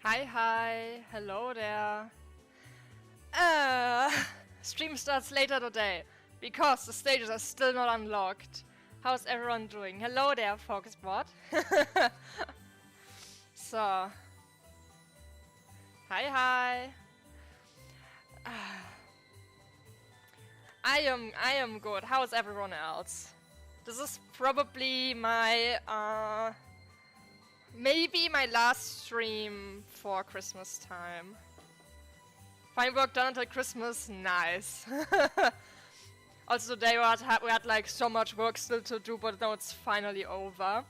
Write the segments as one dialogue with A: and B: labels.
A: Hi, hello there. Stream starts later today, because the stages are still not unlocked. How's everyone doing? Hello there, Foxbot. So. Hi. I am good. How's everyone else? This is probably my, maybe my last stream for Christmas time. Fine work done until Christmas, nice. Also today we had like so much work still to do, but now it's finally over.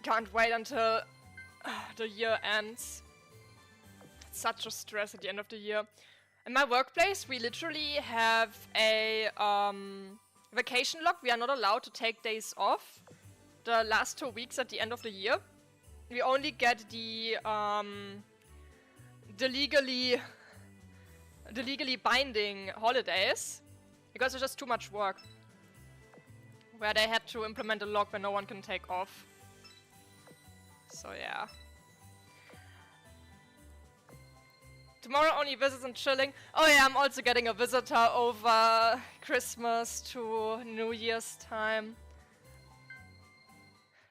A: Can't wait until the year ends. It's such a stress at the end of the year. In my workplace we literally have a vacation log. We are not allowed to take days off the last 2 weeks at the end of the year. We only get the legally binding holidays because it's just too much work. Where they had to implement a log where no one can take off. So yeah. Tomorrow only visits and chilling. Oh yeah, I'm also getting a visitor over Christmas to New Year's time.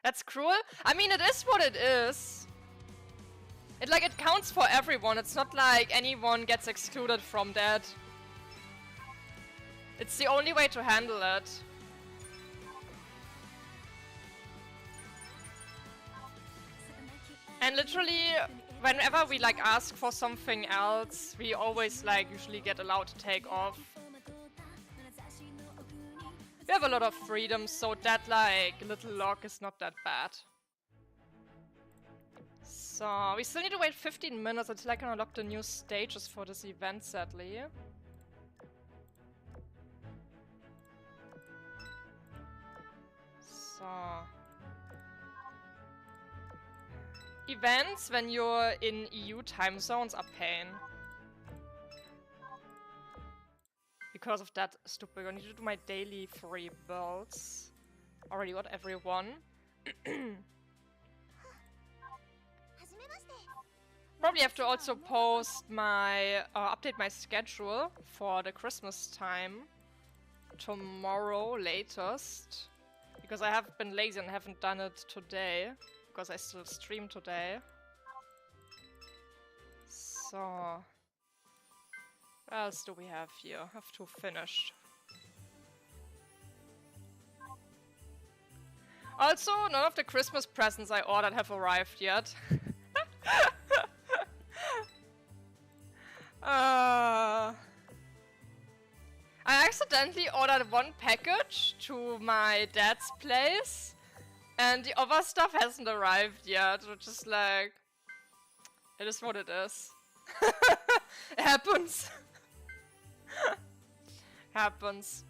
A: That's cruel. I mean, it is what it is. It counts for everyone. It's not like anyone gets excluded from that. It's the only way to handle it. And literally, whenever we ask for something else, we always usually get allowed to take off. We have a lot of freedom, so that little log is not that bad. So we still need to wait 15 minutes until I can unlock the new stages for this event, sadly. So events when you're in EU time zones are pain. Because of that stupid, I need to do my daily free builds. Already got everyone. Probably have to also post my, update my schedule for the Christmas time. Tomorrow, latest. Because I have been lazy and haven't done it today. Because I still stream today. So. What else do we have here? I have to finish. Also, none of the Christmas presents I ordered have arrived yet. I accidentally ordered one package to my dad's place, and the other stuff hasn't arrived yet, which is it is what it is. It happens. Happens.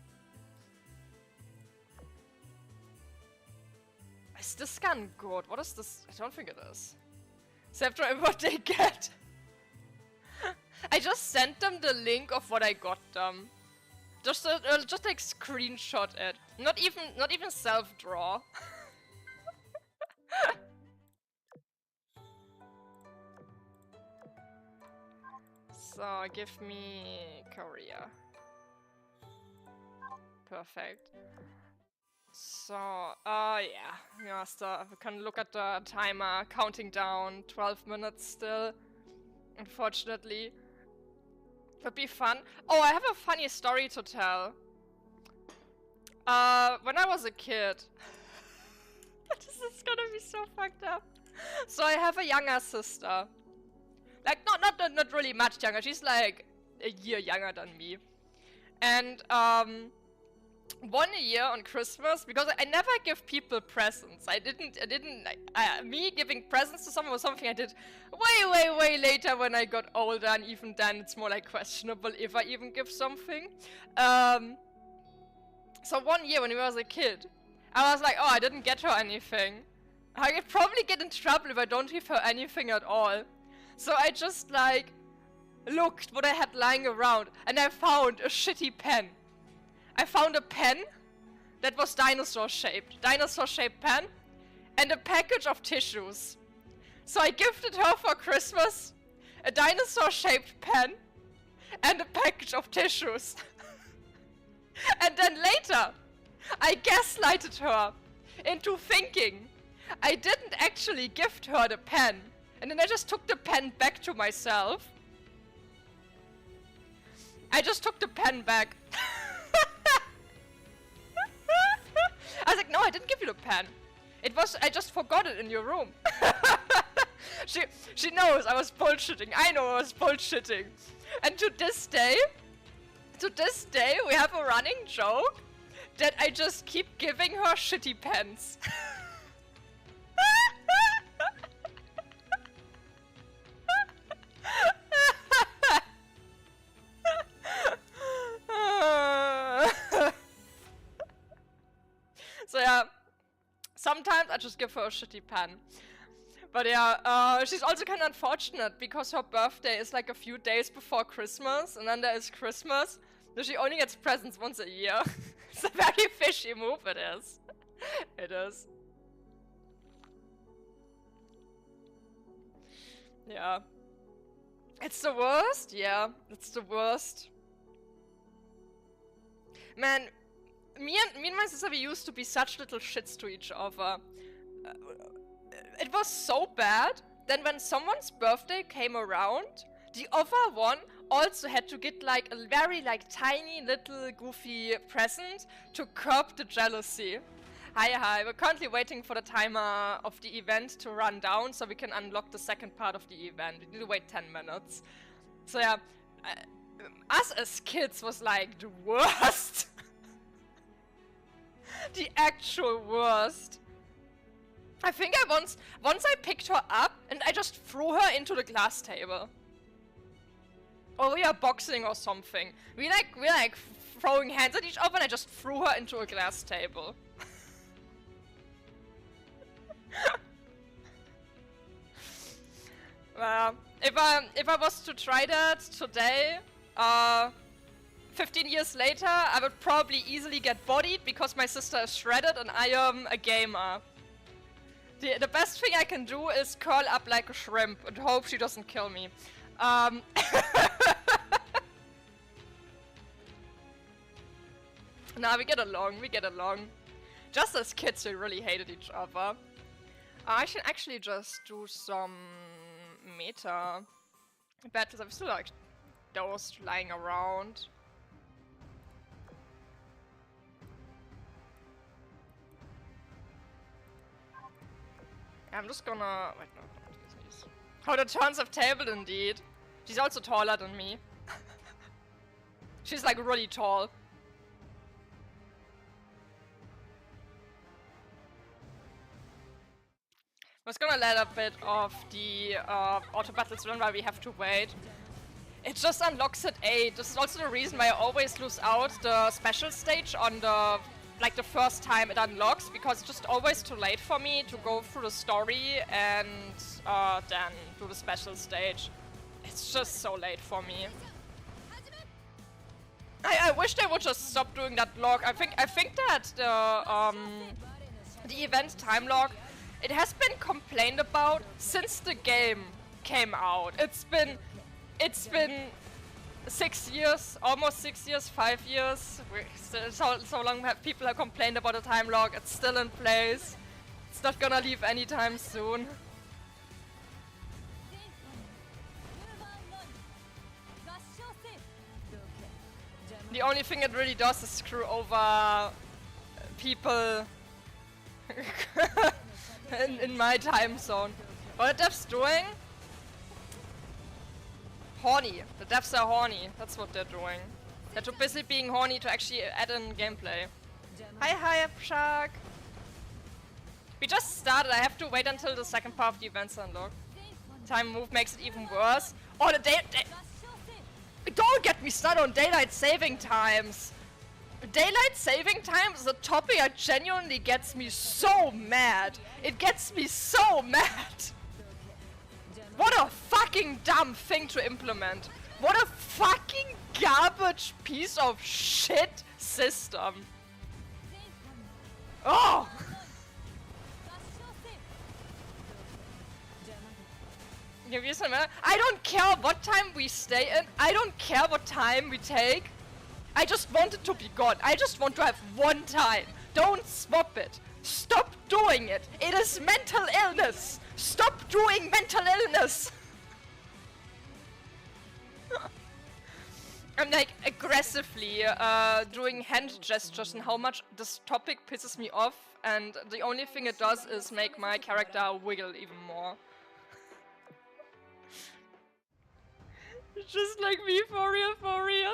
A: Is this gun good? What is this? I don't think it is. Except for what they get. I just sent them the link of what I got them. Just screenshot it. Not even self-draw. So give me Korea. Perfect. So, yeah. We can look at the timer counting down. 12 minutes still. Unfortunately. Would be fun. Oh, I have a funny story to tell. When I was a kid. This is gonna be so fucked up. So I have a younger sister. Not really much younger. She's a year younger than me. And, one year on Christmas, because I never give people presents. Me giving presents to someone was something I did way later when I got older, and even then it's more questionable if I even give something. So one year when I was a kid, I was oh, I didn't get her anything. I could probably get in trouble if I don't give her anything at all. So I just looked what I had lying around, and I found a shitty pen. I found a pen that was dinosaur shaped pen, and a package of tissues. So I gifted her for Christmas a dinosaur-shaped pen and a package of tissues. And then later, I gaslighted her into thinking I didn't actually gift her the pen. And then I just took the pen back to myself. I just took the pen back. I was like, no, I didn't give you the pen. It was, I just forgot it in your room. She knows I was bullshitting. I know I was bullshitting. And to this day, we have a running joke that I just keep giving her shitty pens. So yeah, sometimes I just give her a shitty pen. But yeah, she's also kind of unfortunate because her birthday is like a few days before Christmas, and then there is Christmas, so she only gets presents once a year. It's a very fishy move, it is. It is. Yeah. It's the worst? Yeah, it's the worst. Man, me and my sister, we used to be such little shits to each other. It was so bad, then when someone's birthday came around, the other one also had to get like a very like tiny little goofy present to curb the jealousy. Hi, we're currently waiting for the timer of the event to run down so we can unlock the second part of the event. We need to wait 10 minutes. So yeah, us as kids was like the worst. The actual worst. I think once I picked her up and I just threw her into the glass table. Or we are boxing or something. We're like throwing hands at each other and I just threw her into a glass table. If I was to try that today, 15 years later, I would probably easily get bodied because my sister is shredded and I am a gamer. The best thing I can do is curl up like a shrimp and hope she doesn't kill me. Nah, we get along. Just as kids, we really hated each other. I should actually just do some meta battles. I've still like those lying around. I'm just gonna... Wait, no, not these. Oh, the turns of table indeed. She's also taller than me. She's like really tall. I was gonna let a bit of the auto battles run while we have to wait. It just unlocks at 8. This is also the reason why I always lose out the special stage on the the first time it unlocks, because it's just always too late for me to go through the story and then do the special stage. It's just so late for me. I wish they would just stop doing that log. I think that the event time log, it has been complained about since the game came out. It's been 6 years, almost 6 years, 5 years. So long people have complained about the time log. It's still in place. It's not gonna leave anytime soon. The only thing it really does is screw over people in my time zone. What the devs doing? Horny. The devs are horny. That's what they're doing. They're too busy being horny to actually add in gameplay. Hi, Shark. We just started. I have to wait until the second part of the events unlock. Time move makes it even worse. Oh, don't get me started on daylight saving times. Daylight saving times is a topic that genuinely gets me so mad. It gets me so mad. What a fucking dumb thing to implement. What a fucking garbage piece of shit system. Oh! I don't care what time we stay in. I don't care what time we take. I just want it to be gone. I just want to have one time. Don't swap it. Stop doing it. It is mental illness. Stop doing mental illness. I'm like aggressively doing hand gestures and how much this topic pisses me off, and the only thing it does is make my character wiggle even more. Just like me, for real, for real.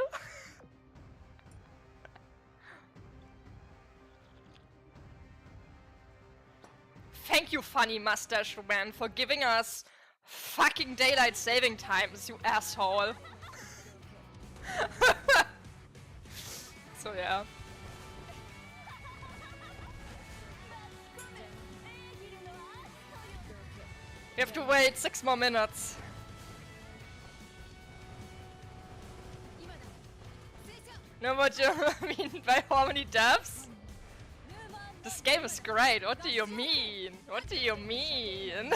A: Thank you, funny mustache man, for giving us fucking daylight saving times, you asshole. So yeah. We have to wait 6 more minutes. Know what you mean by how many deaths? This game is great. What do you mean? What do you mean?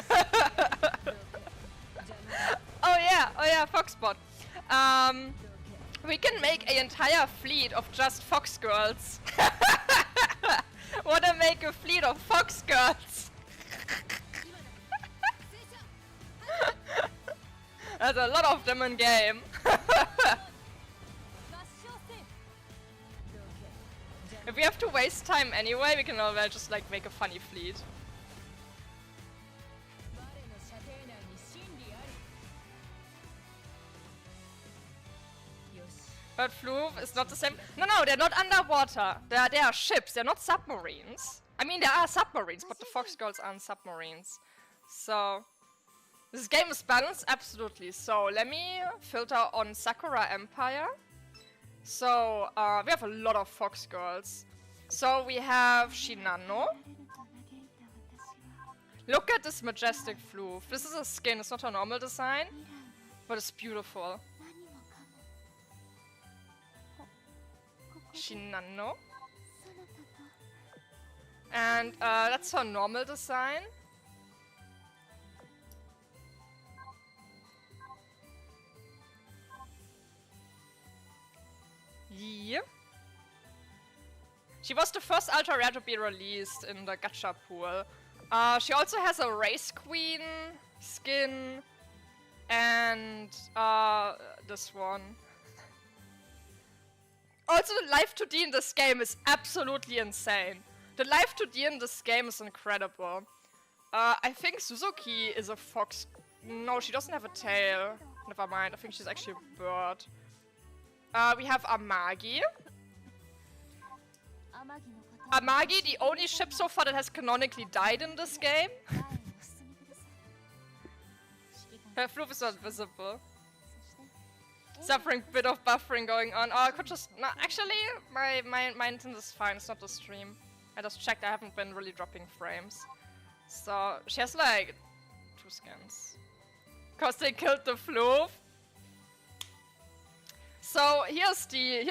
A: Oh yeah, Foxbot. We can make an entire fleet of just fox girls. Wanna make a fleet of fox girls? There's a lot of them in game. If we have to waste time anyway, we can always just like make a funny fleet. But Floof is not the same. No, they're not underwater. They are ships. They're not submarines. I mean, there are submarines, but the Fox Girls aren't submarines. So this game is balanced, absolutely. So let me filter on Sakura Empire. So we have a lot of Fox Girls. So we have Shinano. Look at this majestic Floof. This is a skin. It's not a normal design, but it's beautiful. Shinano. And that's her normal design. Yeah. She was the first ultra rare to be released in the gacha pool. She also has a race queen skin and this one. Also, the life 2D in this game is absolutely insane. The life 2D in this game is incredible. I think Suzuki is a fox. No, she doesn't have a tail. Never mind, I think she's actually a bird. We have Amagi. Amagi, the only ship so far that has canonically died in this game. Her Floof is not visible. Suffering bit of buffering going on. Oh, I could just... No, actually, my intent is fine. It's not the stream. I just checked. I haven't been really dropping frames. So, she has like 2 skins. Because they killed the Floof. So, here's the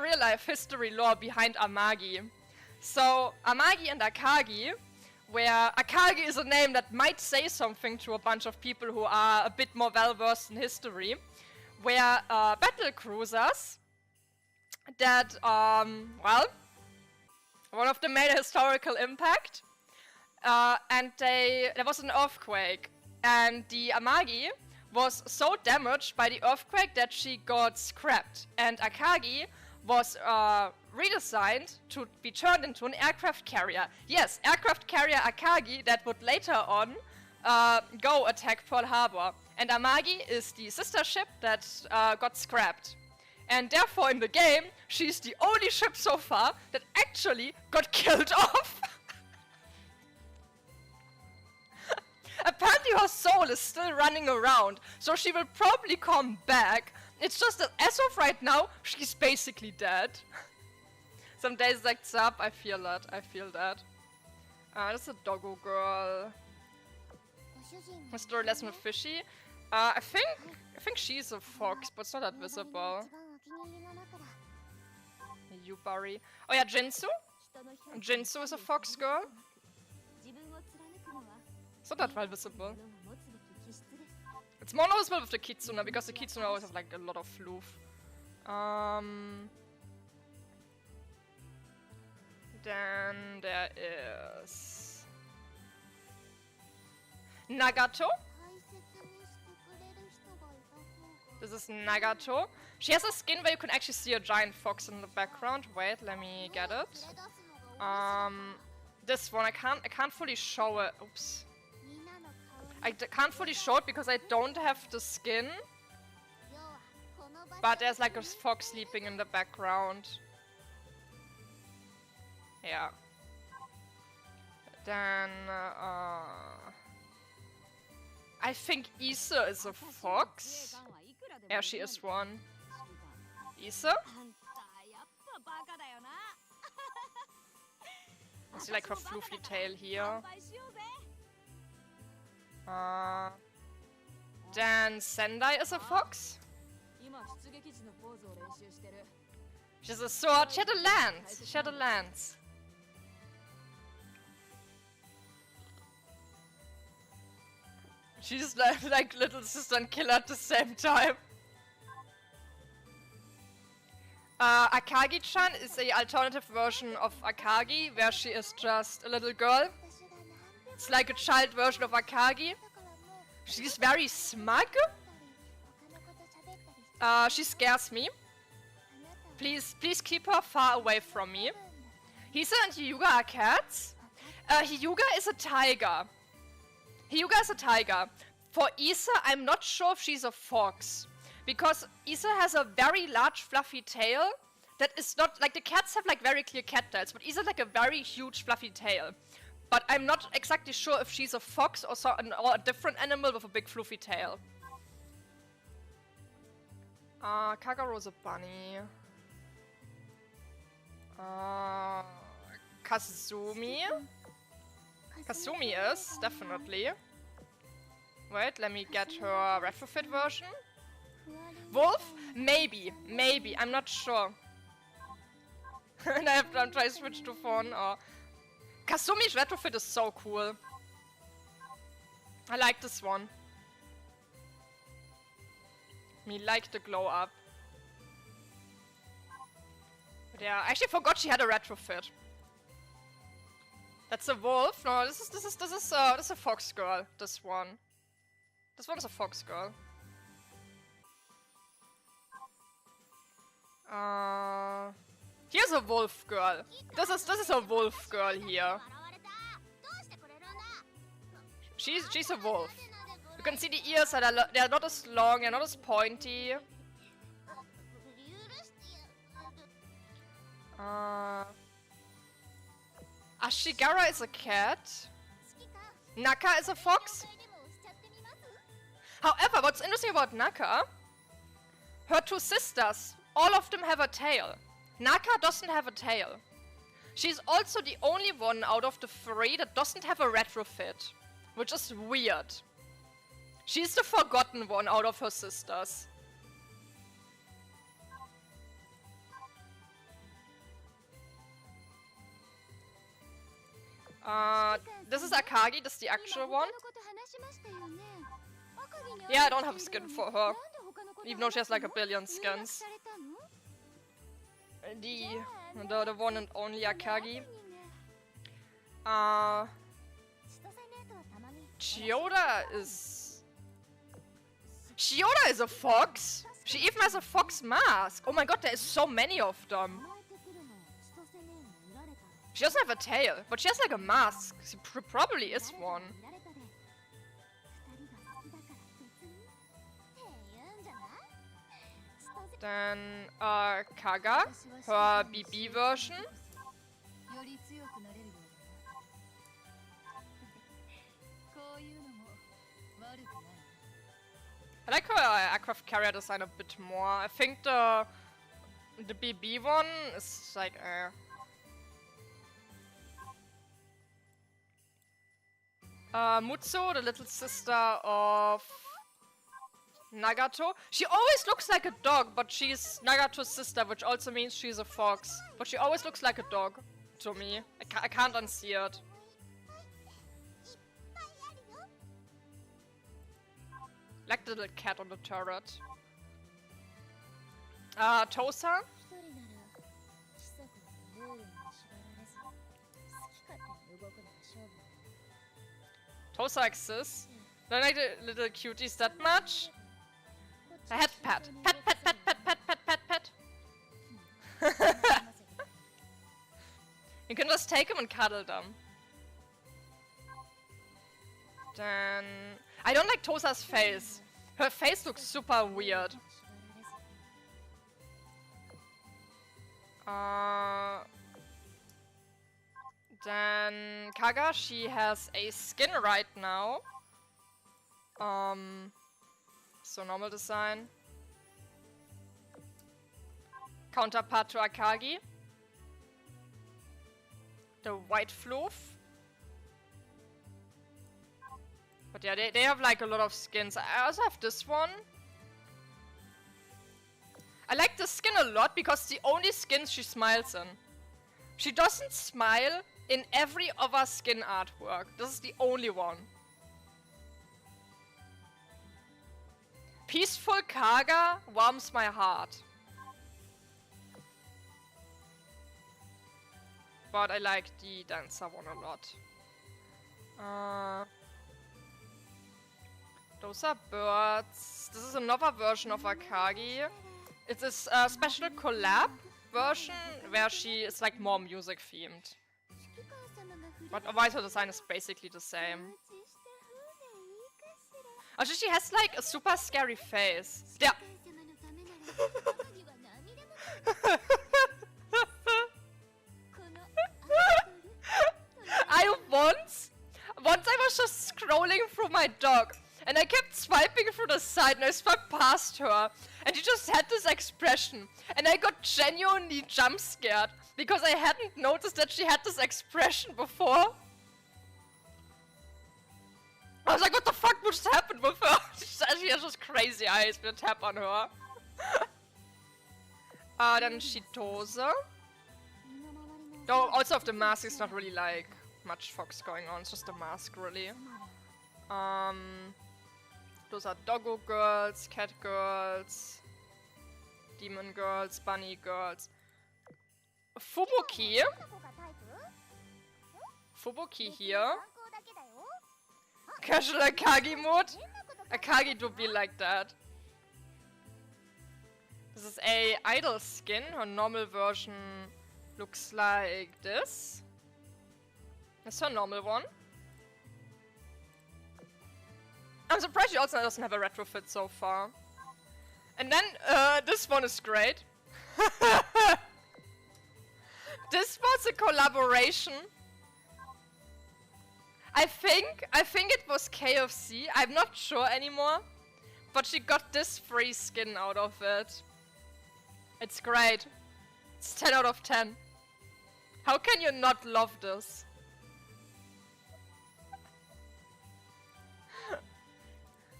A: real life history lore behind Amagi. So, Amagi and Akagi, where Akagi is a name that might say something to a bunch of people who are a bit more well-versed in history, were battle cruisers that, well, one of them made a historical impact, and there was an earthquake, and the Amagi was so damaged by the earthquake that she got scrapped, and Akagi was redesigned to be turned into an aircraft carrier. Yes, aircraft carrier Akagi that would later on go attack Pearl Harbor. And Amagi is the sister ship that got scrapped. And therefore in the game, she's the only ship so far that actually got killed off. Apparently her soul is still running around, so she will probably come back. It's just that as of right now, she's basically dead. Some days like up, I feel that, that's a doggo girl. A story lesson with Fishy. I think she's a fox, but it's not that visible. Yubari. Oh yeah, Jinsu? Jinsu is a fox girl. It's not that well visible. It's more noticeable with the Kitsuna, because the Kitsuna always have like a lot of floof. Then there is Nagato. This is Nagato. She has a skin where you can actually see a giant fox in the background. Wait, let me get it. This one I can't fully show it. Oops. I can't fully show it because I don't have the skin. But there's like a fox sleeping in the background. Yeah. Then I think Issa is a fox. Yeah, she is one. Issa? I see like her floofy tail here. Then Sendai is a fox. She has a sword. She had a lance. She had a lance. She's like little sister and killer at the same time. Akagi-chan is the alternative version of Akagi, where she is just a little girl. It's like a child version of Akagi. She's very smug. She scares me. Please keep her far away from me. Hisa and Hyuga are cats. Hyuga is a tiger. Hyuga is a tiger. For Issa, I'm not sure if she's a fox. Because Issa has a very large fluffy tail that is not like the cats have like very clear cat tails, but Issa has like a very huge fluffy tail. But I'm not exactly sure if she's a fox or a different animal with a big fluffy tail. Kagaro's a bunny. Kasumi. Kasumi is definitely. Wait, let me get her retrofit version. Wolf? Maybe. I'm not sure. And I'm trying to switch to phone. Kasumi's retrofit is so cool. I like this one. Me like the glow up. But yeah, I actually forgot she had a retrofit. That's a wolf. No, this is a fox girl. This one. This one is a fox girl. Here's a wolf girl. This is a wolf girl here. She's a wolf. You can see the ears that they're not as long, they're not as pointy. Ashigara is a cat. Naka is a fox. However, what's interesting about Naka, her two sisters, all of them have a tail. Naka doesn't have a tail. She's also the only one out of the three that doesn't have a retrofit, which is weird. She's the forgotten one out of her sisters. This is Akagi, this is the actual one. Yeah, I don't have a skin for her, even though she has like a billion skins. The one and only Akagi. Chiyoda is a fox? She even has a fox mask! Oh my god, there is so many of them! She doesn't have a tail, but she has like a mask. She probably is one. Then, Kaga, her BB version. I like her aircraft carrier design a bit more. I think the BB one is like Mutsu, the little sister of Nagato. She always looks like a dog, but she's Nagato's sister, which also means she's a fox. But she always looks like a dog to me. I can't unsee it. Like the little cat on the turret. Tosa. Tosa exists. Don't like the little cuties that much. A head pet. Pet, pet, pet, pet, pet, pet, pet, pet. You can just take them and cuddle them. Then... I don't like Tosa's face. Her face looks super weird. Then Kaga, she has a skin right now. So normal design. Counterpart to Akagi. The white floof. But yeah, they have like a lot of skins. I also have this one. I like this skin a lot because it's the only skin she smiles in. She doesn't smile in every other skin artwork. This is the only one. Peaceful Kaga warms my heart. But I like the dancer one a lot. Those are birds. This is another version of Akagi. It's a special collab version where she is like more music themed. But otherwise her design is basically the same. Also she has like a super scary face. Yeah. Once I was just scrolling through my dog and I kept swiping through the side and I swiped past her and she just had this expression and I got genuinely jump scared because I hadn't noticed that she had this expression before. I was like, what the fuck just happened with her? She has just crazy eyes with a tap on her. Then Shitose. Oh, also of the mask is not really like much fox going on, it's just a mask really. Those are doggo girls, cat girls, demon girls, bunny girls. Fubuki. Fubuki here. Casual Akagi mode. Akagi do be like that. This is a idol skin. Her normal version looks like this. That's her normal one. I'm surprised she also doesn't have a retrofit so far. And then this one is great. This was a collaboration. I think it was KFC. I'm not sure anymore. But she got this free skin out of it. It's great. It's 10 out of 10. How can you not love this?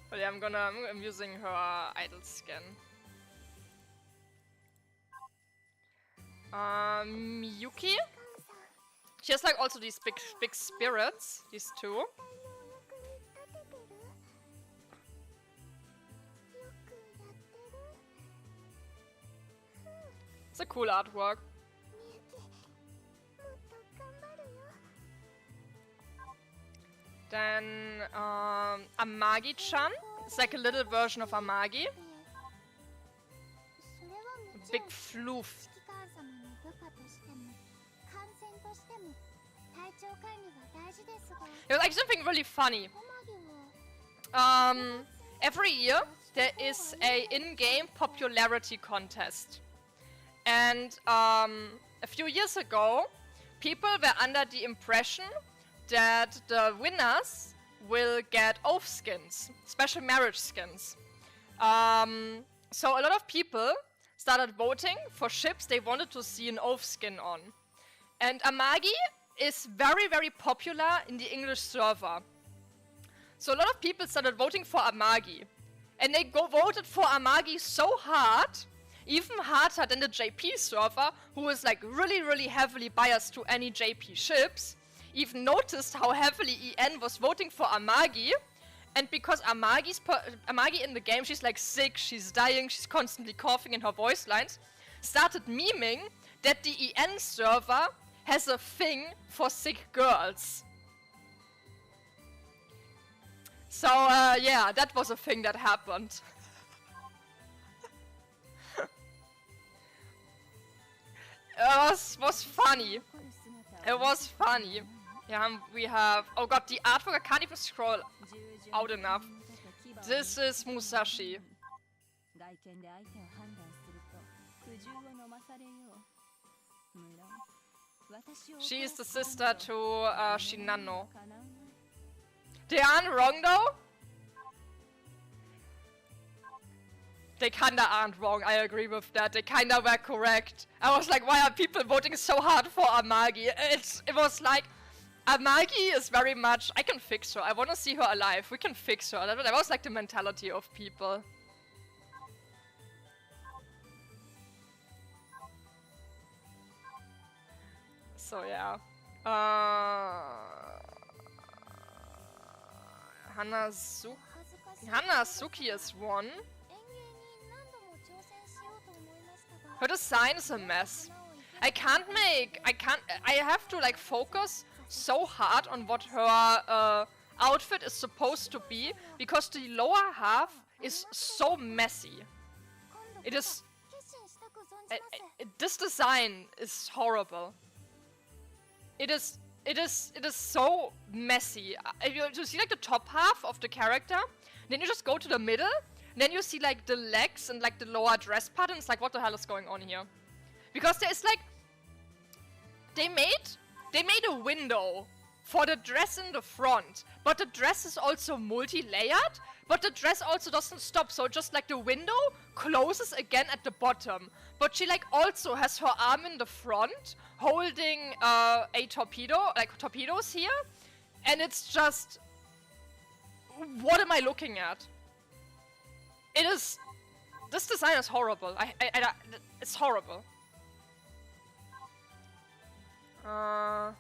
A: But yeah, I'm using her idol skin. Miyuki. She has like also these big spirits, these two. It's a cool artwork. Then Amagi-chan. It's like a little version of Amagi. Big floof. There's actually something really funny. Every year there is a in-game popularity contest. And a few years ago, people were under the impression that the winners will get oath skins, special marriage skins. So a lot of people started voting for ships they wanted to see an oath skin on. And Amagi is very, very popular in the English server. So a lot of people started voting for Amagi. And they voted for Amagi so hard, even harder than the JP server, who is like really, really heavily biased to any JP ships, even noticed how heavily EN was voting for Amagi, And because Amagi in the game, she's like sick, she's dying, she's constantly coughing in her voice lines, started memeing that the EN server has a thing for sick girls. So, yeah, that was a thing that happened. It was funny. It was funny. Yeah, we have... Oh god, the artwork, I can't even scroll out enough. This is Musashi. She is the sister to Shinano. They aren't wrong though? They kinda aren't wrong, I agree with that. They kinda were correct. I was like, why are people voting so hard for Amagi? It was like, Amagi is very much, I can fix her. I wanna see her alive. We can fix her. That was like the mentality of people. So yeah. Hanazuki is one. Her design is a mess. I have to like focus so hard on what her outfit is supposed to be because the lower half is so messy. It is... this design is horrible. It is so messy. You see like the top half of the character, then you just go to the middle, then you see like the legs and like the lower dress part, and it's like, what the hell is going on here? Because there is like, they made a window for the dress in the front, but the dress is also multi-layered, but the dress also doesn't stop, so just like the window closes again at the bottom. But she like also has her arm in the front, holding a torpedo, like torpedoes here, and it's just, what am I looking at? This design is horrible. It's horrible. Oh,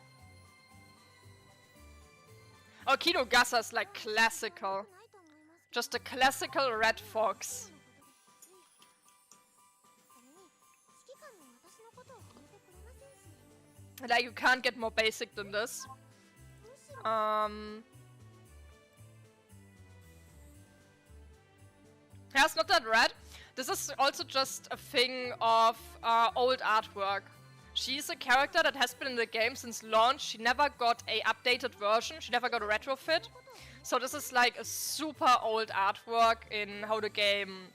A: Kinogasa is like classical. Just a classical red fox. Like, you can't get more basic than this. Yeah, it's not that red. This is also just a thing of old artwork. She's a character that has been in the game since launch. She never got a updated version. She never got a retrofit. So this is like a super old artwork in how the game...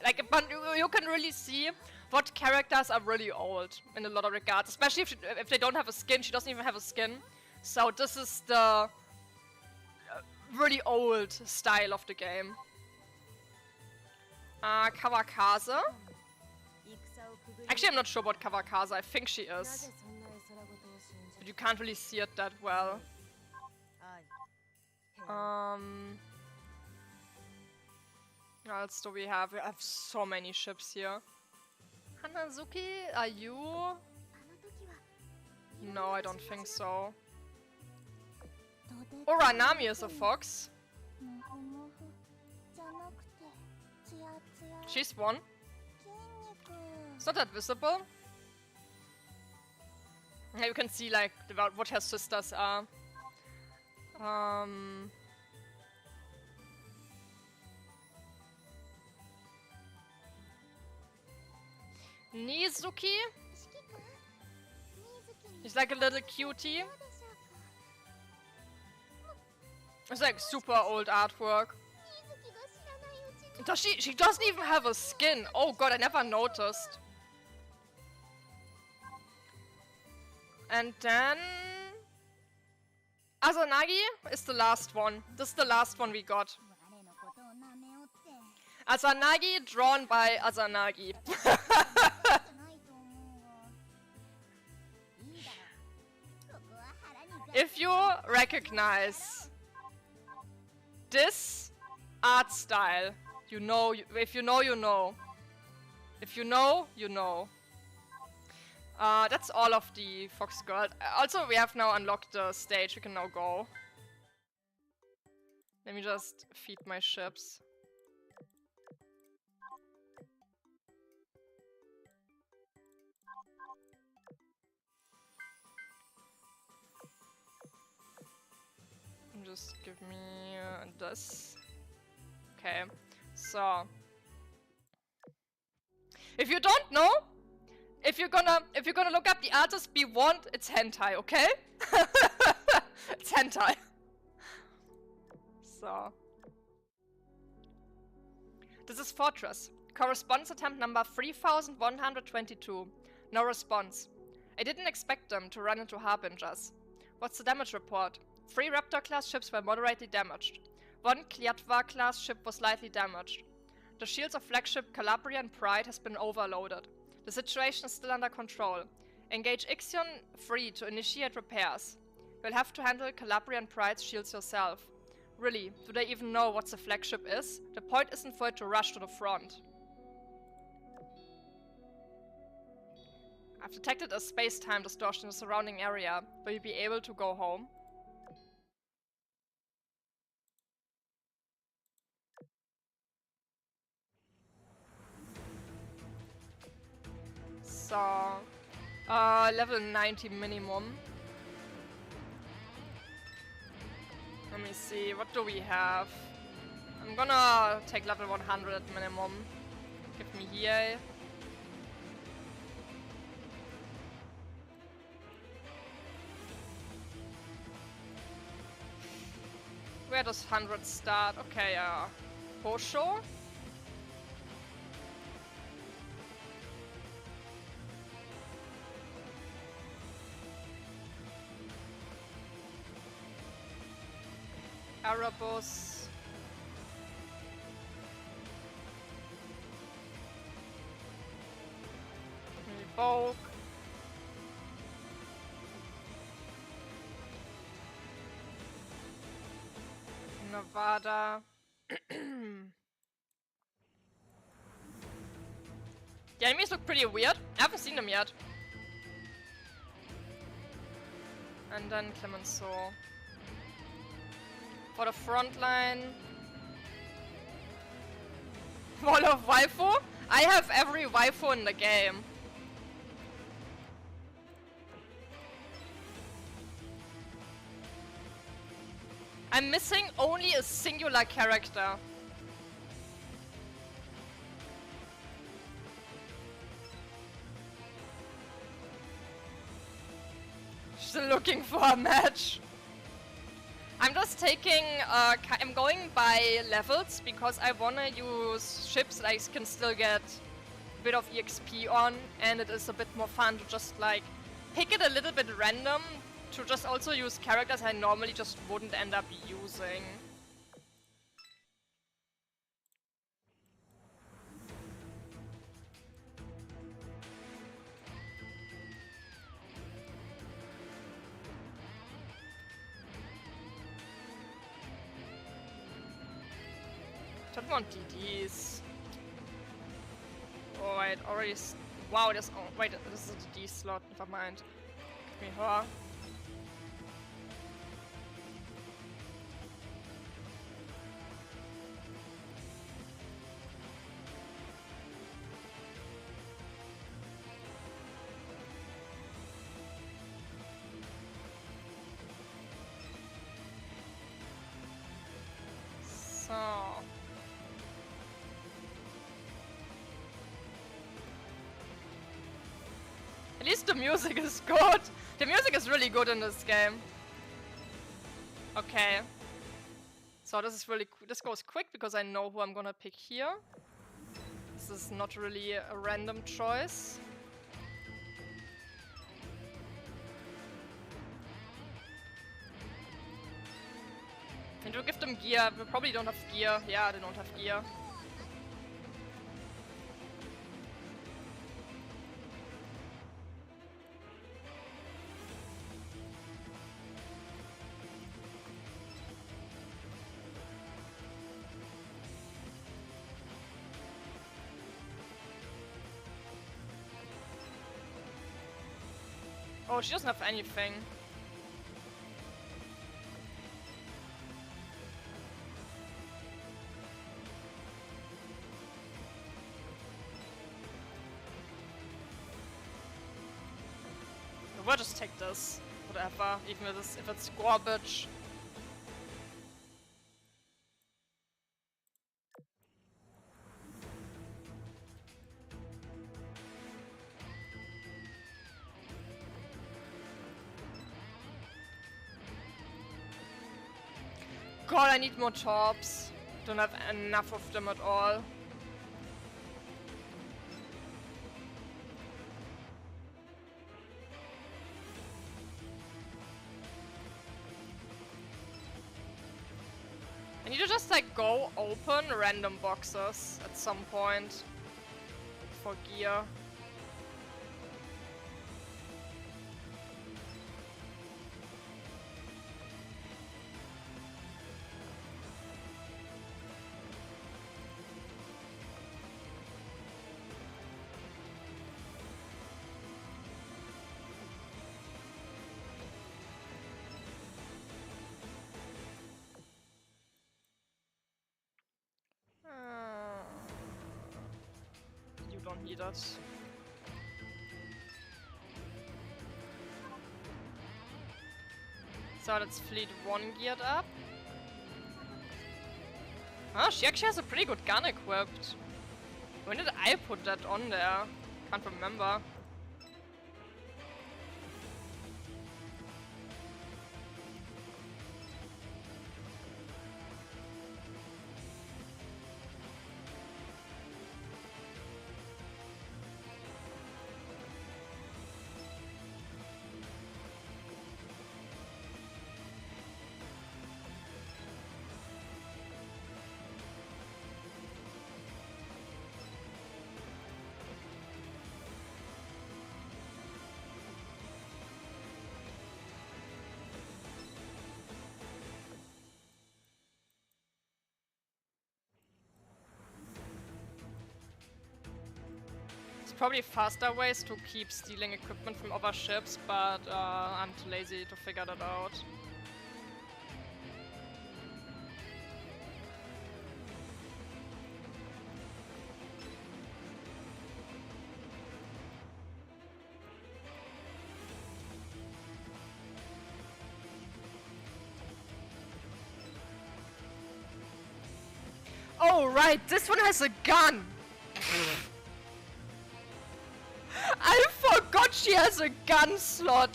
A: Like, but you can really see what characters are really old in a lot of regards. Especially if they don't have a skin. She doesn't even have a skin. So this is the really old style of the game. Kawakaze. Actually, I'm not sure about Kawakaze. I think she is. But you can't really see it that well. What else do we have? We have so many ships here. Hanazuki, are you? No, I don't think so. Uranami is a fox. She's one. It's not that visible. Yeah, you can see like about what her sisters are. Nizuki? He's like a little cutie. It's like super old artwork. Does she doesn't even have a skin. Oh god, I never noticed. And then Azanagi is the last one. This is the last one we got. Azanagi drawn by Azanagi. If you recognize this art style, you know, if you know, you know. If you know, you know. That's all of the Fox Girl. Also, we have now unlocked the stage. We can now go. Let me just feed my ships. Just give me this. Okay, so if you don't know, if you're gonna look up the artist we want, it's hentai, okay? It's hentai. So this is Fortress. Correspondence attempt number 3122. No response. I didn't expect them to run into harbingers. What's the damage report? 3 Raptor-class ships were moderately damaged. 1 Kliatva-class ship was slightly damaged. The shields of flagship Calabrian Pride has been overloaded. The situation is still under control. Engage Ixion 3 to initiate repairs. You'll have to handle Calabrian Pride's shields yourself. Really, do they even know what the flagship is? The point isn't for it to rush to the front. I've detected a space-time distortion in the surrounding area. Will you be able to go home? So, level 90 minimum. Let me see, what do we have? I'm gonna take level 100 minimum. Give me heal. Where does 100 start? Okay, Hosho. Erebus. Bulk. Nevada. The enemies look pretty weird. I haven't seen them yet. And then Clemenceau. For the front line. Wall of Waifu? I have every waifu in the game. I'm missing only a singular character. Still looking for a match. I'm just taking, I'm going by levels because I wanna use ships that I can still get a bit of EXP on, and it is a bit more fun to just like pick it a little bit random to just also use characters I normally just wouldn't end up using. I don't want DDs. Oh, I already. Wow, this. Oh, wait, this is a DD slot. Never mind. Give me her. So. At least the music is good. The music is really good in this game. Okay. So this is really this goes quick because I know who I'm gonna pick here. This is not really a random choice. And we'll give them gear. We probably don't have gear. Yeah, they don't have gear. Oh, she doesn't have anything. We'll just take this. Whatever, even if it's garbage. God, I need more torps. Don't have enough of them at all. I need to just like go open random boxes at some point for gear. You don't need it. So that's Fleet 1 geared up. Ah, she actually has a pretty good gun equipped. When did I put that on there? Can't remember. Probably faster ways to keep stealing equipment from other ships, but I'm too lazy to figure that out. Oh right, this one has a gun! I forgot she has a gun slot!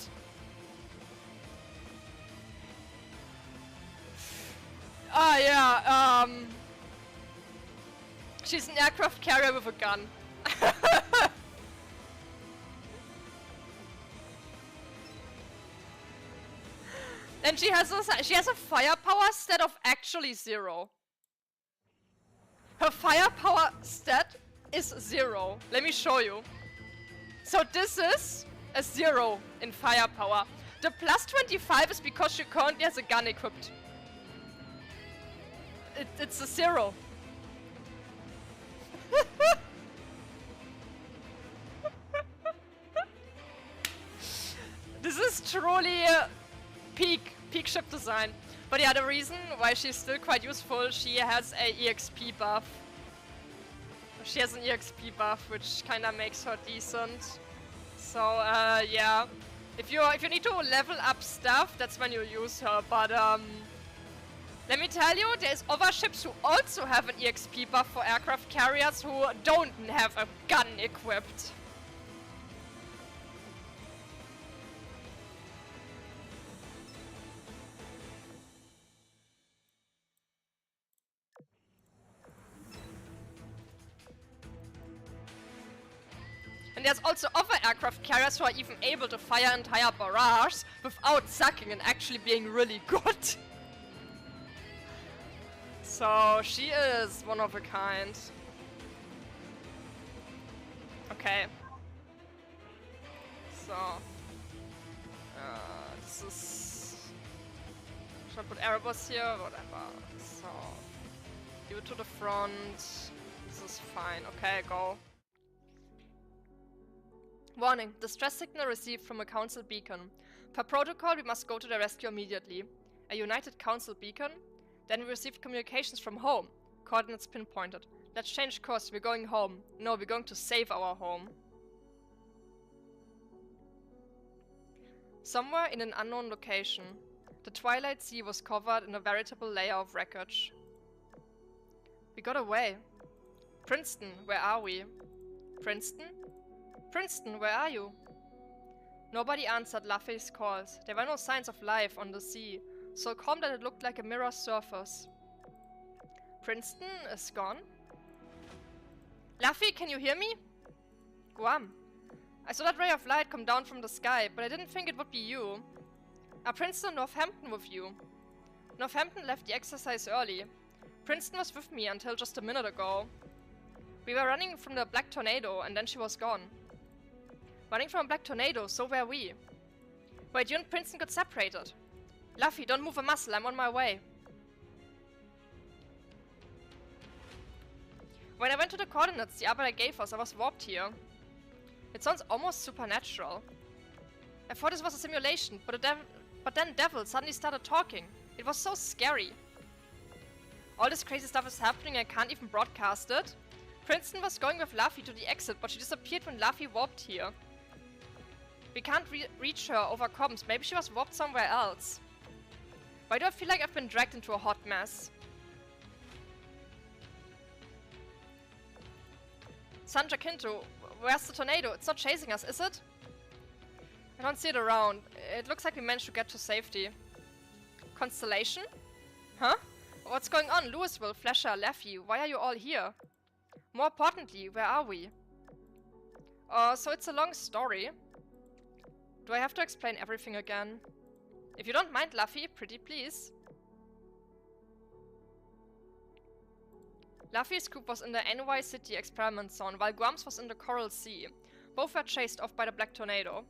A: Ah yeah, she's an aircraft carrier with a gun. And she has a firepower stat of actually 0. Her firepower stat is 0. Let me show you. So this is a 0 in firepower. The plus 25 is because she currently has a gun equipped. It's a 0. This is truly peak ship design. But yeah, the reason why she's still quite useful, she has a EXP buff. She has an EXP buff, which kinda makes her decent. So yeah, if you need to level up stuff, that's when you use her. But let me tell you, there's other ships who also have an EXP buff for aircraft carriers who don't have a gun equipped. And there's also other aircraft carriers who are even able to fire entire barrages without sucking and actually being really good. So she is one of a kind. Okay. So this is... Should I put Erebus here? Whatever. So you to the front. This is fine. Okay, go. Warning, distress signal received from a council beacon. Per protocol, we must go to the rescue immediately. A United Council beacon? Then we received communications from home. Coordinates pinpointed. Let's change course, we're going home. No, we're going to save our home. Somewhere in an unknown location, the Twilight Sea was covered in a veritable layer of wreckage. We got away. Princeton, where are we? Princeton? Princeton, where are you? Nobody answered Luffy's calls. There were no signs of life on the sea, so calm that it looked like a mirror surface. Princeton is gone? Luffy, can you hear me? Guam. I saw that ray of light come down from the sky, but I didn't think it would be you. Are Princeton and Northampton with you? Northampton left the exercise early. Princeton was with me until just a minute ago. We were running from the black tornado, and then she was gone. Running from a black tornado, so were we. Wait, you and Princeton got separated. Luffy, don't move a muscle, I'm on my way. When I went to the coordinates the Arbiter gave us, I was warped here. It sounds almost supernatural. I thought this was a simulation, but then Devil suddenly started talking. It was so scary. All this crazy stuff is happening, I can't even broadcast it. Princeton was going with Luffy to the exit, but she disappeared when Luffy warped here. We can't reach her over comms, maybe she was warped somewhere else. Why do I feel like I've been dragged into a hot mess? San Jacinto, where's the tornado? It's not chasing us, is it? I don't see it around. It looks like we managed to get to safety. Constellation? Huh? What's going on? Louisville, Flasher, Laffy, why are you all here? More importantly, where are we? So it's a long story. Do I have to explain everything again? If you don't mind, Luffy, pretty please. Luffy's group was in the NY City experiment zone, while Guam's was in the Coral Sea. Both were chased off by the Black Tornado.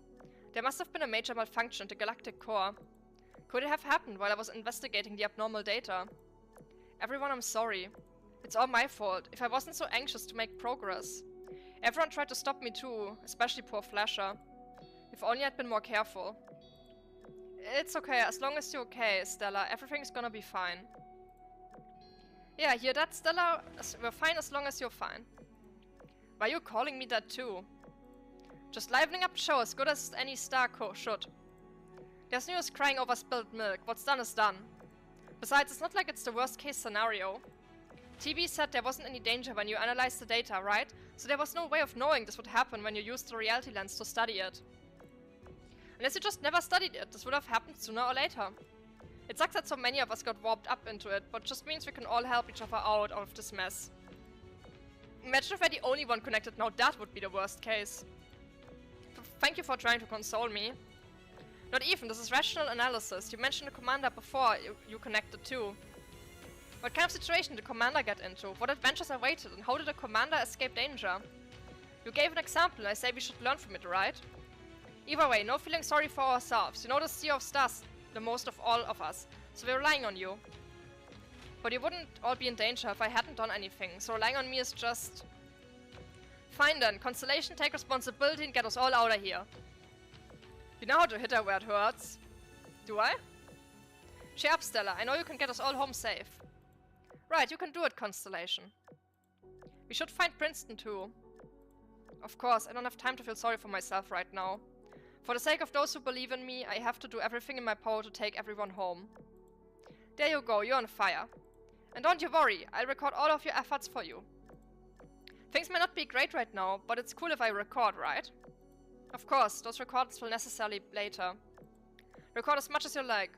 A: There must have been a major malfunction at the galactic core. Could it have happened while I was investigating the abnormal data? Everyone, I'm sorry. It's all my fault. If I wasn't so anxious to make progress. Everyone tried to stop me too, especially poor Flasher. If only I'd been more careful. It's okay, as long as you're okay, Stella. Everything's gonna be fine. Yeah, hear that, Stella? We're fine as long as you're fine. Why are you calling me that too? Just livening up the show as good as any star should. There's news crying over spilled milk. What's done is done. Besides, it's not like it's the worst case scenario. TB said there wasn't any danger when you analyzed the data, right? So there was no way of knowing this would happen when you used the reality lens to study it. Unless you just never studied it, this would have happened sooner or later. It sucks that so many of us got warped up into it, but just means we can all help each other out of this mess. Imagine if we're the only one connected now, that would be the worst case. Thank you for trying to console me. Not even, this is rational analysis. You mentioned the commander before you connected too. What kind of situation did the commander get into? What adventures awaited, and how did the commander escape danger? You gave an example, and I say we should learn from it, right? Either way, no feeling sorry for ourselves. You know the Sea of Stars the most of all of us, so we're relying on you. But you wouldn't all be in danger if I hadn't done anything, so relying on me is just... Fine then, Constellation, take responsibility and get us all out of here. You know how to hit her where it hurts. Do I? Cheer up, Stella, I know you can get us all home safe. Right, you can do it, Constellation. We should find Princeton too. Of course, I don't have time to feel sorry for myself right now. For the sake of those who believe in me, I have to do everything in my power to take everyone home. There you go, you're on fire. And don't you worry, I'll record all of your efforts for you. Things may not be great right now, but it's cool if I record, right? Of course, those recordings will necessarily later. Record as much as you like.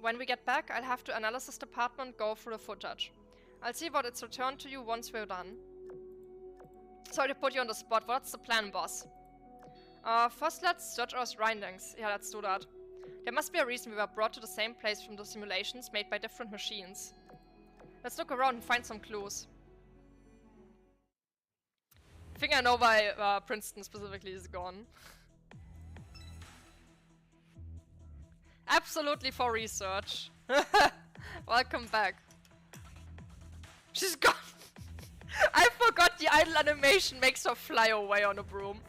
A: When we get back, I'll have to analysis department go through the footage. I'll see what it's returned to you once we're done. Sorry to put you on the spot, what's the plan, boss? First let's search our surroundings. Yeah, let's do that. There must be a reason we were brought to the same place from the simulations made by different machines. Let's look around and find some clues. I think I know why Princeton specifically is gone. Absolutely for research. Welcome back. She's gone! I forgot the idle animation makes her fly away on a broom.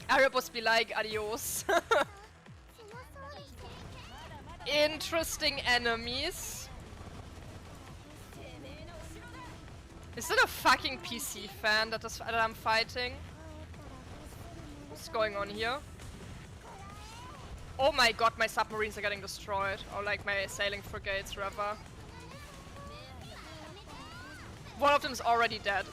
A: Erebus be like, adios. Interesting enemies. Is it a fucking PC fan that I'm fighting? What's going on here? Oh my god, my submarines are getting destroyed. Or like my sailing frigates, rather. One of them is already dead.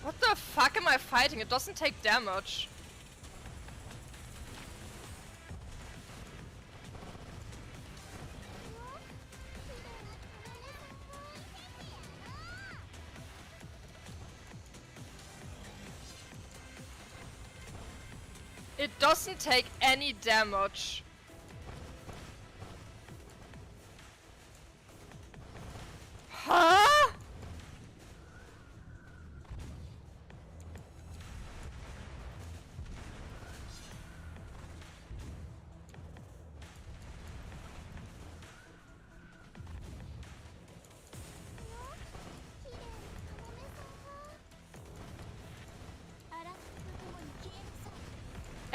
A: What the fuck am I fighting? It doesn't take damage. It doesn't take any damage. Huh?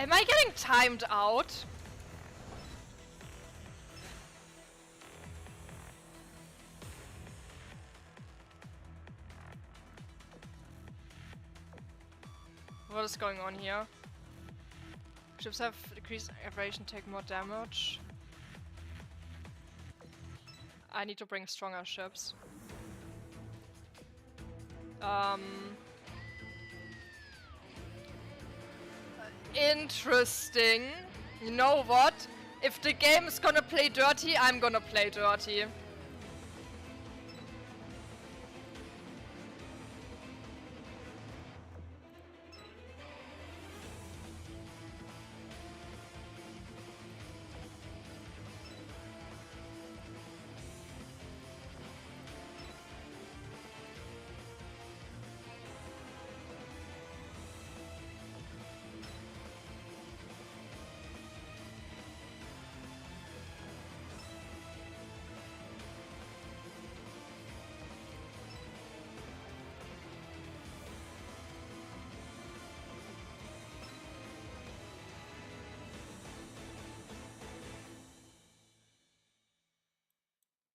A: Am I getting timed out? What is going on here? Ships have decreased aggravation, take more damage. I need to bring stronger ships. Interesting. You know what? If the game is gonna play dirty, I'm gonna play dirty.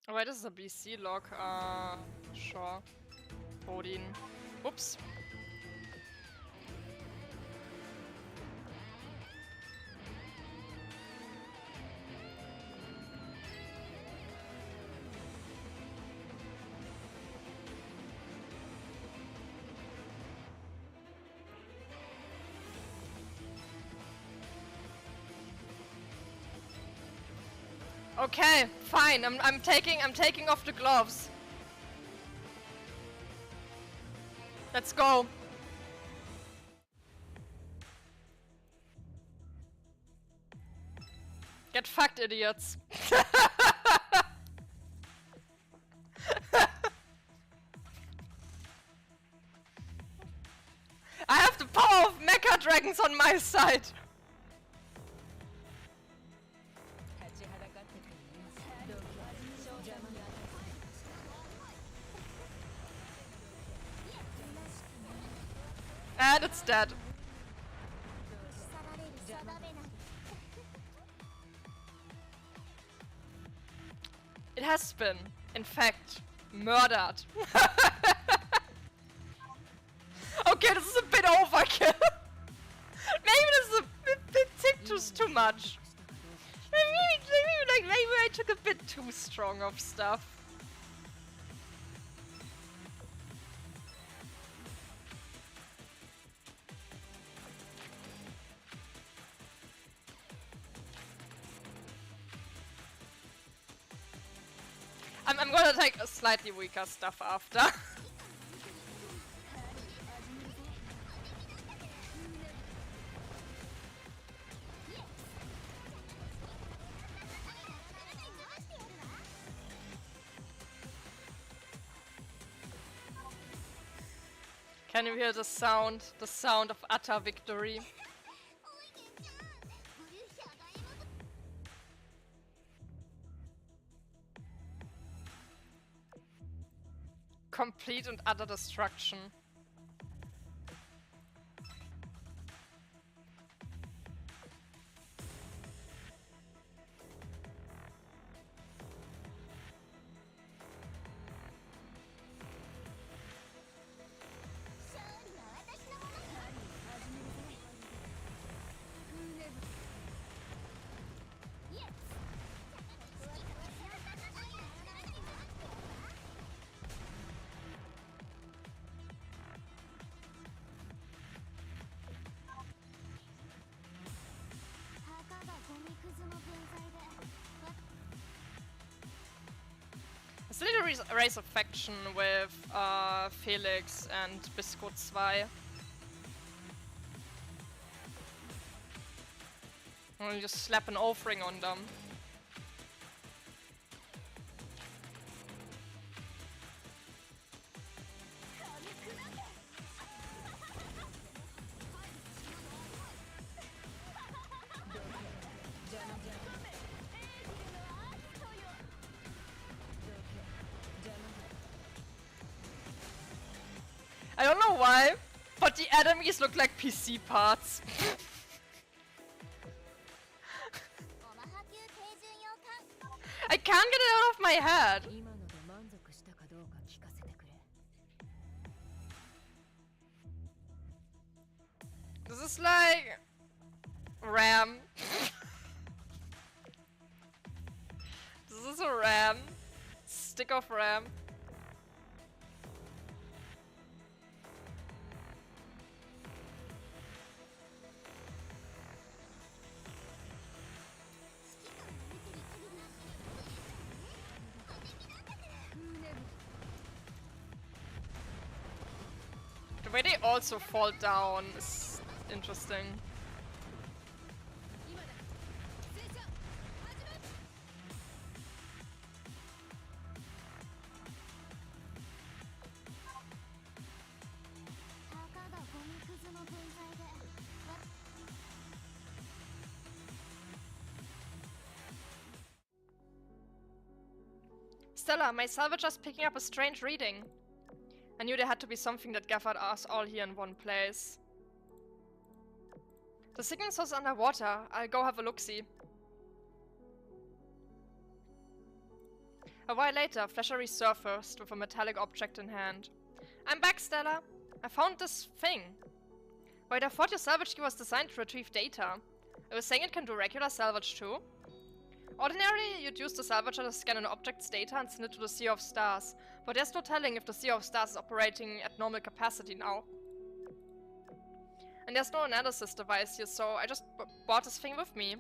A: Oh wait, this is a BC log. Sure. Odin. Oops. Okay, fine. I'm taking off the gloves. Let's go. Get fucked, idiots. I have the power of mecha dragons on my side. And it's dead. It has been, in fact, murdered. Okay, this is a bit overkill. Maybe this is a bit too much. Maybe I took a bit too strong of stuff. I'm gonna take a slightly weaker stuff after. Can you hear the sound of utter victory? Complete and utter destruction. I still need to raise affection with Felix and Bisco 2. And just slap an offering on them. I don't know why, but the enemies look like PC parts. I can't get it out of my head. This is like RAM. This is a RAM. Stick of RAM. The way they also fall down is interesting. Stella, my salvager's picking up a strange reading. I knew there had to be something that gathered us all here in one place. The signal source is underwater. I'll go have a look-see. A while later, Flasher resurfaced with a metallic object in hand. I'm back, Stella. I found this thing. Wait, I thought your salvage key was designed to retrieve data. I was saying it can do regular salvage too? Ordinarily, you'd use the salvager to scan an object's data and send it to the Sea of Stars, but there's no telling if the Sea of Stars is operating at normal capacity now. And there's no analysis device here, so I just brought this thing with me.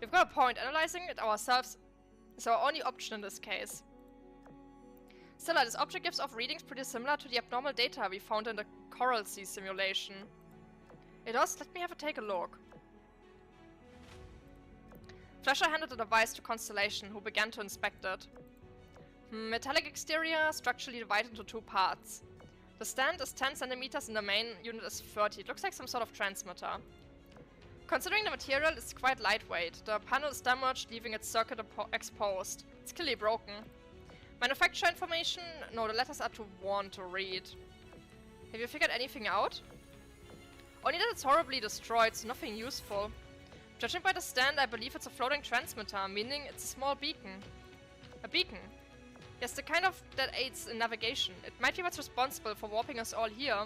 A: We've got a point. Analyzing it ourselves is our only option in this case. Still, this object gives off readings pretty similar to the abnormal data we found in the Coral Sea simulation. It does? Let me take a look. Flasher handed the device to Constellation, who began to inspect it. Metallic exterior, structurally divided into two parts. The stand is 10 centimeters and the main unit is 30. It looks like some sort of transmitter. Considering the material is quite lightweight, the panel is damaged, leaving its circuit exposed. It's clearly broken. Manufacturer information? No, the letters are too worn to read. Have you figured anything out? Only that it's horribly destroyed, so nothing useful. Judging by the stand, I believe it's a floating transmitter, meaning it's a small beacon. A beacon? Yes, the kind of that aids in navigation. It might be what's responsible for warping us all here.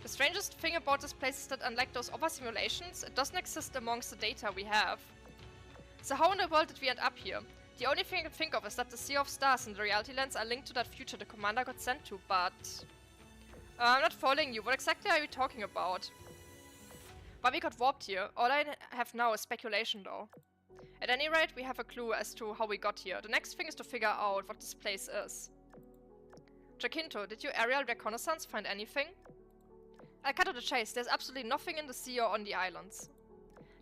A: The strangest thing about this place is that unlike those other simulations, it doesn't exist amongst the data we have. So how in the world did we end up here? The only thing I can think of is that the Sea of Stars and the reality lens are linked to that future the commander got sent to, but... I'm not following you. What exactly are you talking about? Why we got warped here? All I have now is speculation though. At any rate, we have a clue as to how we got here. The next thing is to figure out what this place is. Jacinto, did your aerial reconnaissance find anything? I'll cut to the chase. There's absolutely nothing in the sea or on the islands.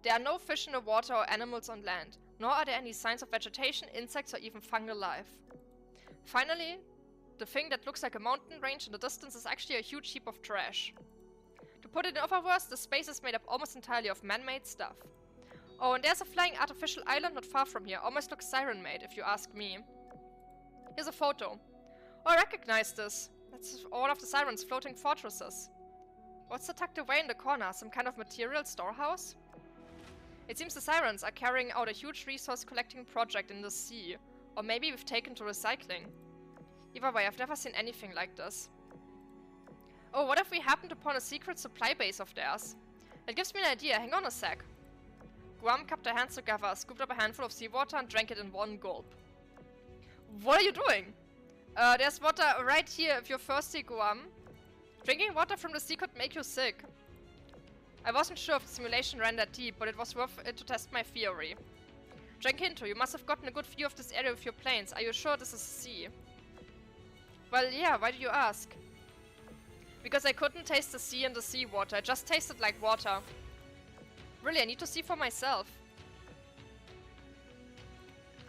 A: There are no fish in the water or animals on land, nor are there any signs of vegetation, insects, or even fungal life. Finally, the thing that looks like a mountain range in the distance is actually a huge heap of trash. To put it in other words, the space is made up almost entirely of man-made stuff. Oh, and there's a flying artificial island not far from here. Almost looks siren-made, if you ask me. Here's a photo. Oh, I recognize this. That's all of the sirens' floating fortresses. What's that tucked away in the corner? Some kind of material storehouse? It seems the sirens are carrying out a huge resource collecting project in the sea. Or maybe we've taken to recycling. Either way, I've never seen anything like this. Oh, what if we happened upon a secret supply base of theirs? That gives me an idea. Hang on a sec. Guam cupped her hands together, scooped up a handful of seawater and drank it in one gulp. What are you doing? There's water right here if you're thirsty, Guam. Drinking water from the sea could make you sick. I wasn't sure if the simulation ran that deep, but it was worth it to test my theory. Drankinto, you must have gotten a good view of this area with your planes. Are you sure this is the sea? Well, yeah, why do you ask? Because I couldn't taste the sea in the seawater. It just tasted like water. Really, I need to see for myself.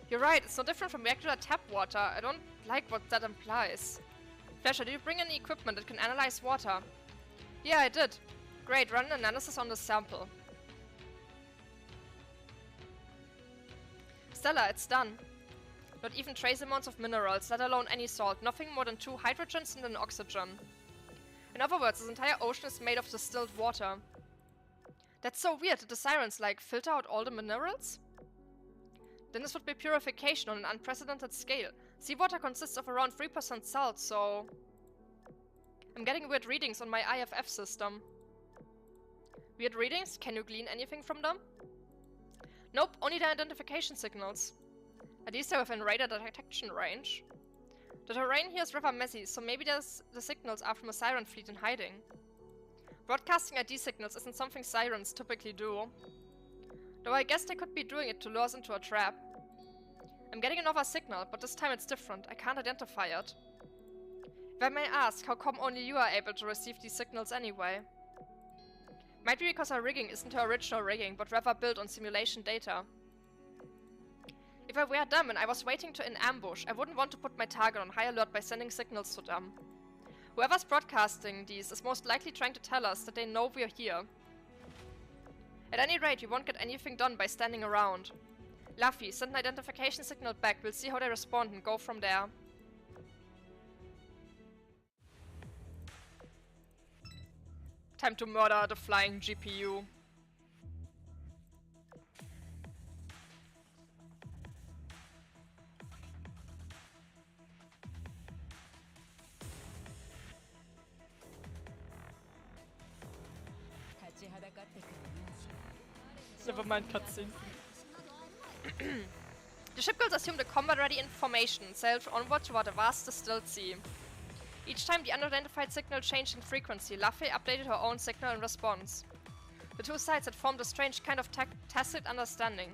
A: You're right, it's no different from regular tap water. I don't like what that implies. Flasher, did you bring any equipment that can analyze water? Yeah, I did. Great, run an analysis on the sample. Stella, it's done. Not even trace amounts of minerals, let alone any salt. Nothing more than 2 hydrogens and an oxygen. In other words, this entire ocean is made of distilled water. That's so weird. Did the sirens, like, filter out all the minerals? Then this would be purification on an unprecedented scale. Seawater consists of around 3% salt, so... I'm getting weird readings on my IFF system. Weird readings? Can you glean anything from them? Nope, only the identification signals. At least they're within radar detection range. The terrain here is rather messy, so maybe the signals are from a siren fleet in hiding. Broadcasting ID signals isn't something sirens typically do. Though I guess they could be doing it to lure us into a trap. I'm getting another signal, but this time it's different. I can't identify it. If I may ask, how come only you are able to receive these signals anyway? Might be because our rigging isn't our original rigging, but rather built on simulation data. If I were them and I was waiting in ambush, I wouldn't want to put my target on high alert by sending signals to them. Whoever's broadcasting these is most likely trying to tell us that they know we're here. At any rate, you won't get anything done by standing around. Luffy, send an identification signal back, we'll see how they respond and go from there. Time to murder the flying GPU. Never mind cutscene. The ship girls assume the combat-ready information and sailed onward toward a vast distilled sea. Each time the unidentified signal changed in frequency, Luffy updated her own signal in response. The two sides had formed a strange kind of tacit understanding,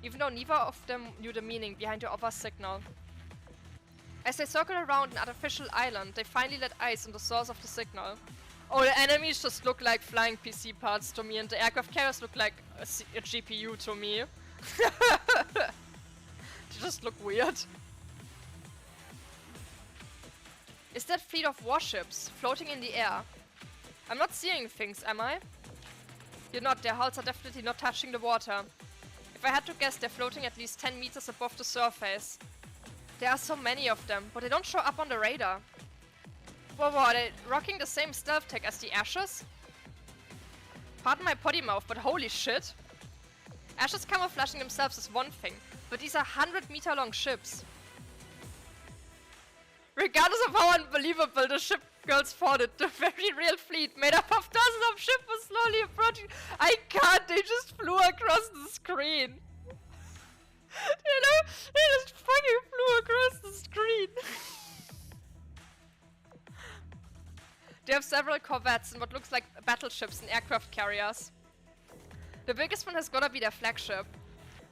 A: even though neither of them knew the meaning behind the other's signal. As they circled around an artificial island, they finally laid eyes on the source of the signal. Oh, the enemies just look like flying PC parts to me, and the aircraft carriers look like a GPU to me. They just look weird. Is that fleet of warships floating in the air? I'm not seeing things, am I? You're not, their hulls are definitely not touching the water. If I had to guess, they're floating at least 10 meters above the surface. There are so many of them, but they don't show up on the radar. Whoa, are they rocking the same stealth tech as the Ashes? Pardon my potty mouth, but holy shit. Ashes camouflaging themselves is one thing, but these are 100-meter long ships. Regardless of how unbelievable the ship girls fought it, the very real fleet made up of dozens of ships was slowly approaching. I can't, they just flew across the screen. You know, they just fucking flew across the screen. They have several corvettes and what looks like battleships and aircraft carriers. The biggest one has gotta be their flagship.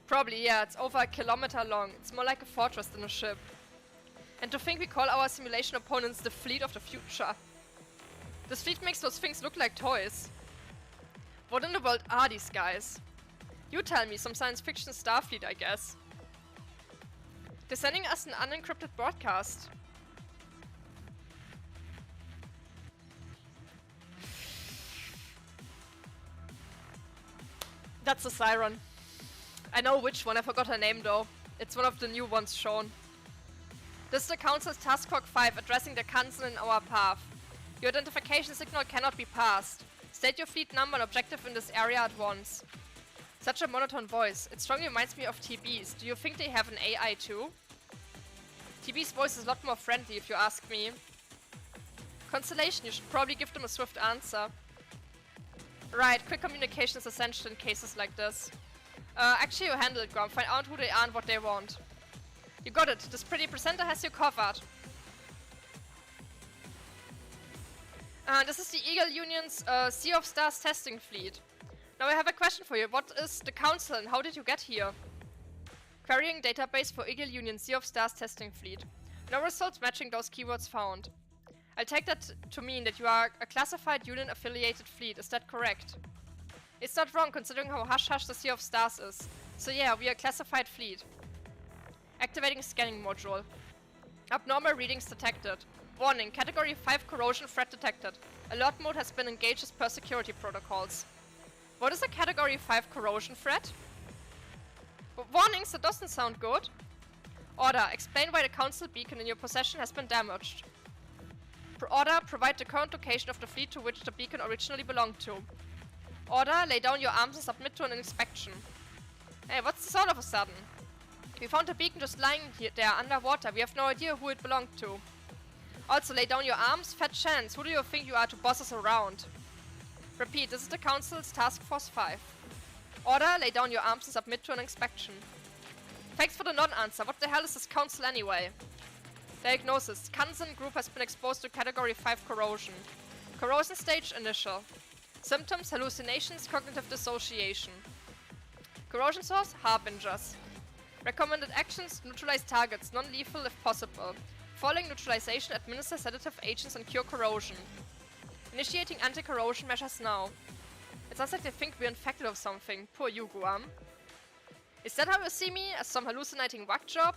A: Probably, yeah, it's over 1 kilometer long. It's more like a fortress than a ship. And to think we call our simulation opponents the fleet of the future. This fleet makes those things look like toys. What in the world are these guys? You tell me, some science fiction Starfleet, I guess. They're sending us an unencrypted broadcast. That's a siren. I know which one, I forgot her name though. It's one of the new ones shown. This is the Council's Task Force 5 addressing the Council in our path. Your identification signal cannot be passed. State your fleet number and objective in this area at once. Such a monotone voice. It strongly reminds me of TB's. Do you think they have an AI too? TB's voice is a lot more friendly if you ask me. Constellation, you should probably give them a swift answer. Right, quick communication is essential in cases like this. Actually you handle it, Grom. Find out who they are and what they want. You got it. This pretty presenter has you covered. This is the Eagle Union's Sea of Stars testing fleet. Now I have a question for you. What is the Council and how did you get here? Querying database for Eagle Union Sea of Stars testing fleet. No results matching those keywords found. I'll take that to mean that you are a classified Union-affiliated fleet, is that correct? It's not wrong considering how hush-hush the Sea of Stars is. So yeah, we are a classified fleet. Activating scanning module. Abnormal readings detected. Warning, category 5 corrosion threat detected. Alert mode has been engaged as per security protocols. What is a category 5 corrosion threat? Warnings, that doesn't sound good. Order, explain why the council beacon in your possession has been damaged. Order, provide the current location of the fleet to which the beacon originally belonged to. Order, lay down your arms and submit to an inspection. Hey, what's this all of a sudden? We found the beacon just lying there underwater. We have no idea who it belonged to. Also, lay down your arms. Fat chance. Who do you think you are to boss us around? Repeat, this is the Council's Task Force 5. Order, lay down your arms and submit to an inspection. Thanks for the non-answer. What the hell is this council anyway? Diagnosis. Kansen group has been exposed to category 5 corrosion. Corrosion stage initial. Symptoms, hallucinations, cognitive dissociation. Corrosion source, harbingers. Recommended actions, neutralize targets, non-lethal if possible. Following neutralization, administer sedative agents and cure corrosion. Initiating anti-corrosion measures now. It sounds like they think we're infected of something. Poor you, Guam. Is that how you see me? As some hallucinating whack job?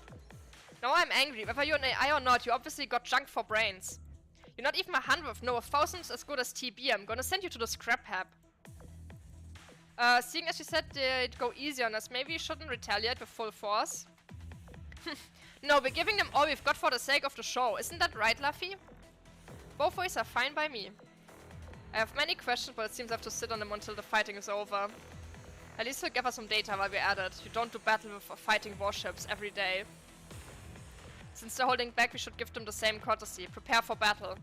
A: Now I'm angry. Whether you're an AI or not, you obviously got junk for brains. You're not even 100th, no, 1000th as good as TB. I'm gonna send you to the scrap heap. Seeing as you said they'd go easy on us, maybe you shouldn't retaliate with full force. No, we're giving them all we've got for the sake of the show. Isn't that right, Luffy? Both ways are fine by me. I have many questions, but it seems I have to sit on them until the fighting is over. At least we'll gather some data while we're at it. You don't do battle with fighting warships every day. Since they're holding back, we should give them the same courtesy. Prepare for battle.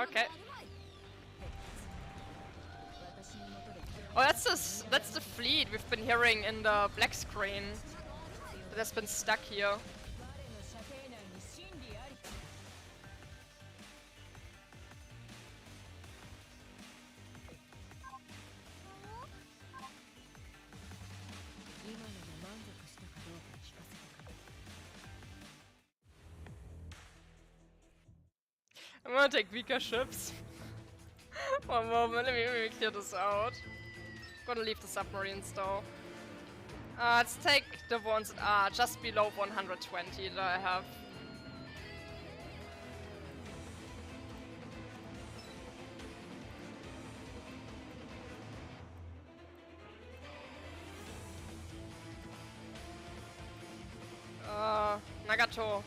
A: Okay. Oh, that's the fleet we've been hearing in the black screen that has been stuck here. I'm gonna take weaker ships. One moment, let me clear this out. Gonna leave the submarines though. Let's take the ones that are just below 120 that I have. Nagato.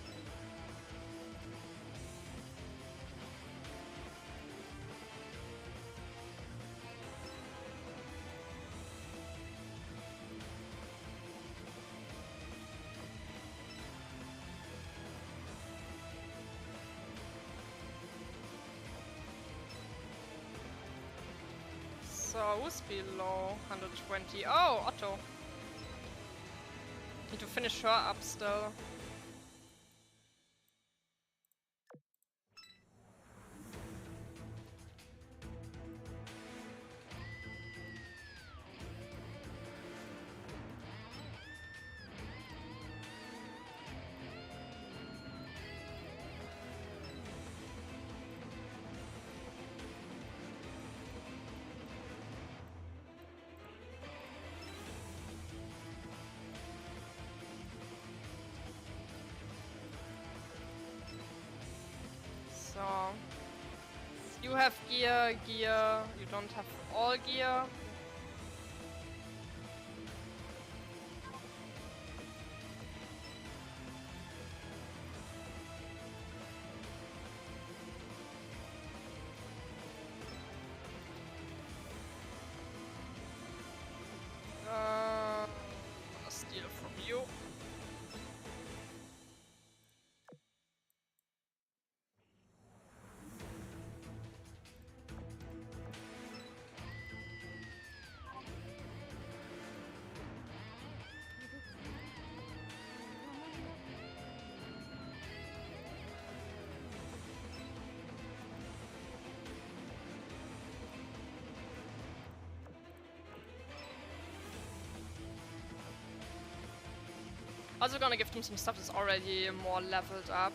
A: So, who's below 120? Oh, Otto. Need to finish her up still. So, you have gear, you don't have all gear. I'm gonna steal from you. Also gonna give them some stuff that's already more leveled up.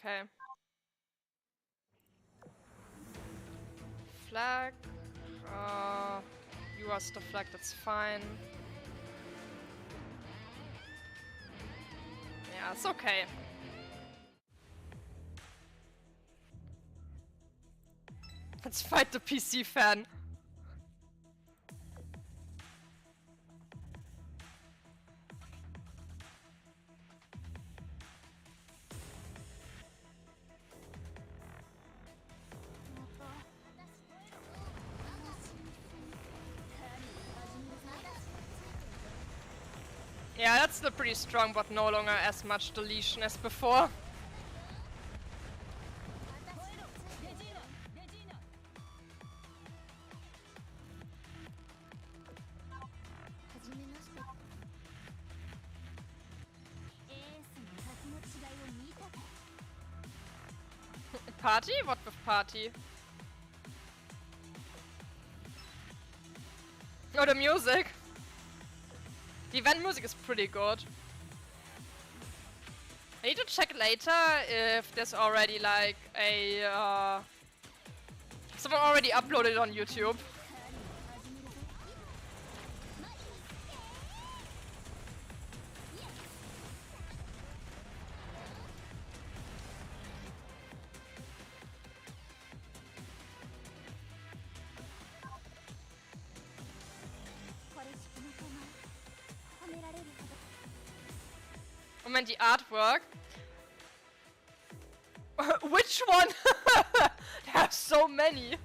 A: Okay. Flag. You are the flag, that's fine. Yeah, it's okay. Let's fight the PC fan. Yeah, that's still pretty strong, but no longer as much deletion as before. Party? What with party? Oh, the music. The event music is pretty good. I need to check later if there's already like a someone already uploaded it on YouTube. Moment, the artwork. Which one? There are so many.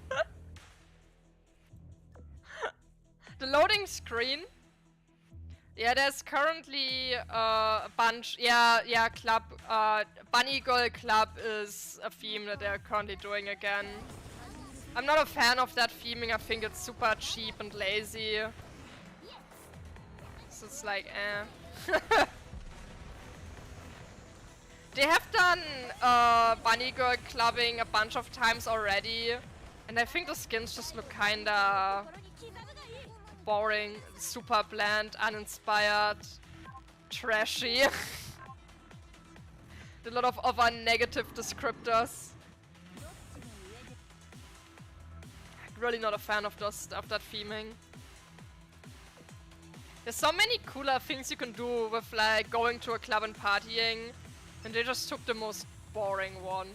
A: The loading screen. Yeah, there's currently a bunch. Yeah, club. Bunny Girl Club is a theme that they're currently doing again. I'm not a fan of that theming. I think it's super cheap and lazy. So it's like, eh. They have done Bunny Girl clubbing a bunch of times already, and I think the skins just look kinda boring, super bland, uninspired, trashy. A lot of other negative descriptors. Really not a fan of that theming. There's so many cooler things you can do with like going to a club and partying. And they just took the most boring one.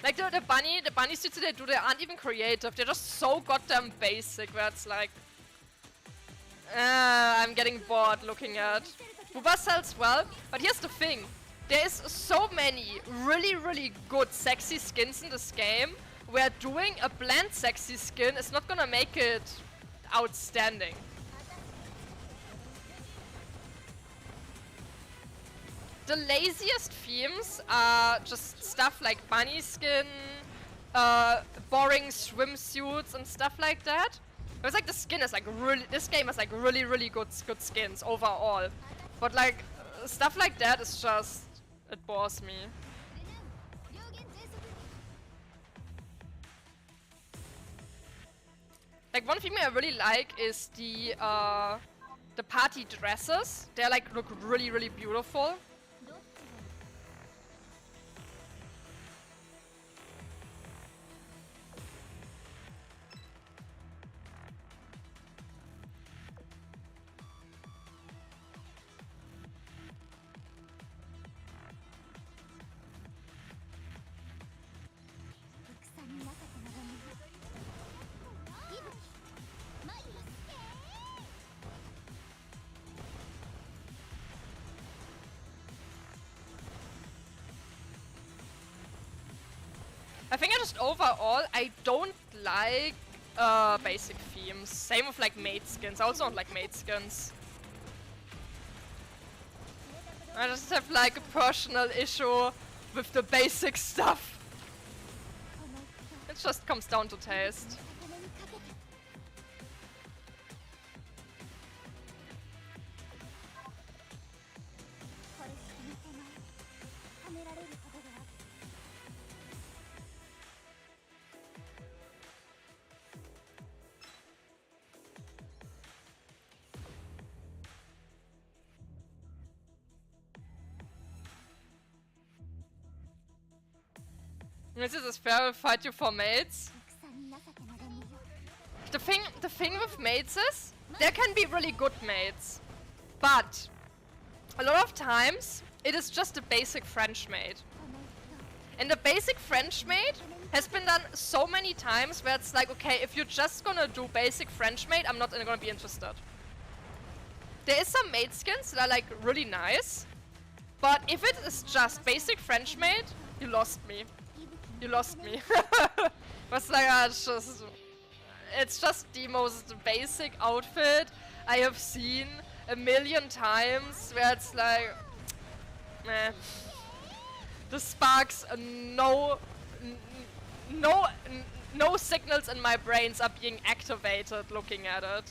A: Like the bunny suits that they do, they aren't even creative. They're just so goddamn basic where it's like... I'm getting bored looking at. Booba sells well, but here's the thing. There is so many really good sexy skins in this game where doing a bland sexy skin is not gonna make it outstanding. The laziest themes are just stuff like bunny skin, boring swimsuits and stuff like that. It's like the skin is like really, this game has like really good skins overall. But like, stuff like that is just, it bores me. Like one thing I really like is the party dresses. They like look really beautiful. I think overall, I don't like basic themes. Same with like maid skins. I also don't like maid skins. I just have like a personal issue with the basic stuff. It just comes down to taste. Is it fair to fight you for mates? The thing with mates is, there can be really good mates, but a lot of times it is just a basic French mate. And the basic French mate has been done so many times where it's like, okay, if you're just gonna do basic French mate, I'm not gonna be interested. There is some mate skins that are like really nice, but if it is just basic French mate, you lost me. You lost me. Was like, it's just the most basic outfit I have seen a million times, where it's like, meh. This sparks no signals in my brains are being activated looking at it.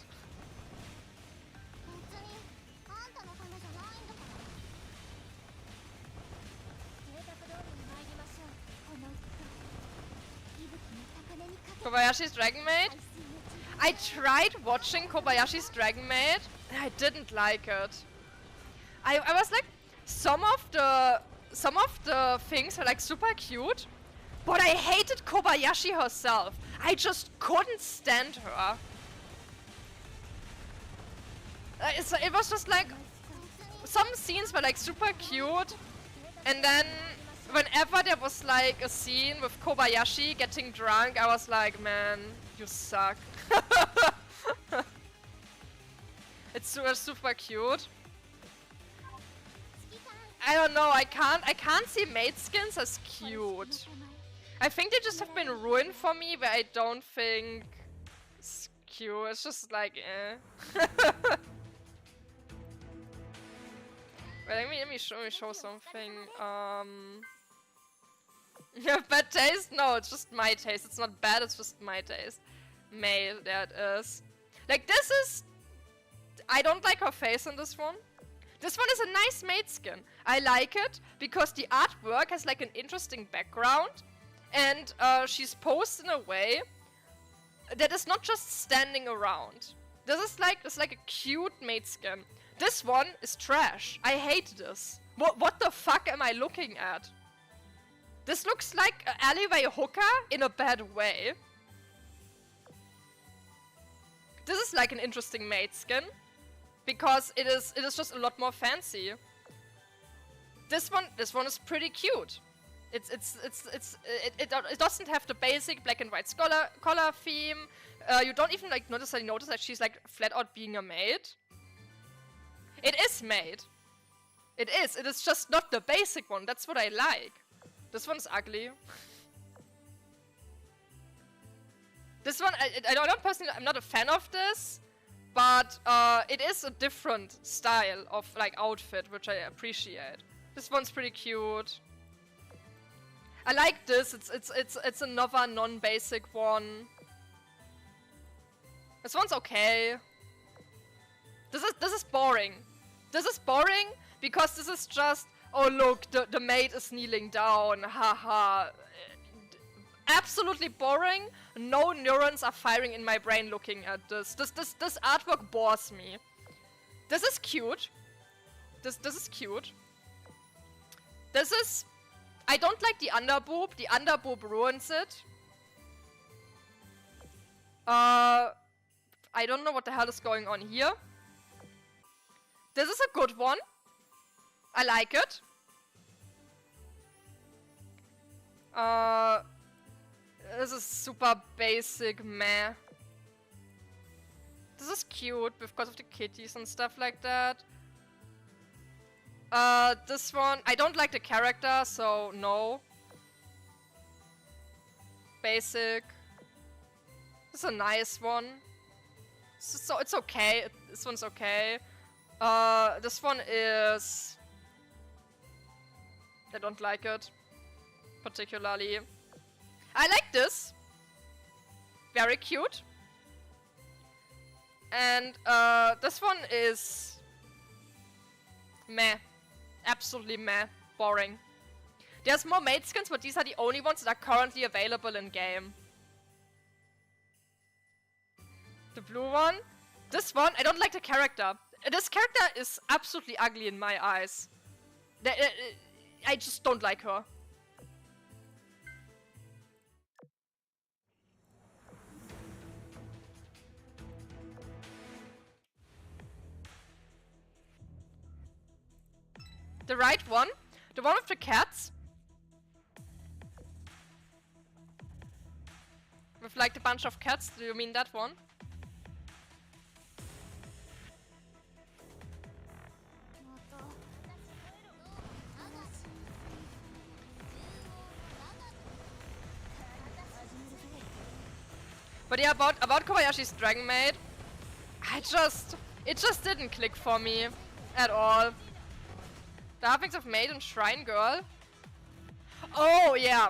A: Kobayashi's Dragon Maid? I tried watching Kobayashi's Dragon Maid and I didn't like it. I was like, some of the things are like super cute, but I hated Kobayashi herself. I just couldn't stand her. It was just like, some scenes were like super cute, and then whenever there was like a scene with Kobayashi getting drunk, I was like, man, you suck. It's super cute. I don't know, I can't see maid skins as cute. I think they just have been ruined for me, where I don't think it's cute. It's just like, eh. Wait, let me show something. You have bad taste? No, it's just my taste. It's not bad, it's just my taste. May, there it is. Like, this is... I don't like her face in this one. This one is a nice maid skin. I like it because the artwork has like an interesting background, and she's posed in a way that is not just standing around. This is like a cute maid skin. This one is trash. I hate this. What the fuck am I looking at? This looks like an alleyway hooker in a bad way. This is like an interesting maid skin, because it is just a lot more fancy. This one is pretty cute. It doesn't have the basic black and white color theme. You don't even like notice that she's like flat out being a maid. It is maid. It is just not the basic one. That's what I like. This one's ugly. This one, I don't personally, I'm not a fan of this, but it is a different style of like outfit, which I appreciate. This one's pretty cute. I like this. It's another non-basic one. This one's okay. This is boring. This is boring because this is just, oh look, the maid is kneeling down, haha. Absolutely boring. No neurons are firing in my brain looking at this. This artwork bores me. This is cute. This is cute. This is... I don't like the underboob. The underboob ruins it. I don't know what the hell is going on here. This is a good one. I like it. This is super basic, meh. This is cute because of the kitties and stuff like that. This one, I don't like the character, so no. Basic. This is a nice one. So it's okay. This one's okay. This one is I don't like it. Particularly. I like this. Very cute. And this one is meh. Absolutely meh. Boring. There's more maid skins, but these are the only ones that are currently available in game. The blue one. This one, I don't like the character. This character is absolutely ugly in my eyes. I just don't like her. The right one? The one with the cats? With like the bunch of cats? Do you mean that one? But yeah, about Kobayashi's Dragon Maid, it just didn't click for me at all. The Halflings of Maid and Shrine Girl. Oh yeah,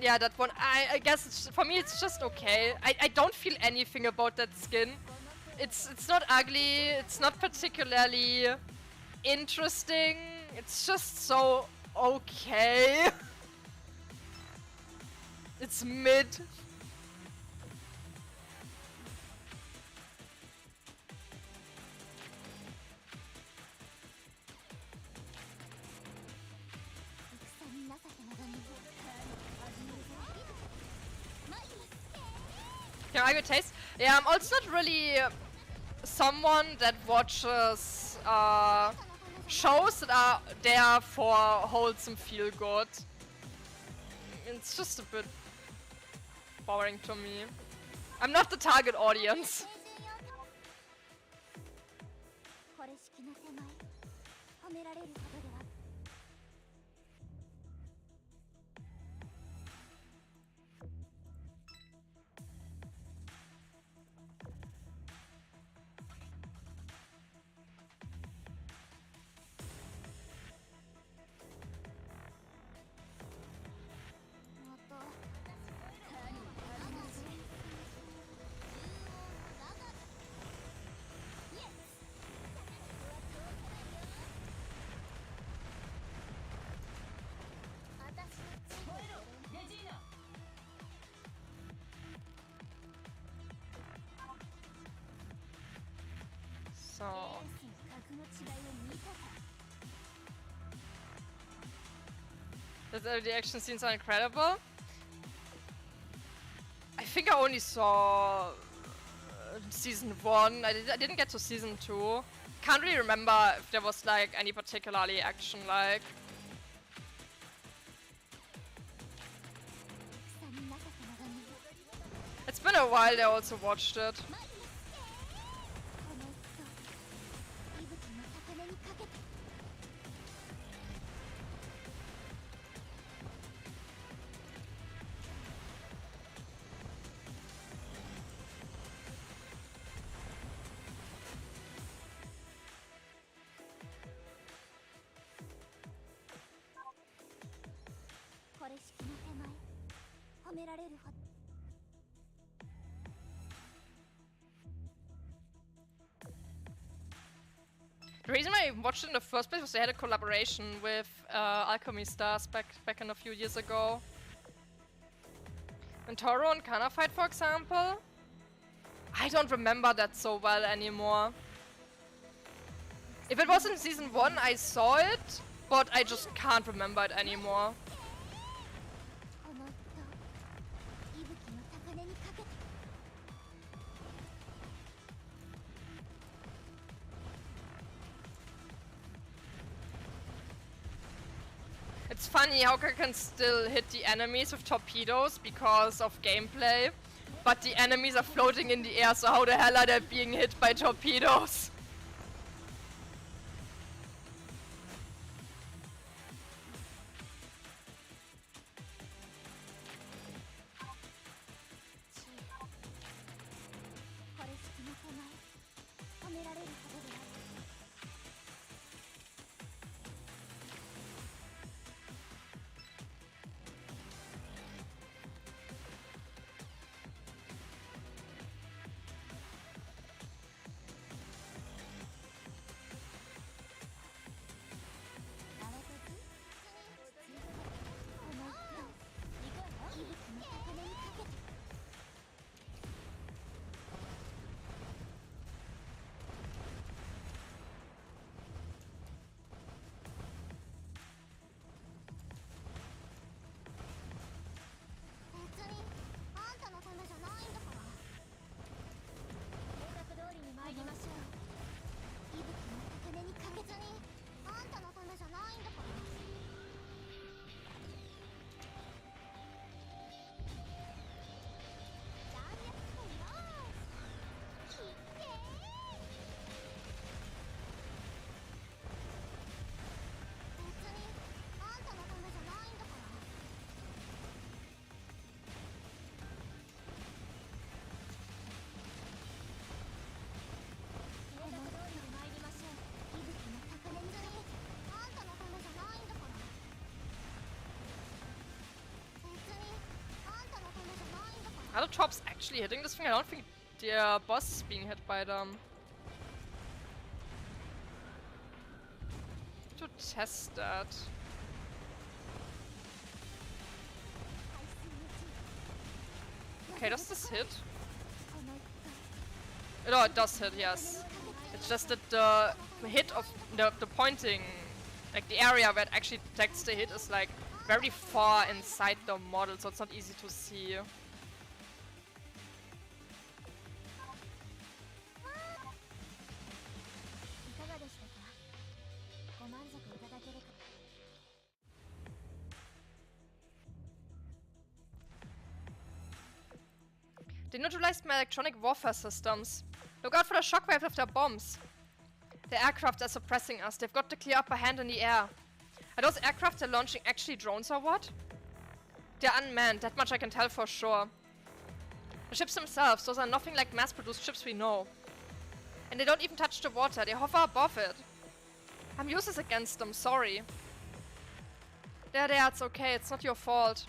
A: yeah, that one. I guess it's, for me it's just okay. I don't feel anything about that skin. It's not ugly. It's not particularly interesting. It's just so okay. It's mid. Can I go taste? Yeah, I'm also not really someone that watches shows that are there for wholesome feel good. It's just a bit boring to me. I'm not the target audience. So the action scenes are incredible. I think I only saw season 1. I didn't get to season 2. Can't really remember if there was like any particularly action like. It's been a while I also watched it. The reason why I watched it in the first place was they had a collaboration with Alchemy Stars back in a few years ago. And Toro and Kana fight, for example. I don't remember that so well anymore. If it was in season 1, I saw it, but I just can't remember it anymore. It's funny how I can still hit the enemies with torpedoes because of gameplay, but the enemies are floating in the air, so how the hell are they being hit by torpedoes? Helltops actually hitting this thing? I don't think the boss is being hit by them. To test that. Okay, does this hit? No, it does hit, yes. It's just that the hit of the pointing, like the area where it actually detects the hit is like very far inside the model, so it's not easy to see. They neutralized my electronic warfare systems. Look out for the shockwave of their bombs. The aircraft are suppressing us. They've got the clear upper hand in the air. Are those aircraft they're launching actually drones or what? They're unmanned, that much I can tell for sure. The ships themselves, those are nothing like mass-produced ships we know. And they don't even touch the water, they hover above it. I'm useless against them, sorry. There, it's okay, it's not your fault.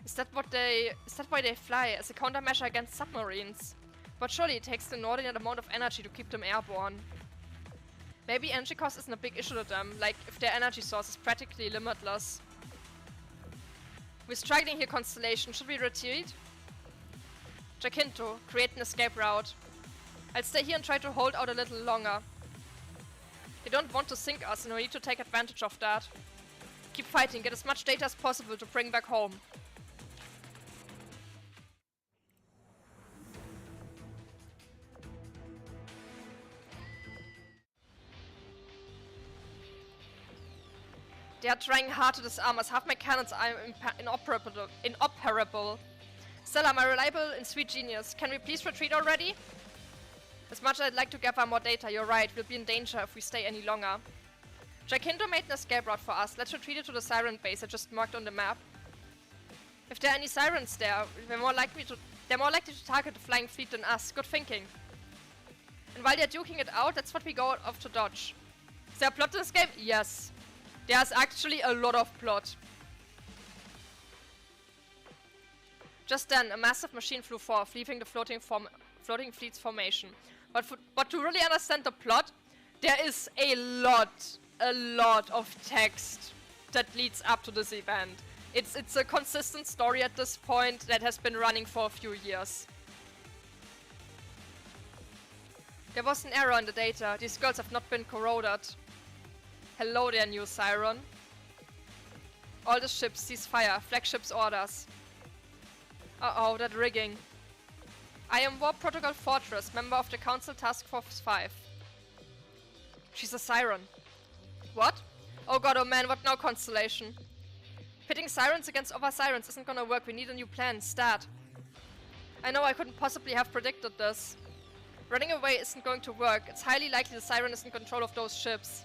A: Is that why they fly, as a countermeasure against submarines? But surely it takes an inordinate amount of energy to keep them airborne. Maybe energy cost isn't a big issue to them, like if their energy source is practically limitless. We're struggling here, Constellation. Should we retreat? Jacinto, create an escape route. I'll stay here and try to hold out a little longer. They don't want to sink us, and we need to take advantage of that. Keep fighting, get as much data as possible to bring back home. They are trying hard to disarm us. Half my cannons are inoperable. Stella, my reliable and sweet genius. Can we please retreat already? As much as I'd like to gather more data, you're right. We'll be in danger if we stay any longer. Jacinto made an escape route for us. Let's retreat it to the Siren base I just marked on the map. If there are any Sirens there, they're more likely to target the flying fleet than us. Good thinking. And while they're duking it out, that's what we go off to dodge. Is there a plot to this game? Yes. There's actually a lot of plot. Just then, a massive machine flew forth, leaving the floating fleet's formation. But to really understand the plot, there is a lot of text that leads up to this event. It's a consistent story at this point that has been running for a few years. There was an error in the data. These girls have not been corroded. Hello there, new Siren. All the ships, cease fire. Flagship's orders. Uh-oh, that rigging. I am War Protocol Fortress, member of the Council Task Force 5. She's a Siren. What? Oh god, oh man, what now, Constellation? Pitting Sirens against other Sirens isn't gonna work. We need a new plan. Start. I know I couldn't possibly have predicted this. Running away isn't going to work. It's highly likely the Siren is in control of those ships.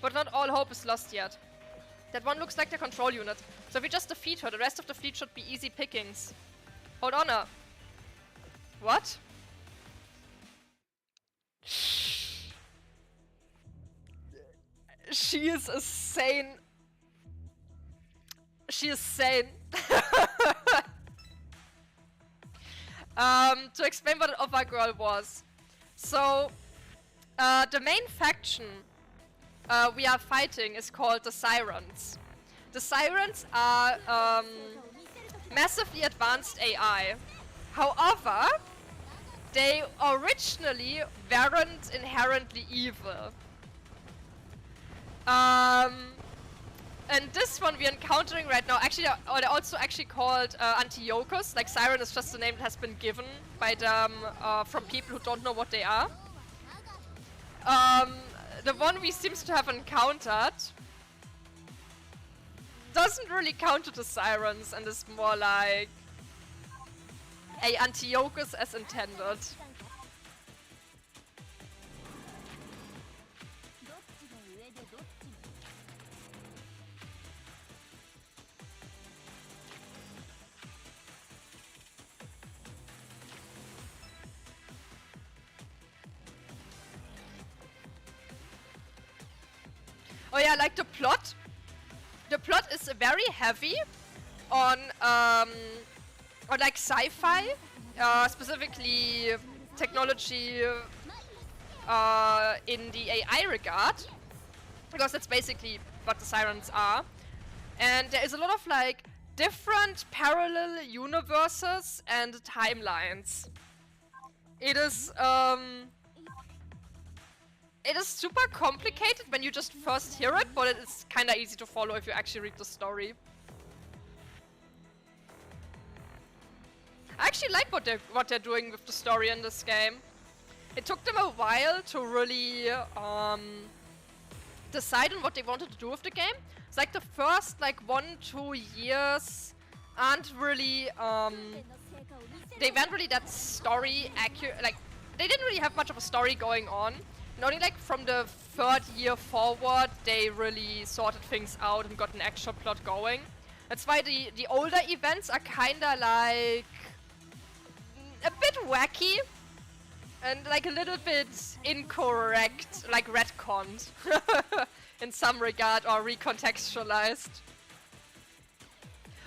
A: But not all hope is lost yet. That one looks like the control unit. So if we just defeat her, the rest of the fleet should be easy pickings. Hold on. What? She is insane. She is sane. To explain what an Opera Girl was. So, the main faction we are fighting is called the Sirens. The Sirens are massively advanced AI. However, they originally weren't inherently evil. And this one we're encountering right now, actually, they're also actually called Antiochus. Like, Siren is just the name that has been given by them from people who don't know what they are. The one we seems to have encountered doesn't really count to the Sirens and is more like a Antiochus as intended. Oh yeah, like the plot. The plot is very heavy on or like sci-fi, specifically technology in the AI regard, because that's basically what the sirens are. And there is a lot of like different parallel universes and timelines. It is super complicated when you just first hear it, but it's kinda easy to follow if you actually read the story. I actually like what they're doing with the story in this game. It took them a while to really decide on what they wanted to do with the game. It's like the first like 1-2 years aren't really they weren't really that story accurate. Like they didn't really have much of a story going on. And only like from the 3rd year forward they really sorted things out and got an actual plot going. That's why the older events are kinda like a bit wacky and like a little bit incorrect, like retconned in some regard, or recontextualized.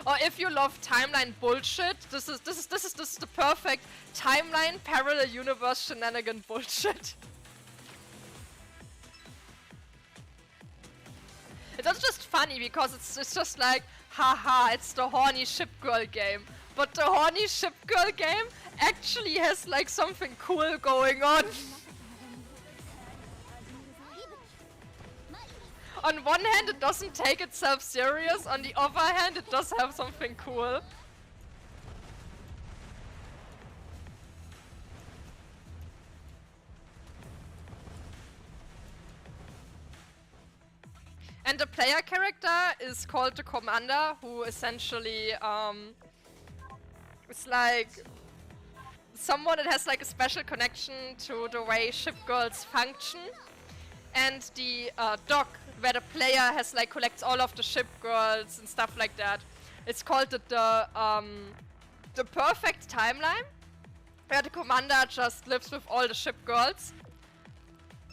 A: Or if you love timeline bullshit, this is the perfect timeline parallel universe shenanigan bullshit. It's not just funny because it's just like, haha, it's the horny ship girl game. But the horny ship girl game actually has like something cool going on. On one hand it doesn't take itself serious, on the other hand it does have something cool. And the player character is called the Commander, who essentially is like someone that has like a special connection to the way ship girls function. And the dock where the player has like collects all of the ship girls and stuff like that. It's called the perfect timeline, where the Commander just lives with all the ship girls.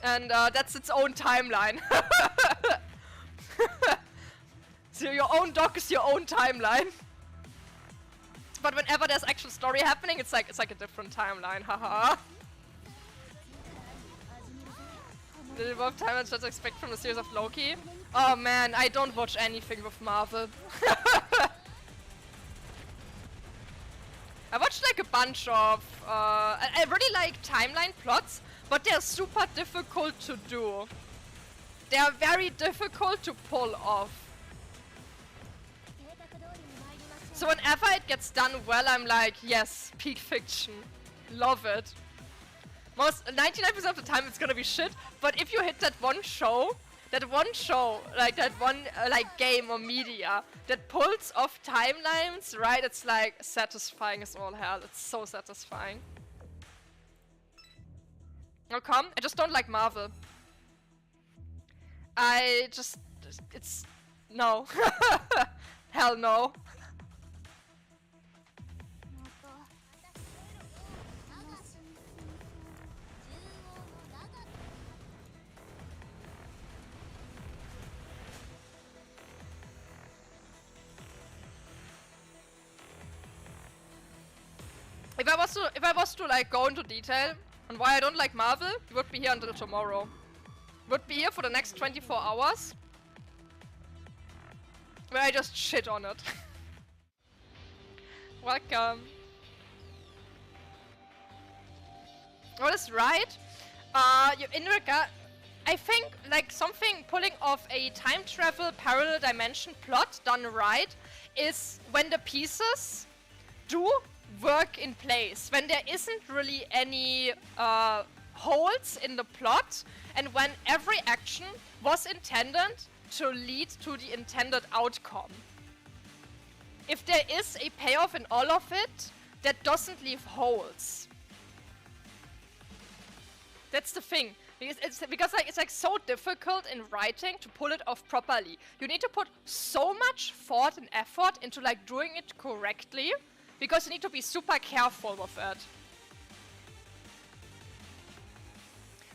A: And that's its own timeline. So your own dock is your own timeline. But whenever there's actual story happening, it's like a different timeline, haha. Did it involve timelines that I expect from the series of Loki? Oh man, I don't watch anything with Marvel. I watched like a bunch of I really like timeline plots, but they're super difficult to do. They are very difficult to pull off. So whenever it gets done well, I'm like, yes, peak fiction. Love it. 99% of the time it's gonna be shit, but if you hit that one show, like that one like game or media that pulls off timelines, right, it's like satisfying as all hell. It's so satisfying. Oh come, I just don't like Marvel. It's no. Hell no. If I was to like go into detail on why I don't like Marvel, we would be here until tomorrow. Would be here for the next 24 hours, where I just shit on it. Welcome. What is right? In regard, I think like something pulling off a time travel parallel dimension plot done right is when the pieces do work in place, when there isn't really any holes in the plot, and when every action was intended to lead to the intended outcome. If there is a payoff in all of it, that doesn't leave holes. That's the thing. Because it's like so difficult in writing to pull it off properly. You need to put so much thought and effort into like doing it correctly, because you need to be super careful with it.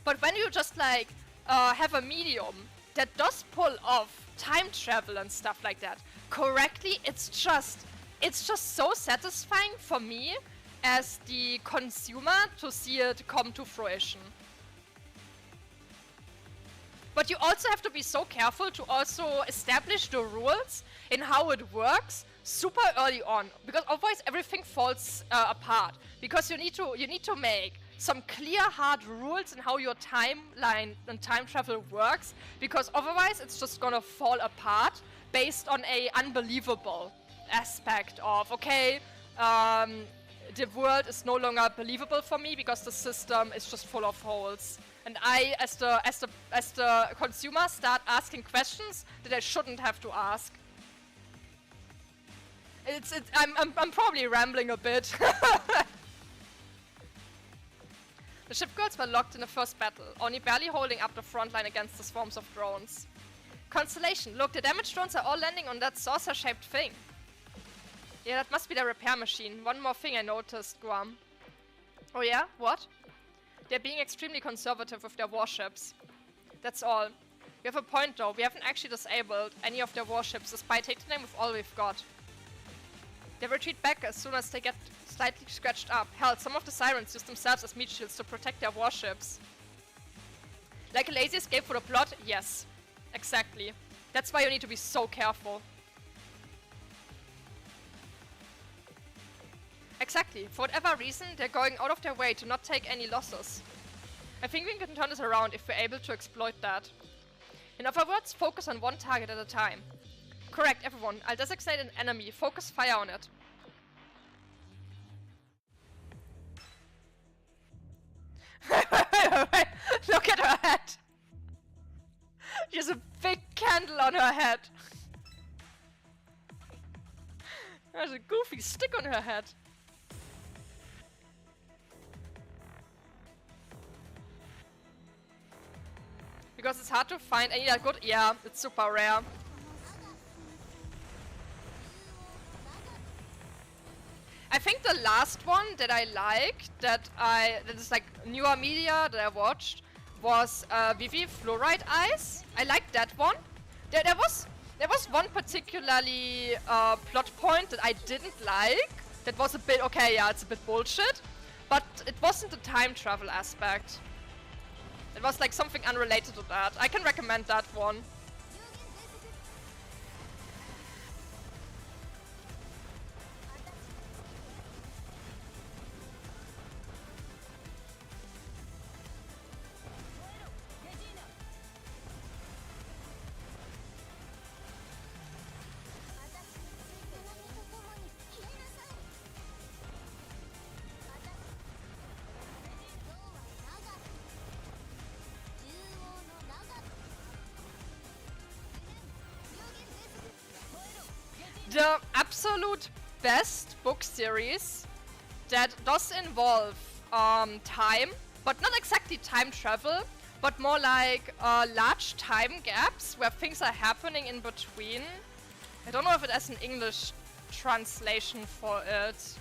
A: But when you just like have a medium that does pull off time travel and stuff like that correctly, it's just it's just so satisfying for me as the consumer to see it come to fruition. But you also have to be so careful to also establish the rules in how it works super early on, because otherwise everything falls apart. Because you need to make some clear, hard rules in how your timeline and time travel works, because otherwise it's just gonna fall apart based on a unbelievable aspect of, okay, the world is no longer believable for me because the system is just full of holes. And I, as the consumer, start asking questions that I shouldn't have to ask. I'm probably rambling a bit. The ship girls were locked in the first battle, only barely holding up the front line against the swarms of drones. Constellation, look, the damaged drones are all landing on that saucer-shaped thing. Yeah, that must be the repair machine. One more thing I noticed, Guam. Oh yeah? What? They're being extremely conservative with their warships. That's all. You have a point though, we haven't actually disabled any of their warships despite taking them with all we've got. They retreat back as soon as they get slightly scratched up. Hell, some of the sirens use themselves as meat shields to protect their warships. Like a lazy escape for the plot? Yes. Exactly. That's why you need to be so careful. Exactly. For whatever reason, they're going out of their way to not take any losses. I think we can turn this around if we're able to exploit that. In other words, focus on one target at a time. Correct, everyone. I'll designate an enemy. Focus fire on it. Look at her head! She has a big candle on her head. There's a goofy stick on her head. Because it's hard to find any that good. Yeah, it's super rare. I think the last one that I liked, that is like newer media that I watched, was Vivi Fluoride Eyes. I liked that one. There was one particularly plot point that I didn't like. That was a bit, okay, yeah, it's a bit bullshit. But it wasn't the time travel aspect. It was like something unrelated to that. I can recommend that one. The absolute best book series that does involve time, but not exactly time travel, but more like large time gaps where things are happening in between. I don't know if it has an English translation for it.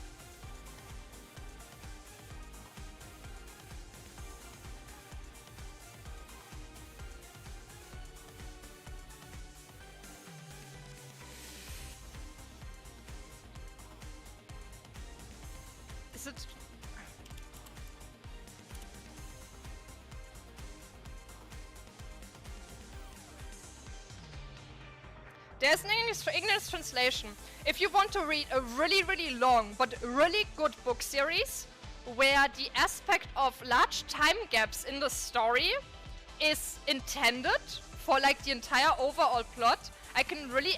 A: Is it? There's an English translation. If you want to read a really, really long but really good book series where the aspect of large time gaps in the story is intended for like the entire overall plot, I can really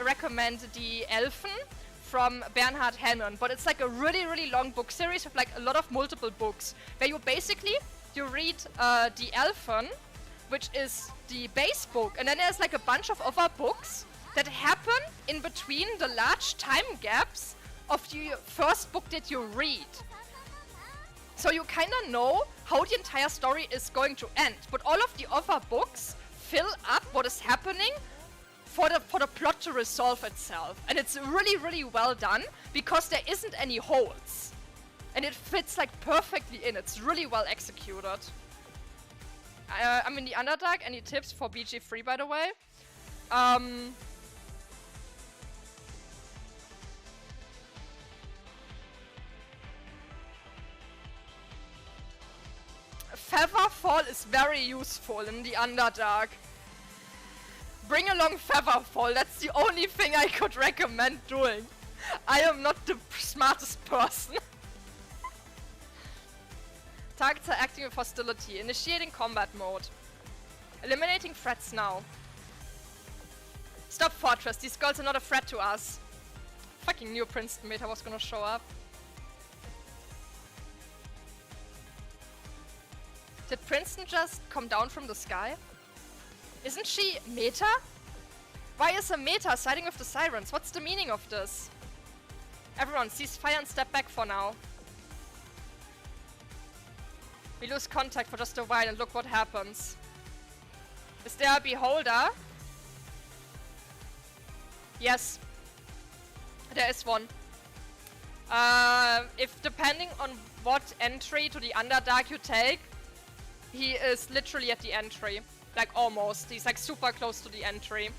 A: recommend The Elfen from Bernhard Hennen. But it's like a really, really long book series with like a lot of multiple books where you basically read The Elfen, which is the base book, and then there's like a bunch of other books that happen in between the large time gaps of the first book that you read. So you kind of know how the entire story is going to end, but all of the other books fill up what is happening for the plot to resolve itself. And it's really, really well done because there isn't any holes. And it fits like perfectly in. It's really well executed. I'm in the Underdark. Any tips for BG3, by the way? Featherfall is very useful in the Underdark. Bring along Featherfall, that's the only thing I could recommend doing. I am not the smartest person. Targets are acting with hostility. Initiating combat mode. Eliminating threats now. Stop Fortress, these girls are not a threat to us. Fucking knew Princeton meta was gonna show up. Did Princeton just come down from the sky? Isn't she meta? Why is a meta siding with the sirens? What's the meaning of this? Everyone, cease fire and step back for now. We lose contact for just a while and look what happens. Is there a beholder? Yes. There is one. If depending on what entry to the Underdark you take, he is literally at the entry. Like almost. He's like super close to the entry.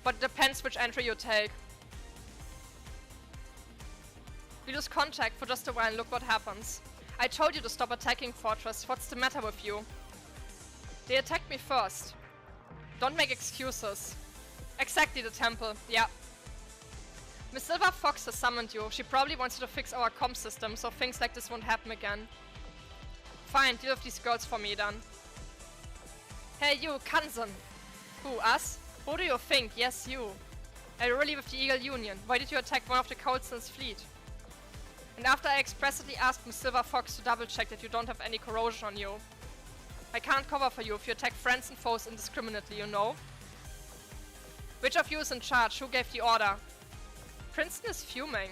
A: But it depends which entry you take. We lose contact for just a while and look what happens. I told you to stop attacking Fortress. What's the matter with you? They attacked me first. Don't make excuses. Exactly, the temple. Yeah. Miss Silver Fox has summoned you. She probably wants you to fix our comm system, so things like this won't happen again. Fine, deal with these girls for me then. Hey you, Kansen. Who, us? Who do you think? Yes, you. Are you really with the Eagle Union? Why did you attack one of the Coulson's fleet? And after I expressly asked Miss Silver Fox to double check that you don't have any corrosion on you. I can't cover for you if you attack friends and foes indiscriminately, you know? Which of you is in charge? Who gave the order? Princeton is fuming.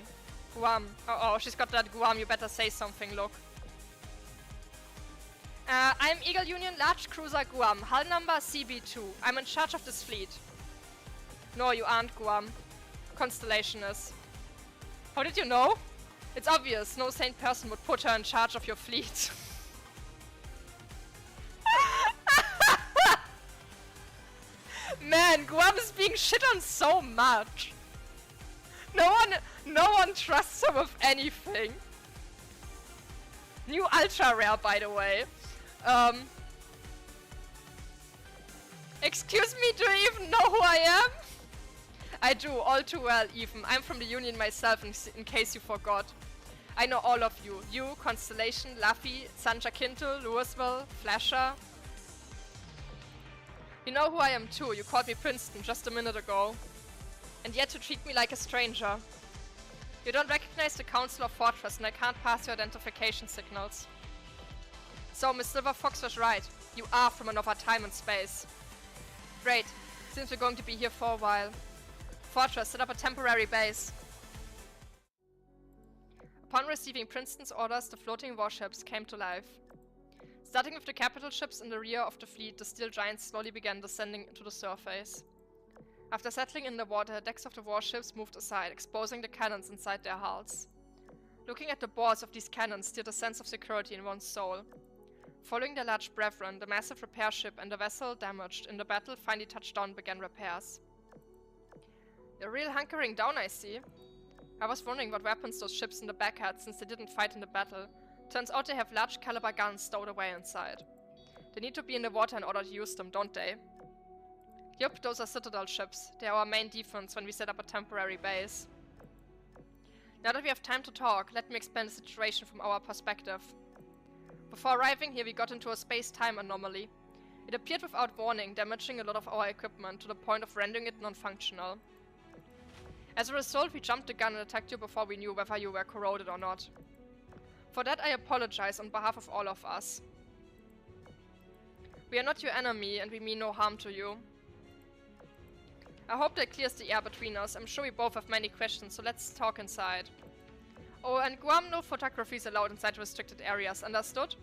A: Guam. Oh, she's got that Guam, you better say something, look. I'm Eagle Union Large Cruiser Guam, hull number CB2. I'm in charge of this fleet. No, you aren't, Guam. Constellation is. How did you know? It's obvious, no sane person would put her in charge of your fleet. Man, Guam is being shit on so much. No one trusts her with anything. New ultra rare, by the way. Excuse me, do you even know who I am? I do, all too well, even. I'm from the Union myself, in case you forgot. I know all of you. You, Constellation, Luffy, San Jacinto, Louisville, Flasher. You know who I am too. You called me Princeton just a minute ago. And yet you treat me like a stranger. You don't recognize the Council of Fortress and I can't pass your identification signals. So, Miss Silver Fox was right. You are from another time and space. Great. Seems we're going to be here for a while. Fortress, set up a temporary base. Upon receiving Princeton's orders, the floating warships came to life. Starting with the capital ships in the rear of the fleet, the steel giants slowly began descending to the surface. After settling in the water, the decks of the warships moved aside, exposing the cannons inside their hulls. Looking at the bores of these cannons stirred a sense of security in one's soul. Following their large brethren, the massive repair ship and the vessel damaged in the battle finally touched down and began repairs. You're real hunkering down, I see. I was wondering what weapons those ships in the back had since they didn't fight in the battle. Turns out they have large caliber guns stowed away inside. They need to be in the water in order to use them, don't they? Yup, those are Citadel ships. They are our main defense when we set up a temporary base. Now that we have time to talk, let me explain the situation from our perspective. Before arriving here, we got into a space-time anomaly. It appeared without warning, damaging a lot of our equipment to the point of rendering it non-functional. As a result, we jumped the gun and attacked you before we knew whether you were corroded or not. For that, I apologize on behalf of all of us. We are not your enemy and we mean no harm to you. I hope that clears the air between us. I'm sure we both have many questions, so let's talk inside. Oh, and Guam, no photography is allowed inside restricted areas, understood?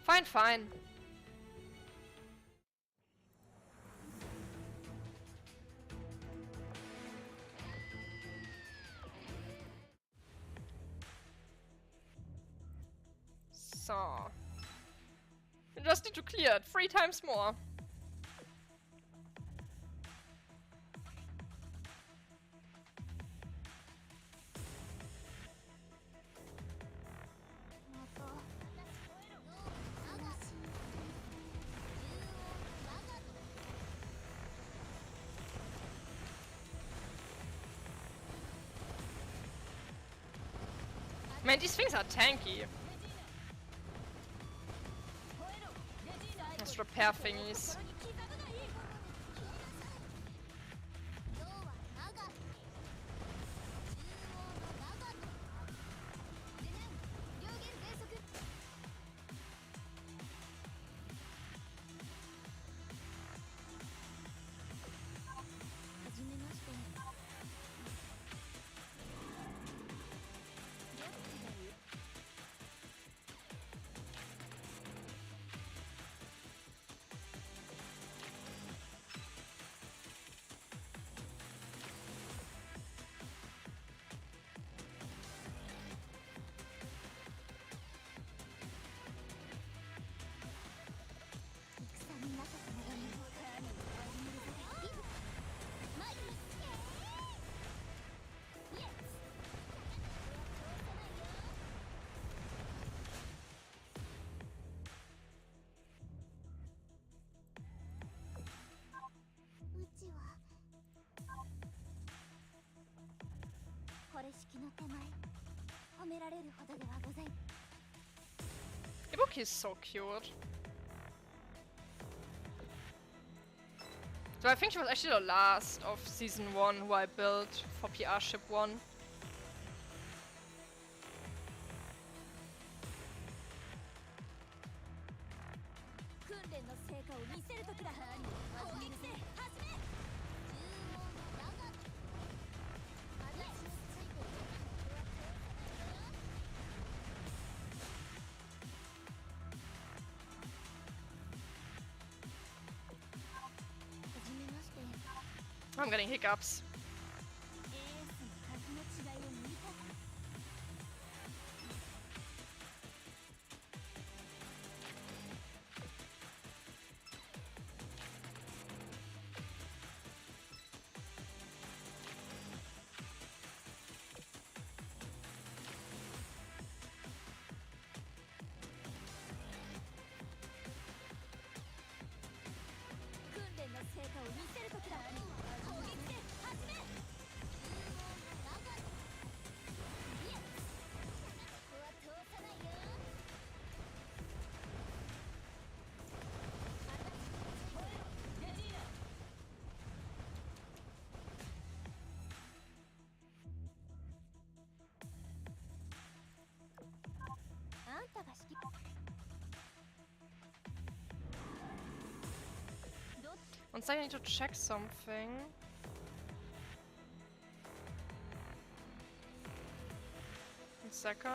A: Fine, fine. So. You just need to clear it 3 times more. Man, these things are tanky. Let's repair thingies. Ibuki is so cute. So I think she was actually the last of season 1 who I built for PR ship 1. I'm getting hiccups. One second, I need to check something. One second.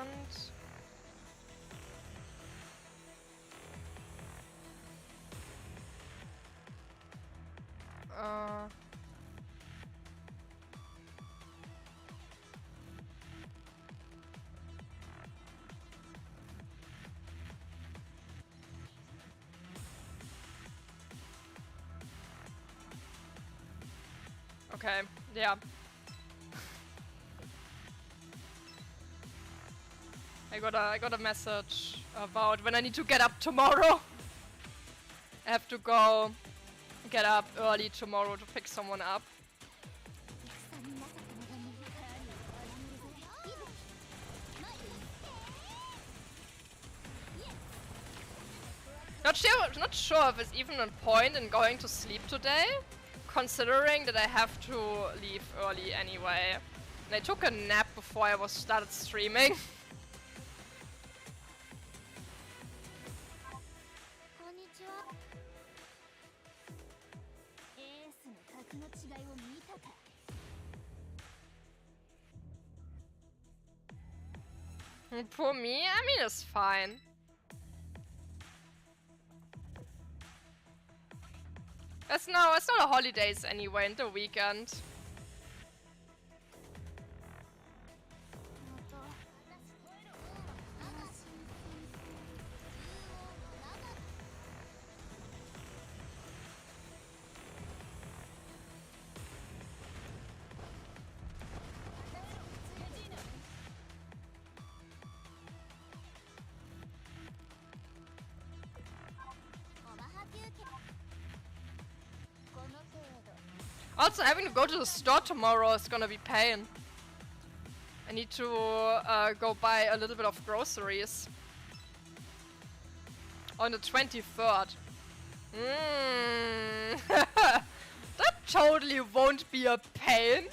A: Okay, yeah. I got a message about when I need to get up tomorrow. I have to go get up early tomorrow to pick someone up. Not sure if it's even a point in going to sleep today, considering that I have to leave early anyway. And I took a nap before I started streaming. For me, I mean, it's fine. It's not a holidays anyway, and the weekend. Also, having to go to the store tomorrow is gonna be pain. I need to go buy a little bit of groceries. On the 23rd. That totally won't be a pain.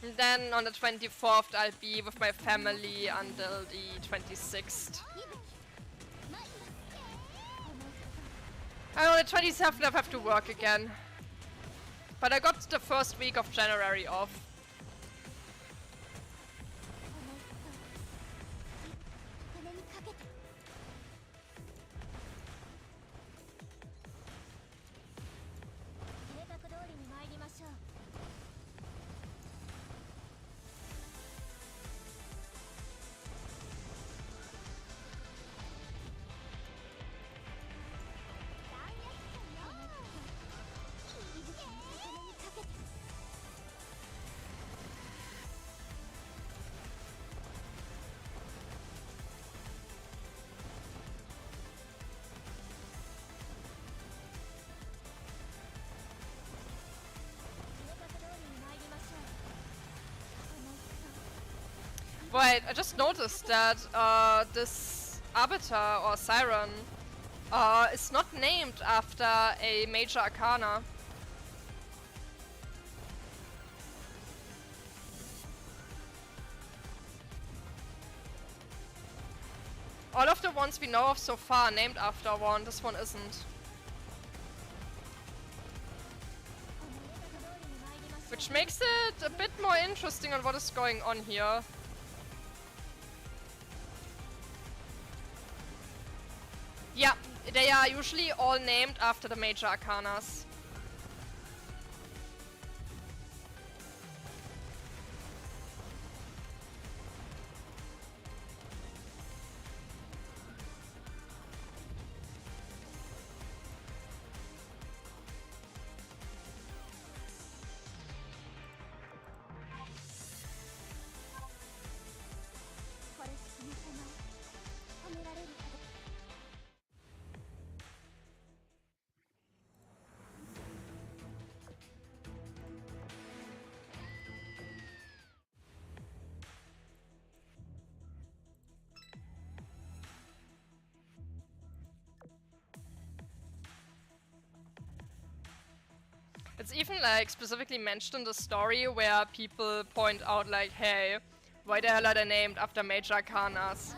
A: And then on the 24th I'll be with my family until the 26th. And on the 27th I have to work again. But I got the first week of January off. Wait, I just noticed that this Arbiter or Siren is not named after a major arcana. All of the ones we know of so far are named after one, this one isn't. Which makes it a bit more interesting on what is going on here. Yeah, they are usually all named after the major arcanas. It's even like specifically mentioned in the story where people point out like, hey, why the hell are they named after major arcanas?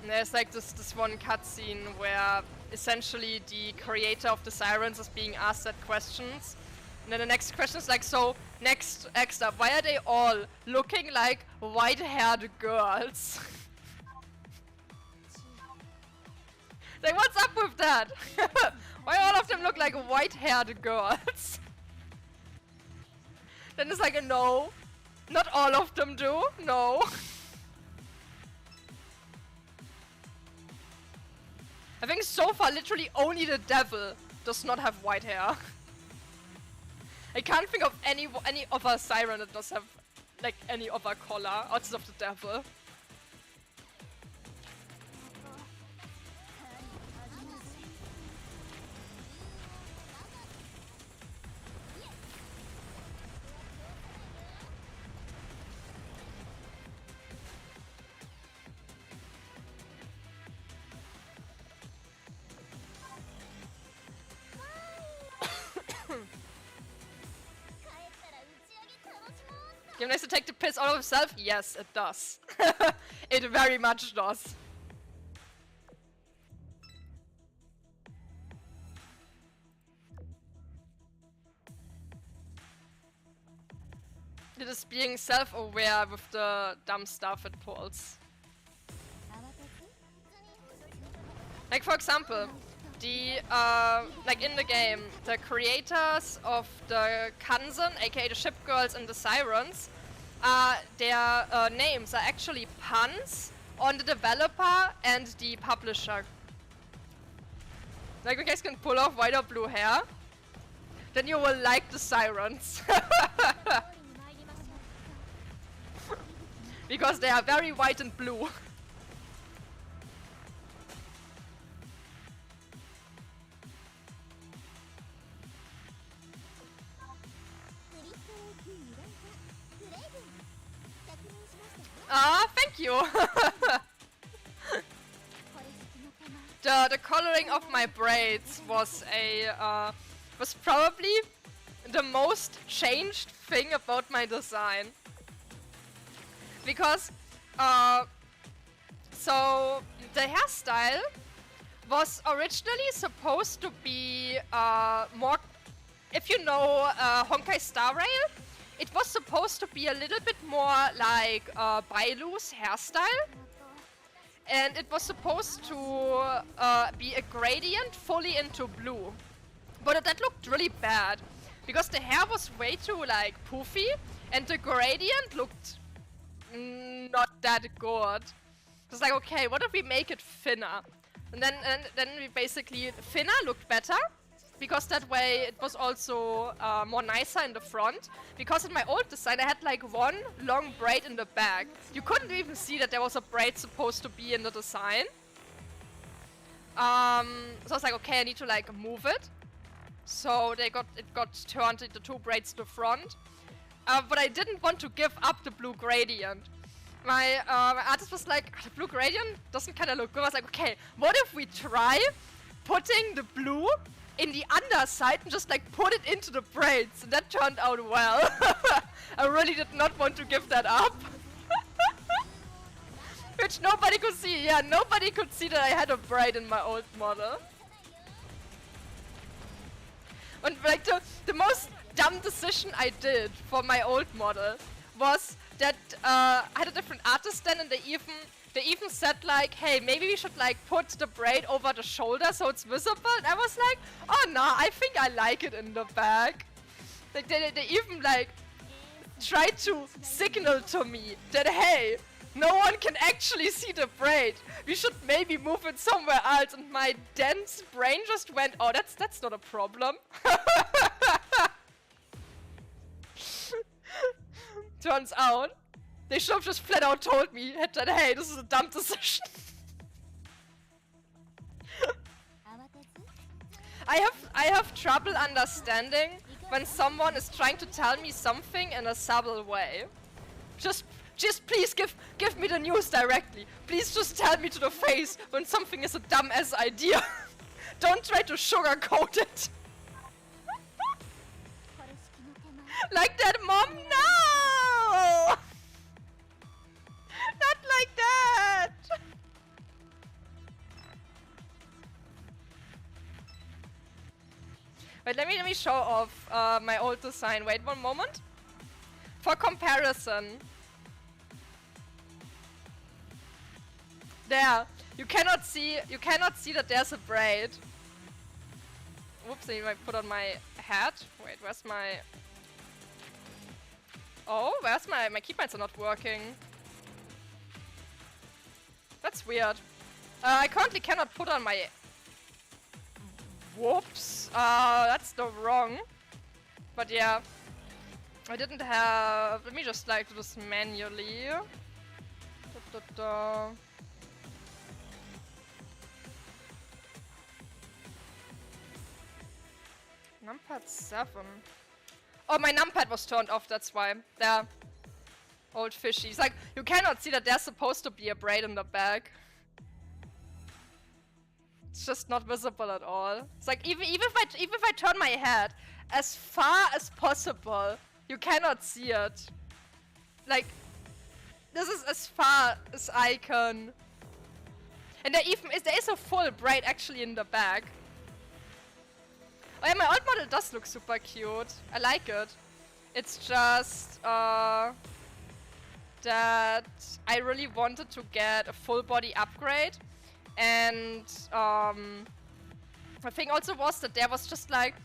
A: And there's like this one cutscene where essentially the creator of the Sirens is being asked that questions. And then the next question is like, so next up, why are they all looking like white-haired girls? Like, what's up with that? Why all of them look like white-haired girls? Then it's like, no. Not all of them do. No. I think so far literally only the devil does not have white hair. I can't think of any other siren that does have like any other color outside of the devil. Game nice to take the piss out of himself? Yes, it does. It very much does. It is being self-aware with the dumb stuff it pulls. Like for example, the like in the game, the creators of the Kanzen, aka the ship girls and the sirens, their names are actually puns on the developer and the publisher. Like, you guys can pull off white or blue hair, then you will like the sirens. Because they are very white and blue. Thank you. The coloring of my braids was was probably the most changed thing about my design. Because so the hairstyle was originally supposed to be more, if you know Honkai Star Rail, it was supposed to be a little bit more like Bailu's hairstyle. And it was supposed to be a gradient fully into blue. But that looked really bad. Because the hair was way too like poofy. And the gradient looked not that good. It was like, okay, what if we make it thinner? And then we basically, thinner looked better. Because that way it was also more nicer in the front. Because in my old design I had like one long braid in the back. You couldn't even see that there was a braid supposed to be in the design. So I was like, okay, I need to like move it. So it got turned into two braids to the front. But I didn't want to give up the blue gradient. My artist was like, the blue gradient doesn't kind of look good. I was like, okay, what if we try putting the blue in the underside and just like put it into the braids? And that turned out well. I really did not want to give that up. Which nobody could see. Yeah, nobody could see that I had a braid in my old model. And like the most dumb decision I did for my old model was that I had a different artist then, and they even said like, hey, maybe we should like put the braid over the shoulder so it's visible. And I was like, oh no, I think I like it in the back. Like they even like tried to signal to me that, hey, no one can actually see the braid. We should maybe move it somewhere else. And my dense brain just went, oh, that's not a problem. Turns out, they should have just flat out told me that, hey, this is a dumb decision. I have trouble understanding when someone is trying to tell me something in a subtle way. Just please give me the news directly. Please just tell me to the face when something is a dumb-ass idea. Don't try to sugarcoat it. Like that, Mom? No! Not like that! Wait, let me show off my old design. Wait one moment. For comparison. There. You cannot see that there's a braid. Whoops, I might put on my hat. Wait, where's my... Oh, where's my keybites are not working. That's weird. I currently cannot put on my... Whoops. That's the wrong. But yeah. I didn't have... Let me just like do this manually. Numpad 7. Oh, my numpad was turned off, that's why. There. Old fishies. Like, you cannot see that there's supposed to be a braid in the back. It's just not visible at all. It's like, even if I turn my head as far as possible, you cannot see it. Like, this is as far as I can. And there is a full braid actually in the back. Oh yeah, my old model does look super cute. I like it. It's just that I really wanted to get a full body upgrade. And the thing also was that there was just like...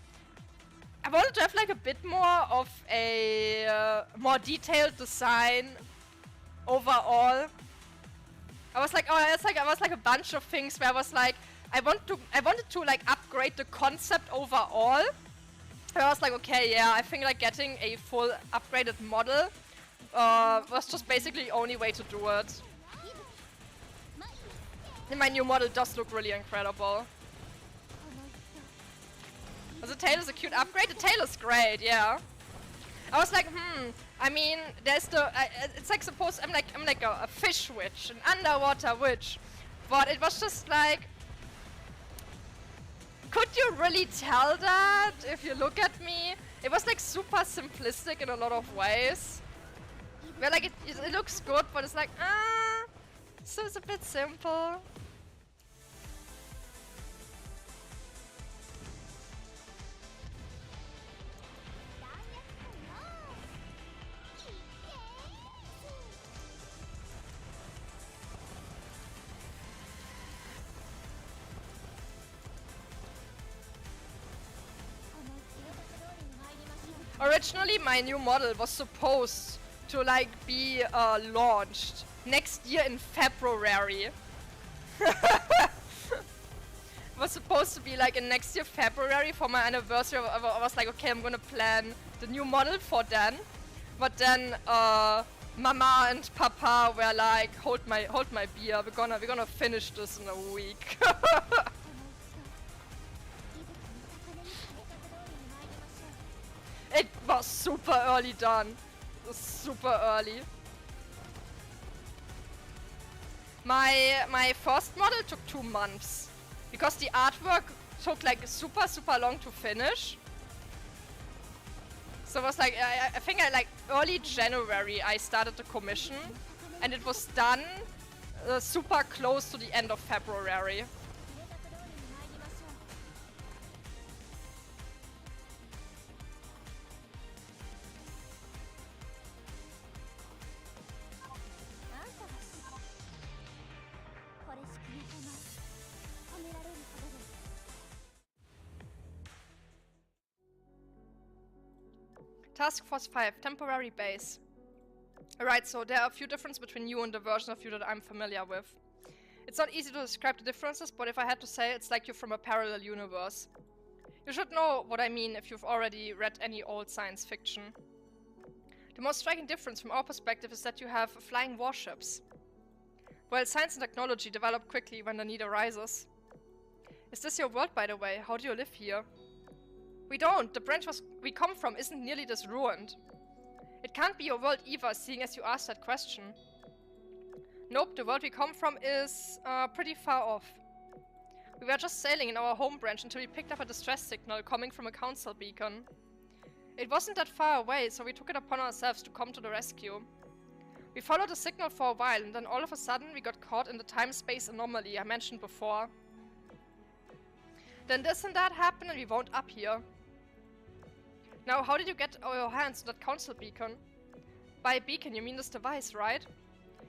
A: I wanted to have like a bit more of a more detailed design overall. I was like, oh, it's like I was like a bunch of things where I was like, I wanted to like upgrade the concept overall. And I was like, okay, yeah, I think like getting a full upgraded model was just basically the only way to do it. And my new model does look really incredible. The tail is a cute upgrade. The tail is great, yeah. I was like, I mean, there's the, it's like supposed, I'm like a fish witch, an underwater witch. But it was just like, could you really tell that if you look at me? It was like super simplistic in a lot of ways. Where like it looks good, but it's like, so it's a bit simple. Originally, my new model was supposed to like be launched next year in February. Was supposed to be like in next year February for my anniversary. I was like, okay, I'm gonna plan the new model for then. But then Mama and Papa were like, hold my beer. We're gonna finish this in a week. It was super early done. It was super early. My first model took 2 months because the artwork took like super long to finish. So it was like I think like early January I started the commission, and it was done super close to the end of February. Task Force 5, temporary base. Alright, so there are a few differences between you and the version of you that I'm familiar with. It's not easy to describe the differences, but if I had to say, it's like you're from a parallel universe. You should know what I mean if you've already read any old science fiction. The most striking difference from our perspective is that you have flying warships. Well, science and technology develop quickly when the need arises. Is this your world, by the way? How do you live here? We don't. The branch we come from isn't nearly this ruined. It can't be your world either, seeing as you asked that question. Nope, the world we come from is pretty far off. We were just sailing in our home branch until we picked up a distress signal coming from a council beacon. It wasn't that far away, so we took it upon ourselves to come to the rescue. We followed the signal for a while, and then all of a sudden we got caught in the time-space anomaly I mentioned before. Then this and that happened and we wound up here. Now, how did you get your hands on that council beacon? By beacon, you mean this device, right?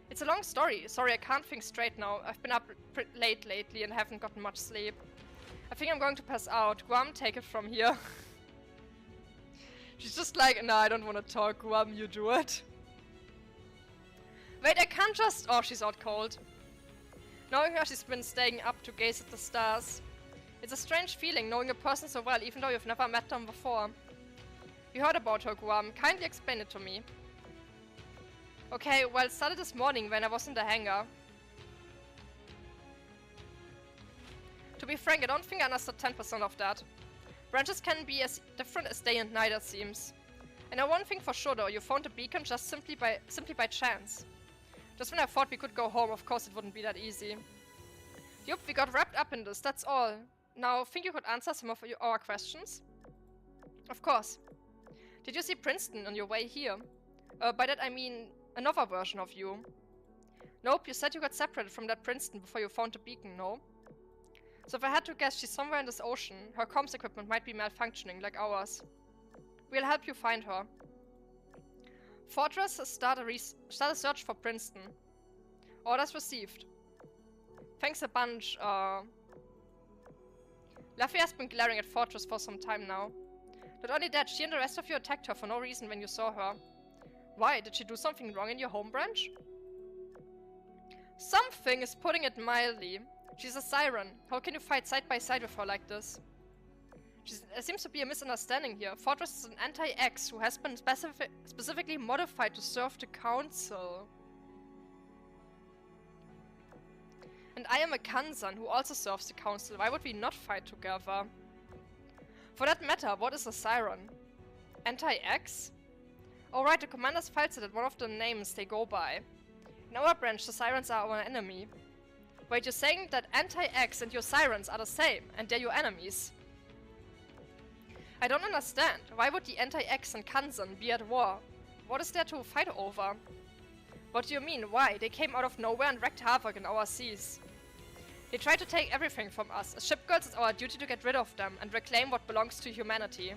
A: It's a long story. Sorry, I can't think straight now. I've been up late lately and haven't gotten much sleep. I think I'm going to pass out. Guam, take it from here. She's just like, nah, I don't want to talk. Guam, you do it. Wait, I can't just... Oh, she's out cold. Knowing her, she's been staying up to gaze at the stars. It's a strange feeling knowing a person so well, even though you've never met them before. You heard about her, Guam. Kindly explain it to me. Okay, well, it started this morning when I was in the hangar. To be frank, I don't think I understood 10% of that. Branches can be as different as day and night, it seems. I know one thing for sure, though. You found the beacon just simply by chance. Just when I thought we could go home, of course it wouldn't be that easy. Yup, we got wrapped up in this, that's all. Now, think you could answer some of our questions? Of course. Did you see Princeton on your way here? By that I mean another version of you. Nope, you said you got separated from that Princeton before you found the beacon, no? So if I had to guess, she's somewhere in this ocean. Her comms equipment might be malfunctioning, like ours. We'll help you find her. Fortress, start a search for Princeton. Orders received. Thanks a bunch, Luffy has been glaring at Fortress for some time now. Not only that, she and the rest of you attacked her for no reason when you saw her. Why? Did she do something wrong in your home branch? Something is putting it mildly. She's a siren. How can you fight side by side with her like this? There seems to be a misunderstanding here. Fortress is an anti-X who has been specifically modified to serve the council. And I am a Kansan who also serves the council. Why would we not fight together? For that matter, what is a siren? Anti-X? Alright, the commander's file said that one of the names they go by. In our branch, the Sirens are our enemy. Wait, you're saying that Anti-X and your Sirens are the same, and they're your enemies? I don't understand. Why would the Anti-X and Kansan be at war? What is there to fight over? What do you mean, why? They came out of nowhere and wreaked havoc in our seas. They tried to take everything from us. As shipgirls, it's our duty to get rid of them and reclaim what belongs to humanity.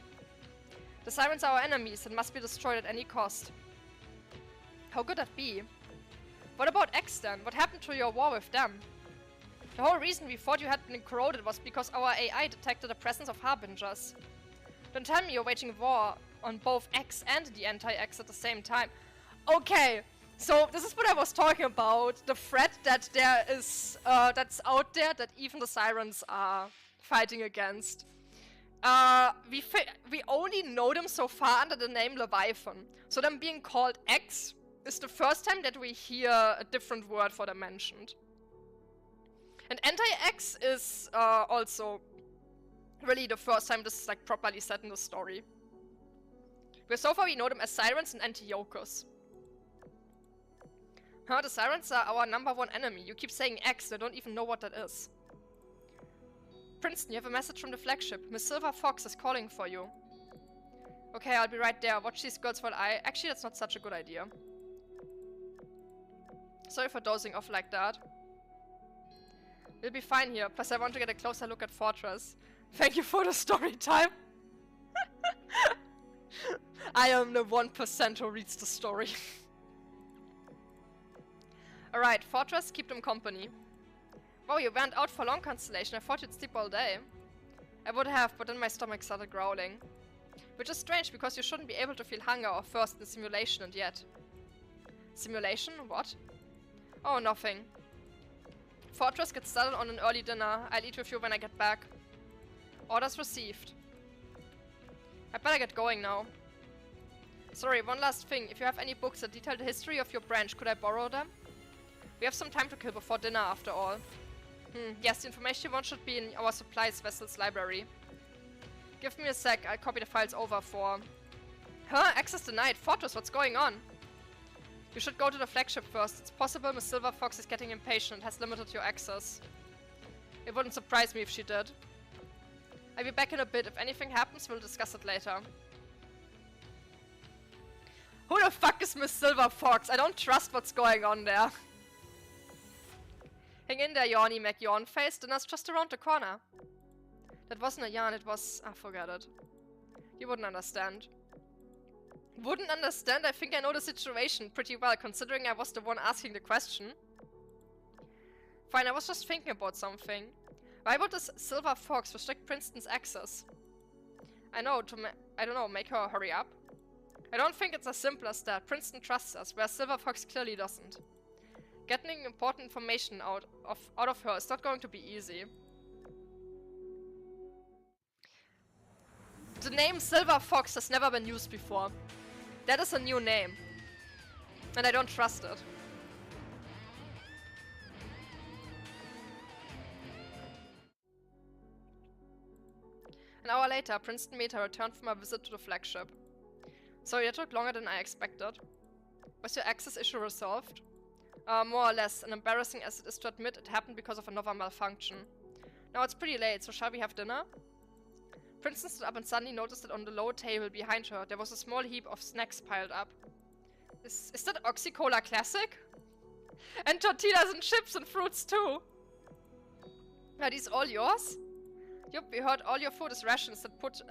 A: The Sirens are our enemies and must be destroyed at any cost. How could that be? What about X then? What happened to your war with them? The whole reason we thought you had been corroded was because our AI detected the presence of harbingers. Don't tell me you're waging war on both X and the anti-X at the same time. Okay, so this is what I was talking about. The threat that there is, that's out there that even the Sirens are fighting against. We only know them so far under the name Leviathan. So them being called X is the first time that we hear a different word for them mentioned. And anti-X is also really the first time this is like properly said in the story. Where so far we know them as Sirens and Antiochus. Huh, the Sirens are our #1 enemy. You keep saying X, I don't even know what that is. Princeton, you have a message from the flagship. Miss Silver Fox is calling for you. Okay, I'll be right there. Watch these girls while I... Actually, that's not such a good idea. Sorry for dozing off like that. We'll be fine here. Plus, I want to get a closer look at Fortress. Thank you for the story time. I am the 1% who reads the story. Alright, Fortress, keep them company. Wow, you went out for long constellation. I thought you'd sleep all day. I would have, but then my stomach started growling. Which is strange, because you shouldn't be able to feel hunger or thirst in the simulation, and yet. Simulation? What? Oh, nothing. Fortress, get started on an early dinner. I'll eat with you when I get back. Orders received. I better get going now. Sorry, one last thing. If you have any books that detail the history of your branch, could I borrow them? We have some time to kill before dinner, after all. Yes, the information you want should be in our supplies vessel's library. Give me a sec, I'll copy the files over for... Huh? Access denied. Fortress, what's going on? You should go to the flagship first. It's possible Miss Silver Fox is getting impatient and has limited your access. It wouldn't surprise me if she did. I'll be back in a bit. If anything happens, we'll discuss it later. Who the fuck is Miss Silver Fox? I don't trust what's going on there. Hang in there, yawny Mac yawn face. Dinner's just around the corner. That wasn't a yarn, it was... Ah, forget it. You wouldn't understand. Wouldn't understand? I think I know the situation pretty well, considering I was the one asking the question. Fine, I was just thinking about something. Why would this Silver Fox restrict Princeton's access? I don't know, make her hurry up? I don't think it's as simple as that. Princeton trusts us, whereas Silver Fox clearly doesn't. Getting important information out of her is not going to be easy. The name Silver Fox has never been used before. That is a new name. And I don't trust it. An hour later, Princeton Meta returned from a visit to the flagship. Sorry, it took longer than I expected. Was your access issue resolved? More or less, and embarrassing as it is to admit, it happened because of another malfunction. Now it's pretty late, so shall we have dinner? Princeton stood up and suddenly noticed that on the low table behind her, there was a small heap of snacks piled up. Is that Oxy-Cola Classic? And tortillas and chips and fruits too! Are these all yours? Yup, we heard all your food is rations that put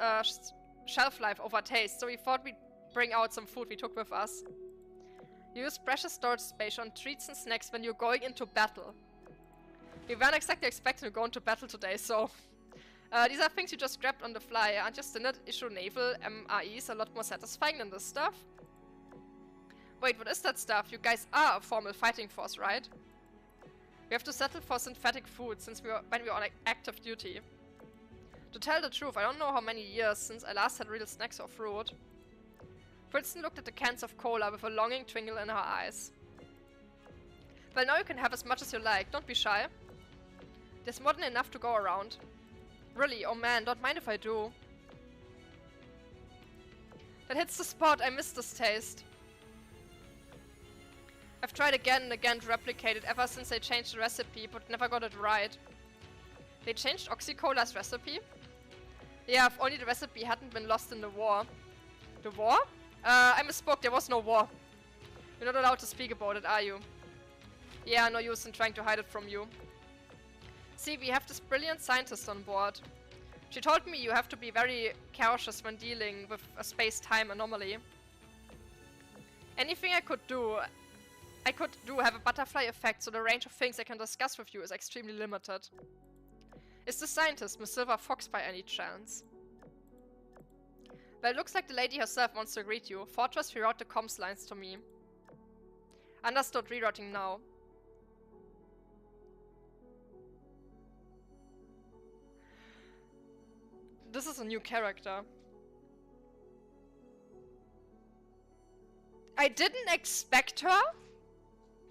A: shelf life over taste, so we thought we'd bring out some food we took with us. You use precious storage space on treats and snacks when you're going into battle. We weren't exactly expecting to go into battle today, so... these are things you just grabbed on the fly. Aren't your standard issue naval MREs a lot more satisfying than this stuff? Wait, what is that stuff? You guys are a formal fighting force, right? We have to settle for synthetic food when we are on active duty. To tell the truth, I don't know how many years since I last had real snacks or fruit. Princeton looked at the cans of cola with a longing twinkle in her eyes. Well, now you can have as much as you like. Don't be shy. There's more than enough to go around. Really? Oh man, don't mind if I do. That hits the spot. I miss this taste. I've tried again and again to replicate it ever since they changed the recipe, but never got it right. They changed Oxy-Cola's recipe? Yeah, if only the recipe hadn't been lost in the war. The war? I misspoke, there was no war. You're not allowed to speak about it, are you? Yeah, no use in trying to hide it from you. See, we have this brilliant scientist on board. She told me you have to be very cautious when dealing with a space-time anomaly. Anything I could do have a butterfly effect, so the range of things I can discuss with you is extremely limited. Is the scientist Miss Silver Fox by any chance? Well, it looks like the lady herself wants to greet you. Fortress, reroute the comms lines to me. Understood, rerouting now. This is a new character. I didn't expect her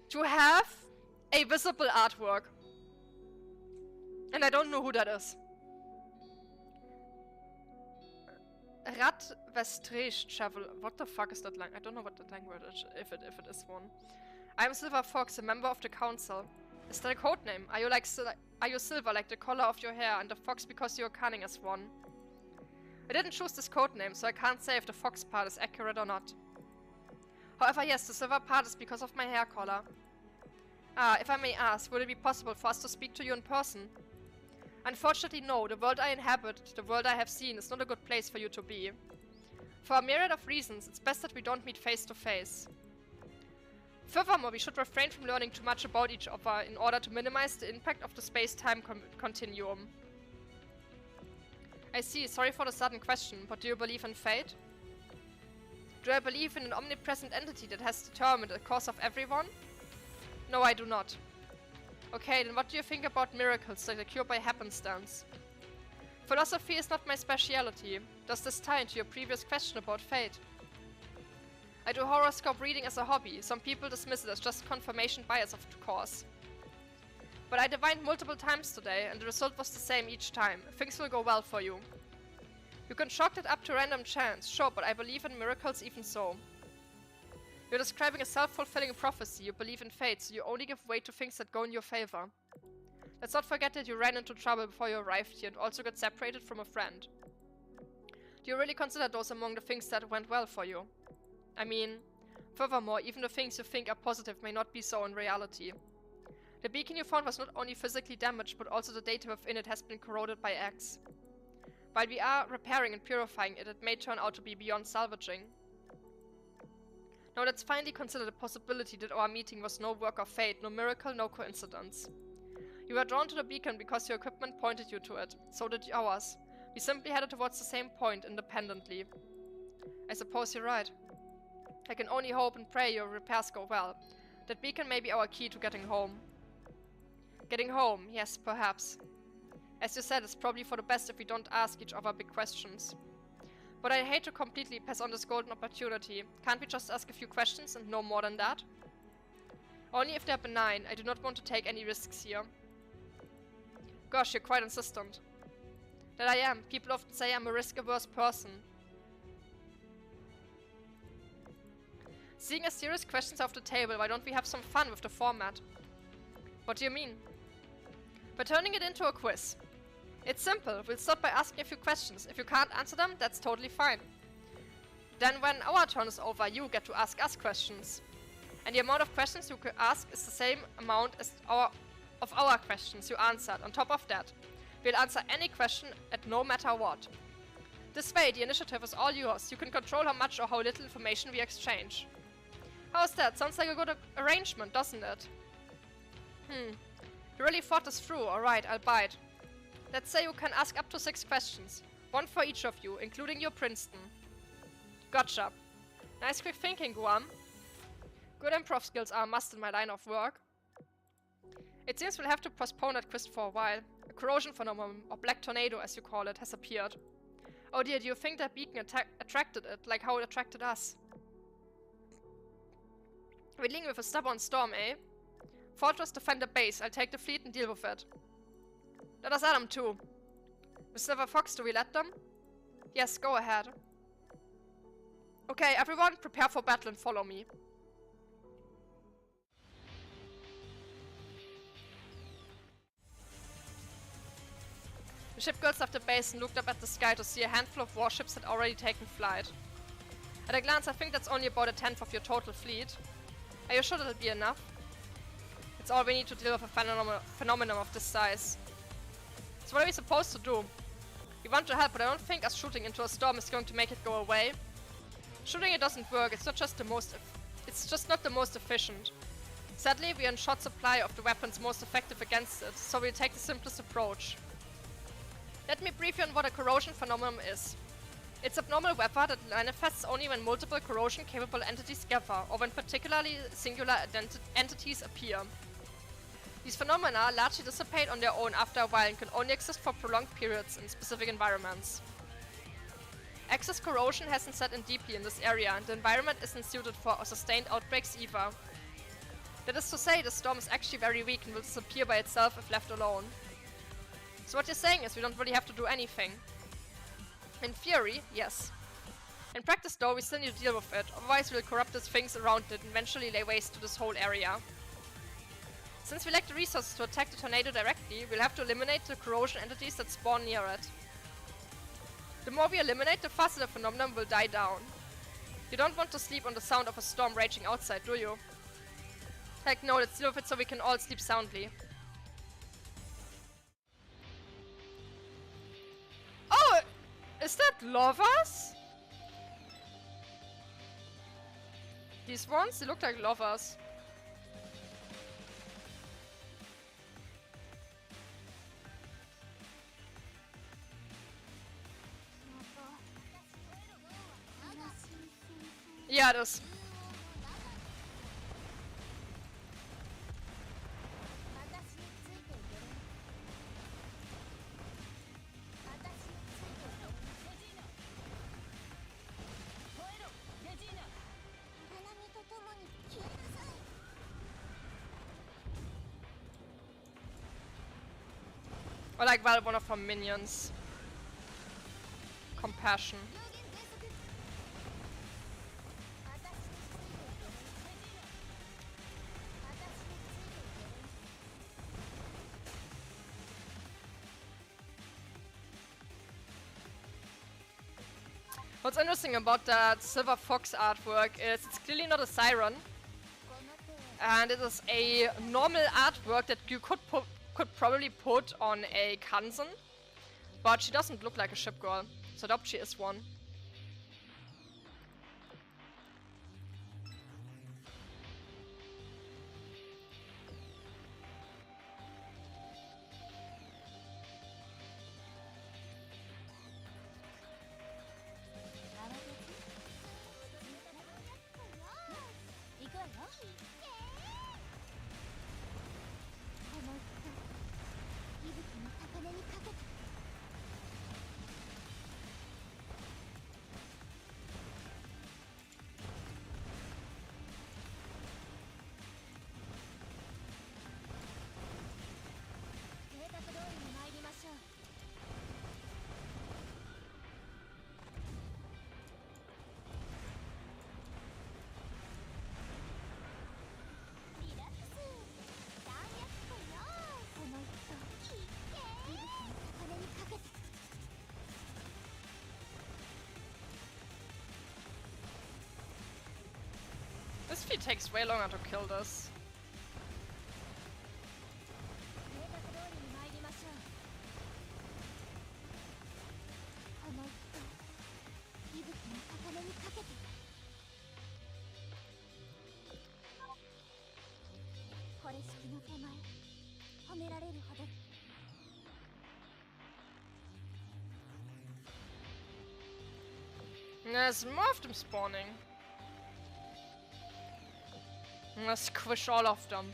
A: to have a visible artwork. And I don't know who that is. Rat Vestrish Travel. What the fuck is that I don't know what the language is, if it is one. I'm Silver Fox, a member of the council. Is that a code name? Are you silver like the color of your hair, and the fox because you're cunning as one? I didn't choose this code name, so I can't say if the fox part is accurate or not. However, yes, the silver part is because of my hair color. If I may ask, would it be possible for us to speak to you in person? Unfortunately, no. The world I inhabit, the world I have seen, is not a good place for you to be. For a myriad of reasons, it's best that we don't meet face to face. Furthermore, we should refrain from learning too much about each other in order to minimize the impact of the space-time continuum. I see, sorry for the sudden question, but do you believe in fate? Do I believe in an omnipresent entity that has determined the course of everyone? No, I do not. Okay, then what do you think about miracles like a cure by happenstance? Philosophy is not my specialty. Does this tie into your previous question about fate? I do horoscope reading as a hobby. Some people dismiss it as just confirmation bias, of course. But I divined multiple times today, and the result was the same each time. Things will go well for you. You can chalk it up to random chance, sure, but I believe in miracles even so. You're describing a self-fulfilling prophecy. You believe in fate, so you only give way to things that go in your favor. Let's not forget that you ran into trouble before you arrived here and also got separated from a friend. Do you really consider those among the things that went well for you? I mean, furthermore, even the things you think are positive may not be so in reality. The beacon you found was not only physically damaged, but also the data within it has been corroded by X. While we are repairing and purifying it, it may turn out to be beyond salvaging. Now let's finally consider the possibility that our meeting was no work of fate, no miracle, no coincidence. You were drawn to the beacon because your equipment pointed you to it, so did ours. We simply headed towards the same point independently. I suppose you're right. I can only hope and pray your repairs go well. That beacon may be our key to getting home. Getting home, yes, perhaps. As you said, it's probably for the best if we don't ask each other big questions. But I hate to completely pass on this golden opportunity. Can't we just ask a few questions and no more than that? Only if they're benign. I do not want to take any risks here. Gosh, you're quite insistent. That I am. People often say I'm a risk-averse person. Seeing as serious questions off the table, why don't we have some fun with the format? What do you mean? By turning it into a quiz. It's simple. We'll start by asking a few questions. If you can't answer them, that's totally fine. Then when our turn is over, you get to ask us questions. And the amount of questions you could ask is the same amount as of our questions you answered. On top of that, we'll answer any question at no matter what. This way, the initiative is all yours. You can control how much or how little information we exchange. How's that? Sounds like a good arrangement, doesn't it? You really thought this through. Alright, I'll bite. Let's say you can ask up to 6 questions. One for each of you, including your Princeton. Gotcha. Nice quick thinking, Guam. Good improv skills are a must in my line of work. It seems we'll have to postpone that quiz for a while. A corrosion phenomenon, or black tornado as you call it, has appeared. Oh dear, do you think that beacon attracted it, like how it attracted us? We're dealing with a stubborn storm, eh? Fortress, defend the base. I'll take the fleet and deal with it. Let us at them too. Miss Silver Fox, do we let them? Yes, go ahead. Okay, everyone, prepare for battle and follow me. The ship girls left the base and looked up at the sky to see a handful of warships had already taken flight. At a glance, I think that's only about a tenth of your total fleet. Are you sure that'll be enough? It's all we need to deal with a phenomenon of this size. So what are we supposed to do? We want to help, but I don't think us shooting into a storm is going to make it go away. Shooting it doesn't work, it's just not the most efficient. Sadly, we are in short supply of the weapons most effective against it, so we'll take the simplest approach. Let me brief you on what a corrosion phenomenon is. It's abnormal weather that manifests only when multiple corrosion-capable entities gather, or when particularly singular entities appear. These phenomena largely dissipate on their own after a while and can only exist for prolonged periods in specific environments. Excess corrosion hasn't set in deeply in this area, and the environment isn't suited for sustained outbreaks either. That is to say, the storm is actually very weak and will disappear by itself if left alone. So what you're saying is we don't really have to do anything. In theory, yes. In practice though, we still need to deal with it, otherwise we'll corrupt the things around it and eventually lay waste to this whole area. Since we lack the resources to attack the tornado directly, we'll have to eliminate the corrosion entities that spawn near it. The more we eliminate, the faster the phenomenon will die down. You don't want to sleep on the sound of a storm raging outside, do you? Heck no, let's deal with it so we can all sleep soundly. Oh! Is that lovers? These ones? They look like lovers. Yeah, it is. Or like, well, one of her minions. Compassion. What's interesting about that Silver Fox artwork is it's clearly not a siren. And it is a normal artwork that you could probably put on a Kanzen. But she doesn't look like a ship girl, so I doubt she is one. This feat takes way longer to kill this. There's more of them spawning. Let's squish all of them.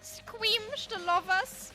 A: Squeamish the lovers.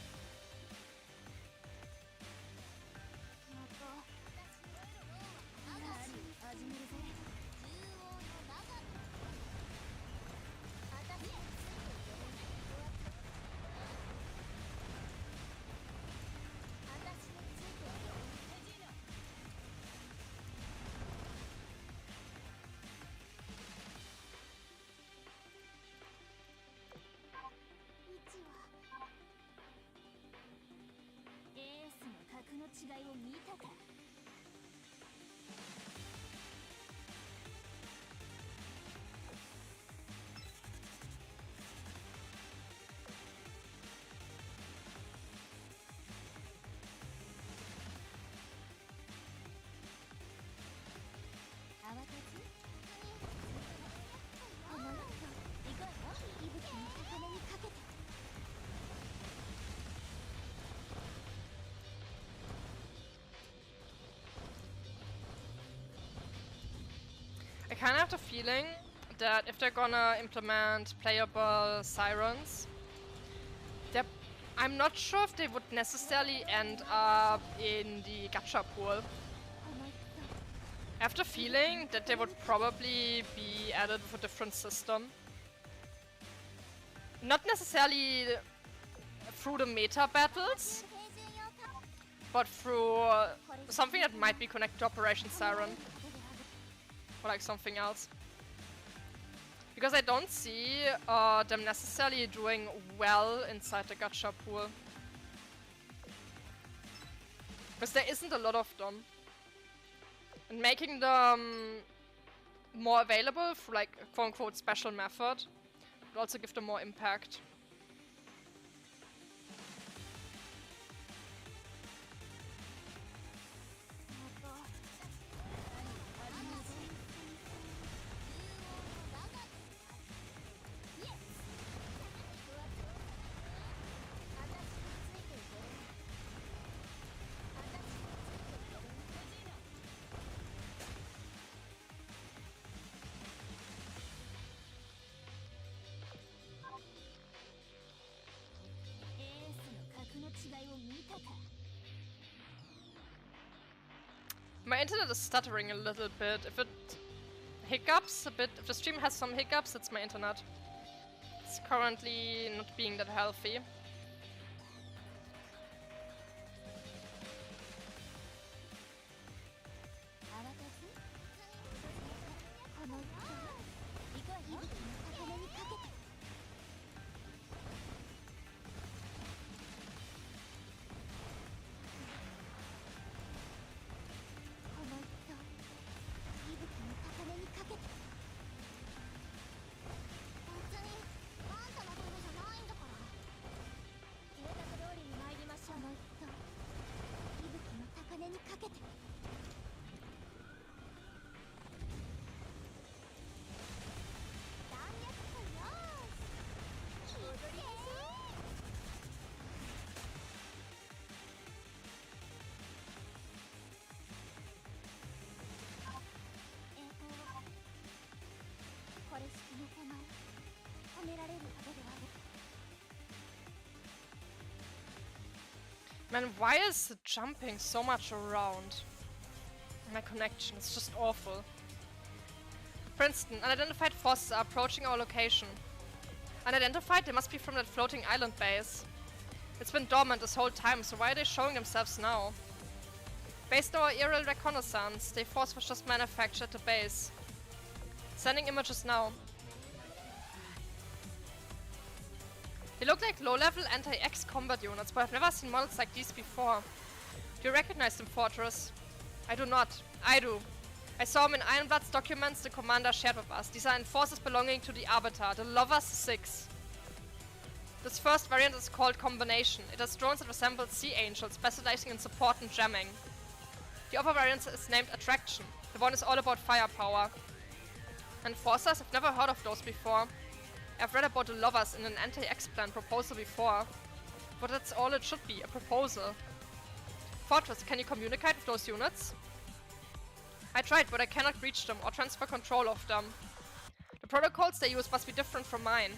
A: I kind of have the feeling that if they're gonna implement playable sirens, I'm not sure if they would necessarily end up in the gacha pool. I have the feeling that they would probably be added with a different system. Not necessarily through the meta battles, but through something that might be connected to Operation Siren. Or like something else. Because I don't see them necessarily doing well inside the gacha pool. Because there isn't a lot of them. And making them more available through like a quote-unquote special method would also give them more impact. My internet is stuttering a little bit. If it hiccups a bit, if the stream has some hiccups, it's my internet. It's currently not being that healthy. Man, why is it jumping so much around? My connection is just awful. Princeton, unidentified forces are approaching our location. Unidentified? They must be from that floating island base. It's been dormant this whole time, so why are they showing themselves now? Based on our aerial reconnaissance, the force was just manufactured at the base. Sending images now. They look like low-level anti-X combat units, but I've never seen models like these before. Do you recognize them, Fortress? I do not. I do. I saw them in Ironblood's documents the commander shared with us. These are forces belonging to the Arbiter, the Lovers 6. This first variant is called Combination. It has drones that resemble Sea Angels, specializing in support and jamming. The other variant is named Attraction. The one is all about firepower. Enforcers? I've never heard of those before. I've read about the Lovers in an anti-X plan proposal before. But that's all it should be, a proposal. Fortress, can you communicate with those units? I tried, but I cannot reach them or transfer control of them. The protocols they use must be different from mine.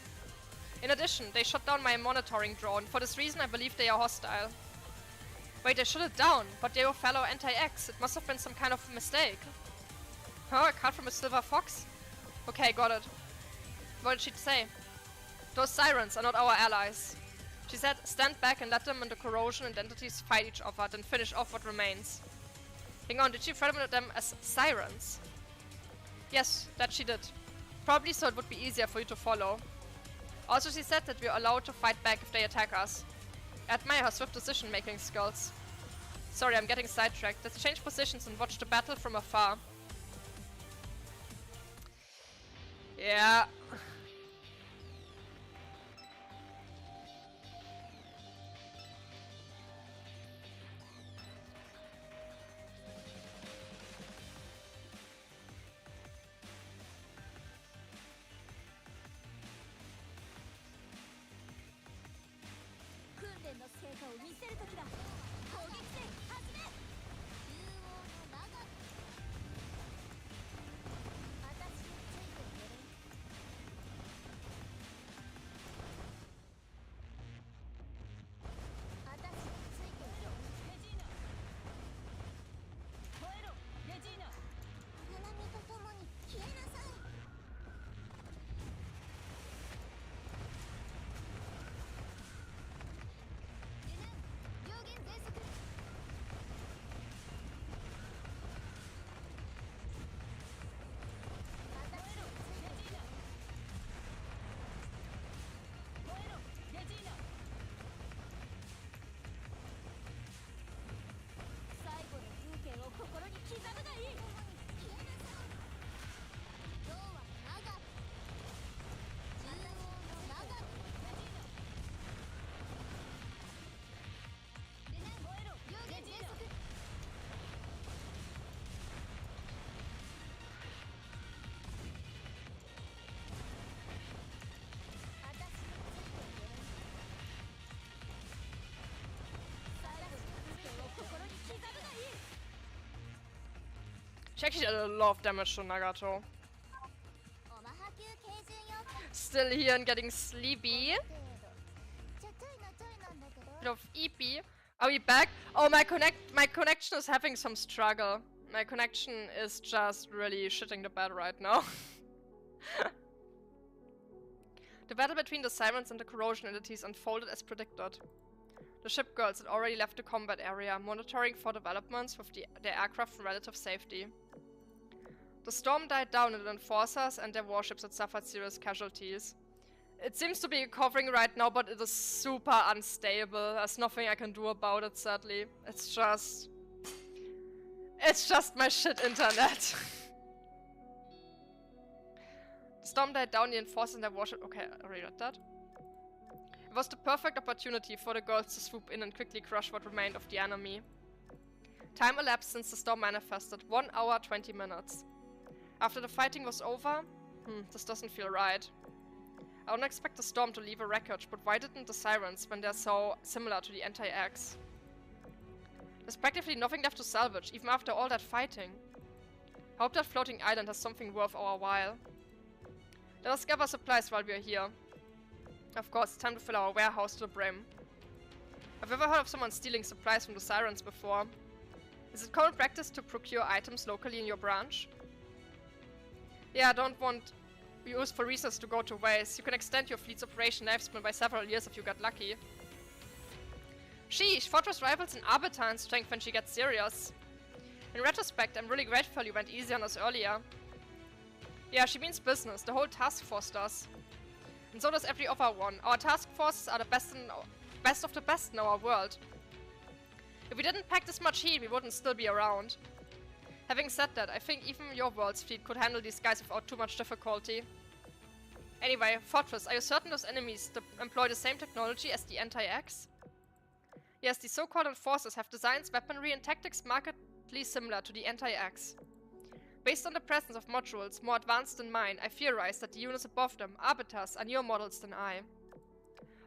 A: In addition, they shut down my monitoring drone. For this reason, I believe they are hostile. Wait, they shut it down, but they were fellow anti-X. It must have been some kind of mistake. Huh? A card from a silver fox? Okay, got it. What did she say? Those sirens are not our allies. She said, stand back and let them and the corrosion identities fight each other, then finish off what remains. Hang on, did she refer to them as sirens? Yes, that she did. Probably so it would be easier for you to follow. Also, she said that we are allowed to fight back if they attack us. I admire her swift decision-making skills. Sorry, I'm getting sidetracked. Let's change positions and watch the battle from afar. Yeah. She actually did a lot of damage to Nagato. Still here and getting sleepy. Bit of EP. Are we back? Oh, my connection is having some struggle. My connection is just really shitting the bed right now. The battle between the Sirens and the corrosion entities unfolded as predicted. The ship girls had already left the combat area, monitoring for developments with their aircraft in relative safety. The storm died down and the enforcers and their warships had suffered serious casualties. It seems to be recovering right now, but it is super unstable. There's nothing I can do about it, sadly. It's just my shit internet. The storm died down, the enforcers and their warship. Okay, I already read that. It was the perfect opportunity for the girls to swoop in and quickly crush what remained of the enemy. Time elapsed since the storm manifested, 1 hour 20 minutes. After the fighting was over, this doesn't feel right. I don't expect the storm to leave a wreckage, but why didn't the Sirens when they're so similar to the anti-X? There's practically nothing left to salvage, even after all that fighting. I hope that floating island has something worth our while. Let us gather supplies while we are here. Of course, it's time to fill our warehouse to the brim. Have you ever heard of someone stealing supplies from the Sirens before? Is it common practice to procure items locally in your branch? Yeah, I don't want useful resources to go to waste. You can extend your fleet's operation lifespan by several years if you get lucky. Sheesh, Fortress rivals in Arbiter in strength when she gets serious. In retrospect, I'm really grateful you went easy on us earlier. Yeah, she means business. The whole task force does. And so does every other one. Our task forces are the best of the best in our world. If we didn't pack this much heat, we wouldn't still be around. Having said that, I think even your world's fleet could handle these guys without too much difficulty. Anyway, Fortress, are you certain those enemies employ the same technology as the anti-X? Yes, the so-called enforcers have designs, weaponry, and tactics markedly similar to the anti-X. Based on the presence of modules more advanced than mine, I theorize that the units above them, arbiters, are newer models than I.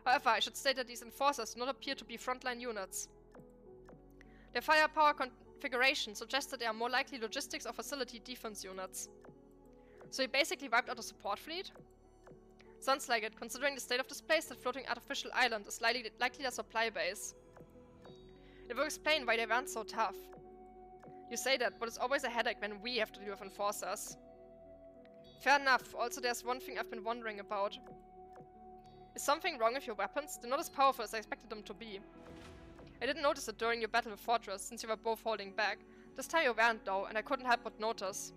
A: However, I should state that these enforcers do not appear to be frontline units. Their firepower configuration suggests that they are more likely logistics or facility defense units. So he basically wiped out a support fleet? Sounds like it, considering the state of this place. That floating artificial island is likely a supply base. It will explain why they weren't so tough. You say that, but it's always a headache when we have to deal with enforcers. Fair enough, also there's one thing I've been wondering about. Is something wrong with your weapons? They're not as powerful as I expected them to be. I didn't notice it during your battle with Fortress, since you were both holding back. This time you weren't though, and I couldn't help but notice.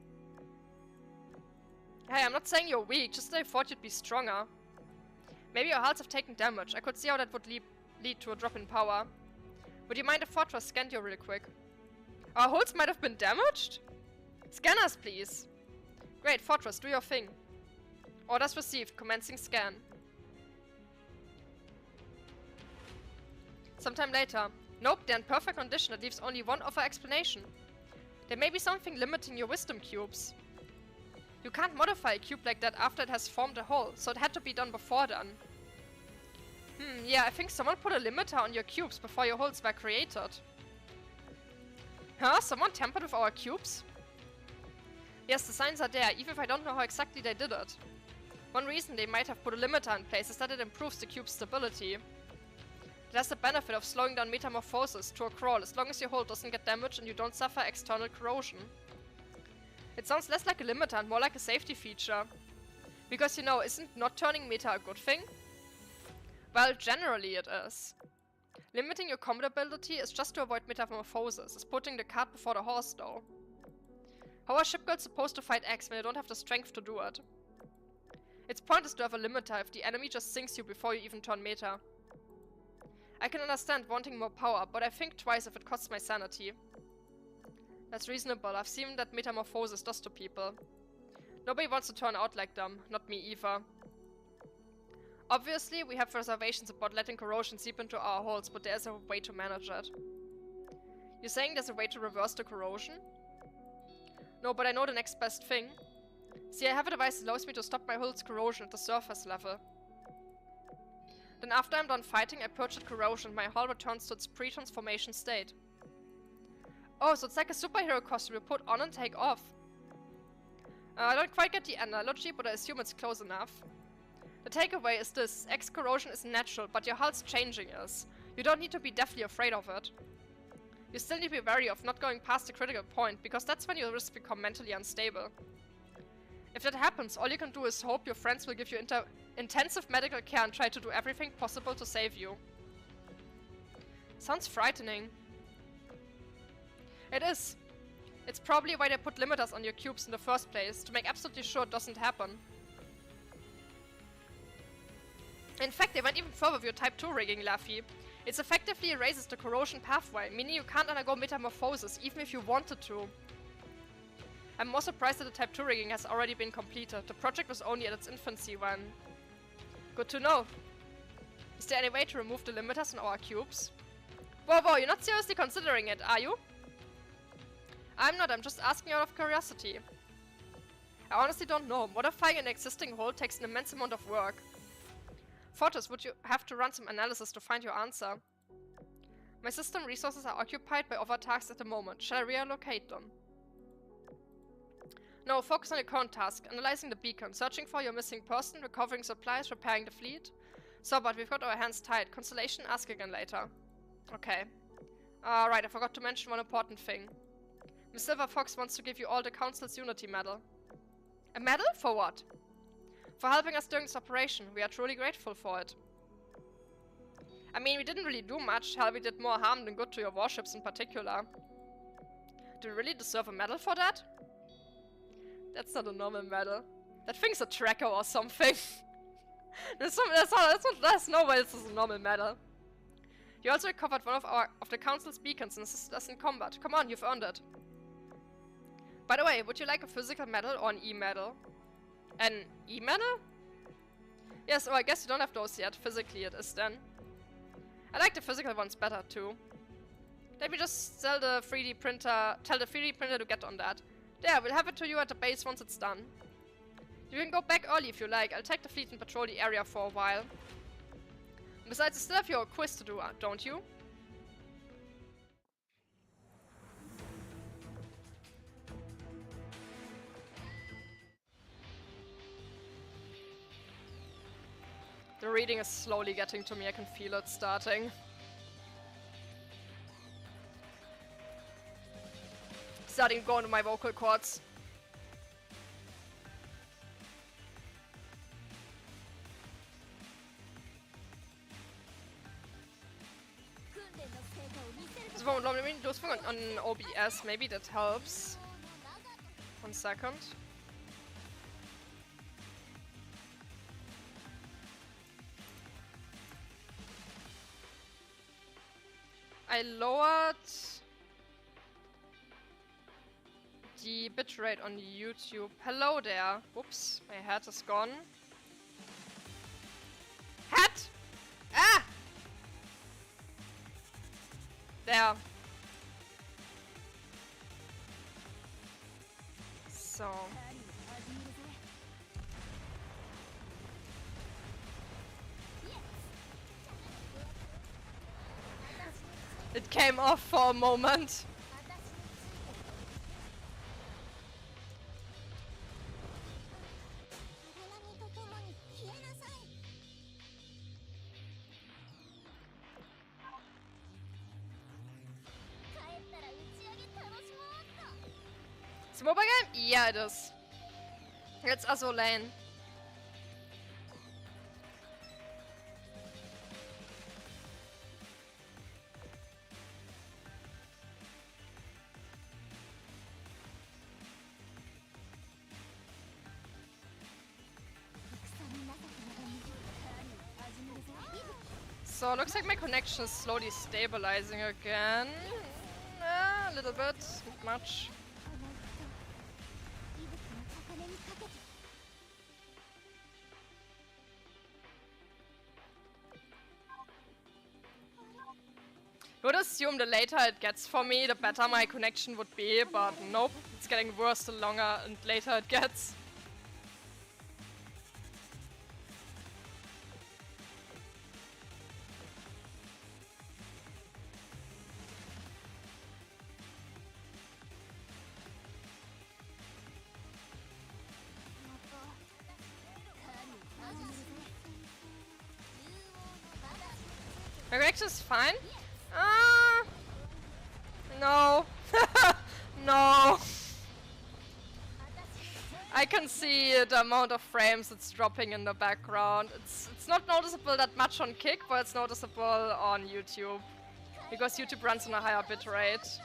A: Hey, I'm not saying you're weak, just that I thought you'd be stronger. Maybe your hulls have taken damage. I could see how that would lead to a drop in power. Would you mind if Fortress scanned you real quick? Our holds might have been damaged? Scan us, please. Great, Fortress, do your thing. Orders received. Commencing scan. Sometime later. Nope, they're in perfect condition. That leaves only one other explanation. There may be something limiting your wisdom cubes. You can't modify a cube like that after it has formed a hole, so it had to be done before then. Yeah, I think someone put a limiter on your cubes before your holes were created. Huh? Someone tampered with our cubes? Yes, the signs are there, even if I don't know how exactly they did it. One reason they might have put a limiter in place is that it improves the cube's stability. It has the benefit of slowing down metamorphosis to a crawl as long as your hull doesn't get damaged and you don't suffer external corrosion. It sounds less like a limiter and more like a safety feature. Because, you know, isn't not turning meta a good thing? Well, generally it is. Limiting your combat ability is just to avoid metamorphosis. It's putting the cart before the horse, though. How are ship girls supposed to fight X when they don't have the strength to do it? Its point is to have a limiter if the enemy just sinks you before you even turn meta. I can understand wanting more power, but I think twice if it costs my sanity. That's reasonable. I've seen that metamorphosis does to people. Nobody wants to turn out like them. Not me either. Obviously, we have reservations about letting corrosion seep into our holes, but there's a way to manage it. You're saying there's a way to reverse the corrosion? No, but I know the next best thing. See, I have a device that allows me to stop my hull's corrosion at the surface level. Then after I'm done fighting, I purge the corrosion and my hull returns to its pre-transformation state. Oh, so it's like a superhero costume you put on and take off. I don't quite get the analogy, but I assume it's close enough. The takeaway is this: X corrosion is natural, but your hull's changing is. You don't need to be deathly afraid of it. You still need to be wary of not going past the critical point, because that's when you risk become mentally unstable. If that happens, all you can do is hope your friends will give you intensive medical care and try to do everything possible to save you. Sounds frightening. It is. It's probably why they put limiters on your cubes in the first place, to make absolutely sure it doesn't happen. In fact, they went even further with your Type 2 rigging, Laffy. It effectively erases the corrosion pathway, meaning you can't undergo metamorphosis, even if you wanted to. I'm more surprised that the Type 2 rigging has already been completed. The project was only at its infancy when... Good to know. Is there any way to remove the limiters on our cubes? Whoa, you're not seriously considering it, are you? I'm not, I'm just asking out of curiosity. I honestly don't know. Modifying an existing hull takes an immense amount of work. Fortress, would you have to run some analysis to find your answer? My system resources are occupied by other tasks at the moment. Shall I reallocate them? No, focus on your current task. Analyzing the beacon, searching for your missing person, recovering supplies, repairing the fleet. So, but we've got our hands tied. Constellation, ask again later. Okay. Right, I forgot to mention one important thing. Miss Silver Fox wants to give you all the Council's Unity medal. A medal? For what? For helping us during this operation. We are truly grateful for it. I mean, we didn't really do much. Hell, we did more harm than good to your warships in particular. Do we really deserve a medal for that? That's not a normal medal. That thing's a tracker or something. There's no way this is a normal medal. You also recovered one of the Council's beacons and assisted us in combat. Come on, you've earned it. By the way, would you like a physical medal or an e-medal? An e-medal? Yes, oh, I guess you don't have those yet. Physically it is then. I like the physical ones better too. Let me just tell the 3D printer to get on that. There, we'll have it to you at the base once it's done. You can go back early if you like. I'll take the fleet and patrol the area for a while. Besides, you still have your quiz to do, don't you? The reading is slowly getting to me, I can feel it starting. Starting to go into my vocal cords. So, let me do something on OBS, maybe that helps. 1 second. I lowered the bitrate on YouTube. Hello there. Whoops, my hat is gone. Hat! Ah! There. So. It came off for a moment. It's a mobile game? Yeah, it is. It's Azur Lane. So, looks like my connection is slowly stabilizing again. A little bit, not much. I would assume the later it gets for me, the better my connection would be, but nope, it's getting worse the longer and later it gets. My connection is fine. No. No. I can see the amount of frames it's dropping in the background. It's not noticeable that much on Kick, but it's noticeable on YouTube. Because YouTube runs on a higher bitrate.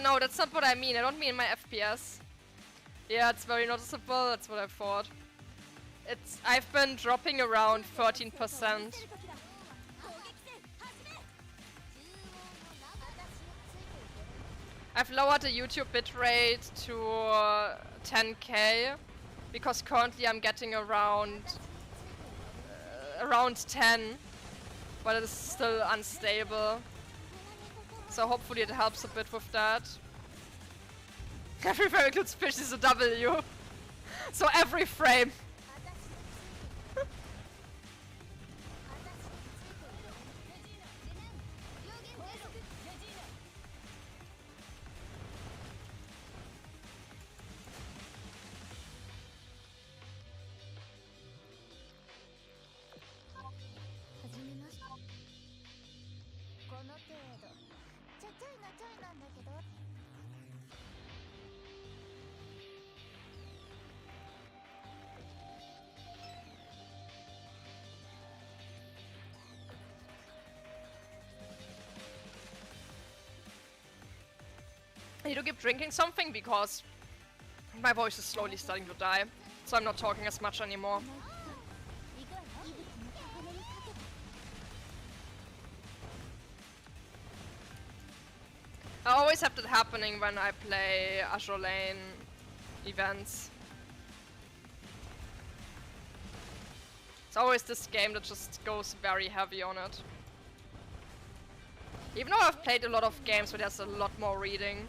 A: No, that's not what I mean. I don't mean my FPS. Yeah, it's very noticeable. That's what I thought. I've been dropping around 13%. I've lowered the YouTube bitrate to 10K because currently I'm getting around 10, but it is still unstable. So hopefully it helps a bit with that. Every very good species is a W. So every frame. I need to keep drinking something because my voice is slowly starting to die, so I'm not talking as much anymore. I always have that happening when I play Azur Lane events. It's always this game that just goes very heavy on it. Even though I've played a lot of games where there's a lot more reading.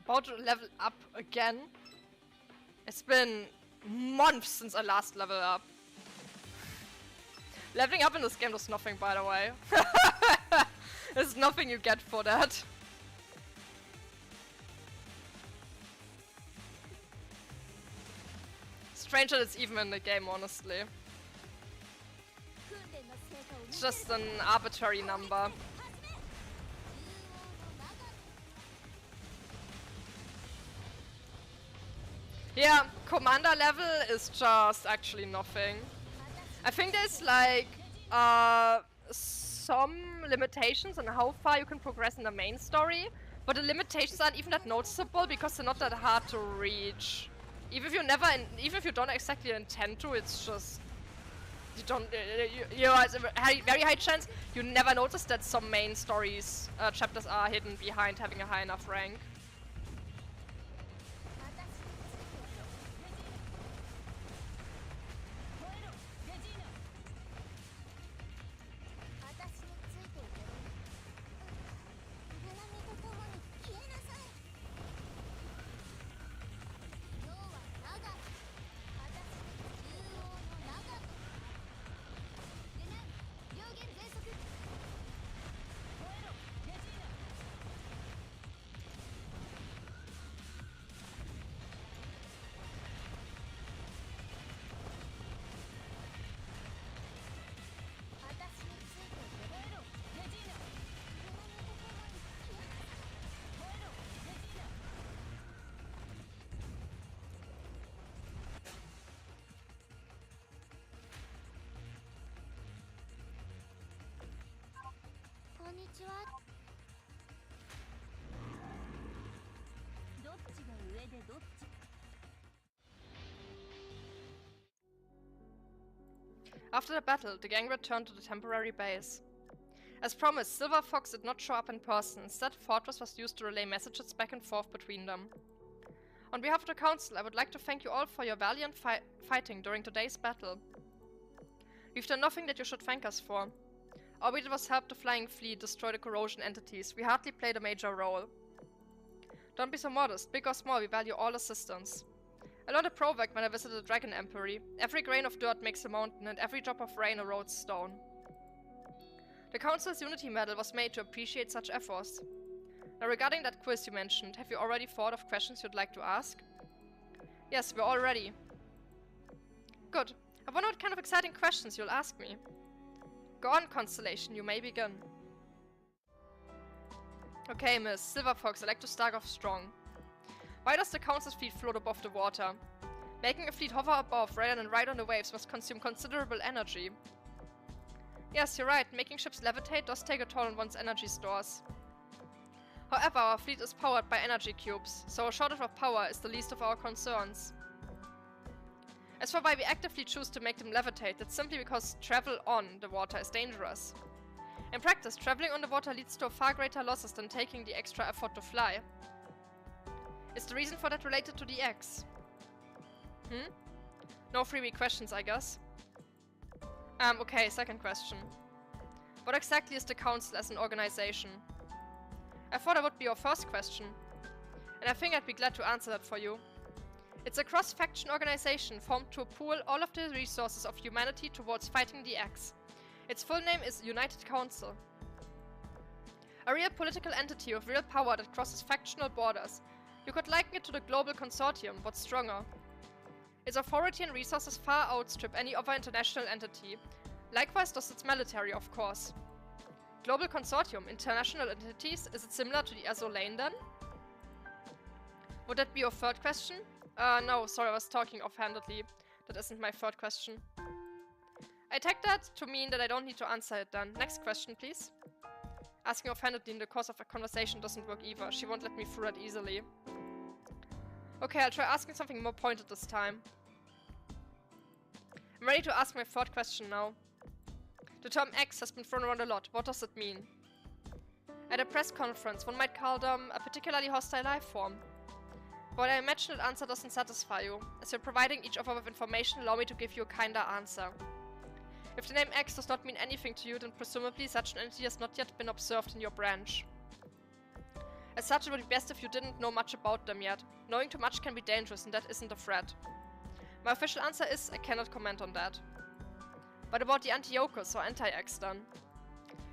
A: About to level up again. It's been months since I last leveled up. Leveling up in this game does nothing, by the way. There's nothing you get for that. Strange that it's even in the game, honestly. It's just an arbitrary number. Yeah, commander level is just actually nothing. I think there's like some limitations on how far you can progress in the main story, but the limitations aren't even that noticeable because they're not that hard to reach. Even if you don't exactly intend to, it's just you don't. You know, it's a very high chance you never notice that some main stories chapters are hidden behind having a high enough rank. After the battle, the gang returned to the temporary base. As promised, Silver Fox did not show up in person. Instead, Fortress was used to relay messages back and forth between them. On behalf of the Council, I would like to thank you all for your valiant fighting during today's battle. We've done nothing that you should thank us for. All we did was help the flying fleet destroy the corrosion entities. We hardly played a major role. Don't be so modest. Big or small, we value all assistance. I learned a proverb when I visited the Dragon Empery. Every grain of dirt makes a mountain, and every drop of rain erodes stone. The Council's Unity Medal was made to appreciate such efforts. Now regarding that quiz you mentioned, have you already thought of questions you'd like to ask? Yes, we're all ready. Good. I wonder what kind of exciting questions you'll ask me. Go on, Constellation, you may begin. Okay, Miss Silver Fox, I'd like to start off strong. Why does the Council's fleet float above the water? Making a fleet hover above rather than ride on the waves must consume considerable energy. Yes, you're right, making ships levitate does take a toll on one's energy stores. However, our fleet is powered by energy cubes, so a shortage of power is the least of our concerns. As for why we actively choose to make them levitate, that's simply because travel on the water is dangerous. In practice, traveling on the water leads to far greater losses than taking the extra effort to fly. Is the reason for that related to the X? No freebie questions, I guess. Okay, second question. What exactly is the Council as an organization? I thought that would be your first question, and I think I'd be glad to answer that for you. It's a cross-faction organization formed to pool all of the resources of humanity towards fighting the X. Its full name is United Council. A real political entity with real power that crosses factional borders. You could liken it to the Global Consortium, but stronger. Its authority and resources far outstrip any other international entity. Likewise does its military, of course. Global Consortium, international entities, is it similar to the Azur lane then? Would that be your third question? No, sorry, I was talking offhandedly. That isn't my third question. I take that to mean that I don't need to answer it then. Next question, please. Asking offhandedly in the course of a conversation doesn't work either. She won't let me through that easily. Okay, I'll try asking something more pointed this time. I'm ready to ask my third question now. The term X has been thrown around a lot. What does it mean? At a press conference, one might call them a particularly hostile life form. But I imagine that answer doesn't satisfy you. As you're providing each other with information, allow me to give you a kinder answer. If the name X does not mean anything to you, then presumably such an entity has not yet been observed in your branch. As such, it would be best if you didn't know much about them yet. Knowing too much can be dangerous, and that isn't a threat. My official answer is, I cannot comment on that. But about the anti-Yokus or anti-X then?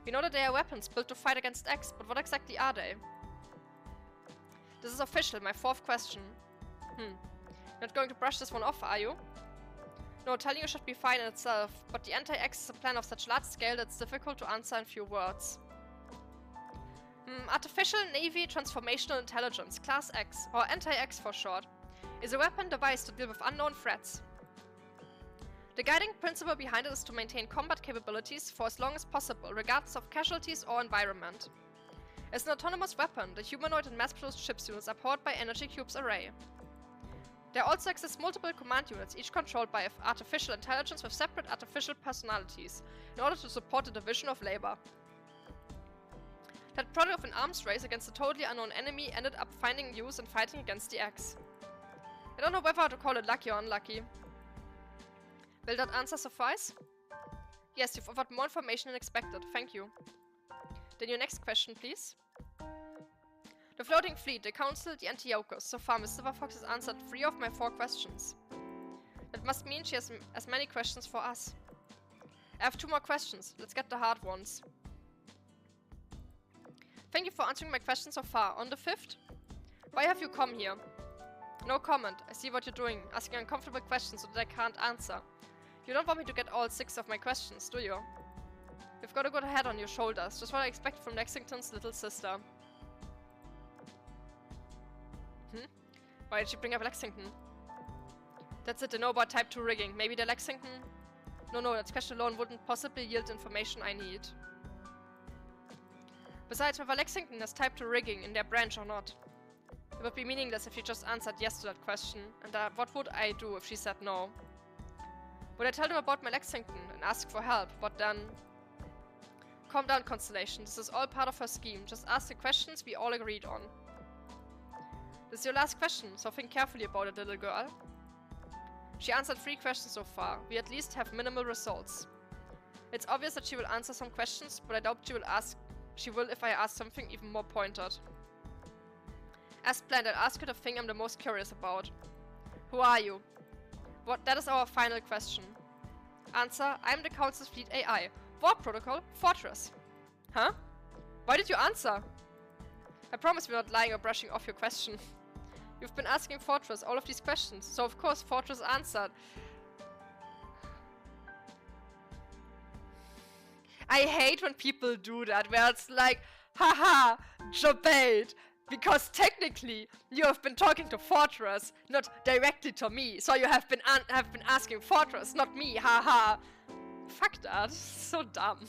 A: We know that they are weapons built to fight against X, but what exactly are they? This is official, my fourth question. You're not going to brush this one off, are you? No, telling you should be fine in itself, but the anti-X is a plan of such large scale that it's difficult to answer in few words. Artificial Navy Transformational Intelligence, Class X, or Anti-X for short, is a weapon device to deal with unknown threats. The guiding principle behind it is to maintain combat capabilities for as long as possible, regardless of casualties or environment. As an autonomous weapon, the humanoid and mass-produced chips units are powered by Energy Cube's array. There also exist multiple command units, each controlled by artificial intelligence with separate artificial personalities, in order to support the division of labor. That product of an arms race against a totally unknown enemy ended up finding use and fighting against the X. I don't know whether to call it lucky or unlucky. Will that answer suffice? Yes, you've offered more information than expected, thank you. Then your next question, please. The floating fleet, the council, the anti-Yokus. So far, Miss Silverfox has answered 3 of my 4 questions. That must mean she has as many questions for us. I have 2 more questions. Let's get the hard ones. Thank you for answering my questions so far. On the 5th? Why have you come here? No comment. I see what you're doing. Asking uncomfortable questions so that I can't answer. You don't want me to get all 6 of my questions, do you? You've got a good head on your shoulders. Just what I expect from Lexington's little sister. Why did she bring up Lexington? That's it, they know about Type 2 rigging. Maybe the Lexington? No, that question alone wouldn't possibly yield information I need. Besides, whether Lexington has Type 2 rigging in their branch or not. It would be meaningless if you just answered yes to that question. And what would I do if she said no? Would I tell them about my Lexington and ask for help? But then... Calm down, Constellation. This is all part of her scheme. Just ask the questions we all agreed on. This is your last question, so think carefully about it, little girl. She answered 3 questions so far. We at least have minimal results. It's obvious that she will answer some questions, but I doubt she will if I ask something even more pointed. As planned, I'll ask you the thing I'm the most curious about. Who are you? That is our final question. Answer, I'm the Council's Fleet AI. War Protocol, Fortress. Huh? Why did you answer? I promise we're not lying or brushing off your question. You've been asking Fortress all of these questions, so of course Fortress answered. I hate when people do that, where it's like, haha, debate. Because technically, you have been talking to Fortress, not directly to me. So you have been asking Fortress, not me, haha. Fuck that, so dumb.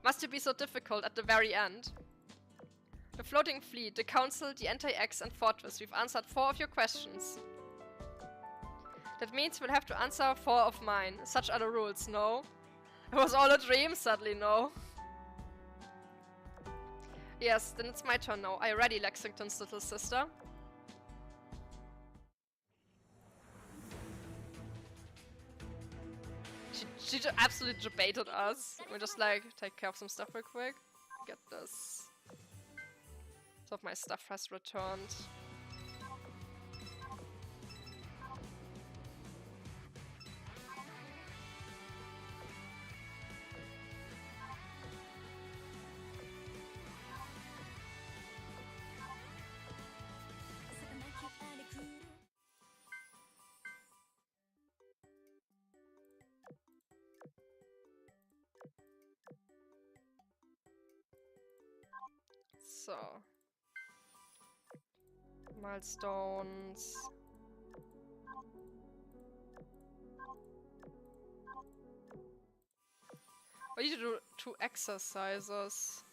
A: Must it be so difficult at the very end? The floating fleet, the council, the anti-X and Fortress. We've answered 4 of your questions. That means we'll have to answer 4 of mine. Such are the rules, no? It was all a dream, sadly, no. Yes, then it's my turn now. Are you ready, Lexington's little sister? She just absolutely debated us. We just like take care of some stuff real quick. Get this. So my stuff has returned. So, milestones. I need to do 2 exercises.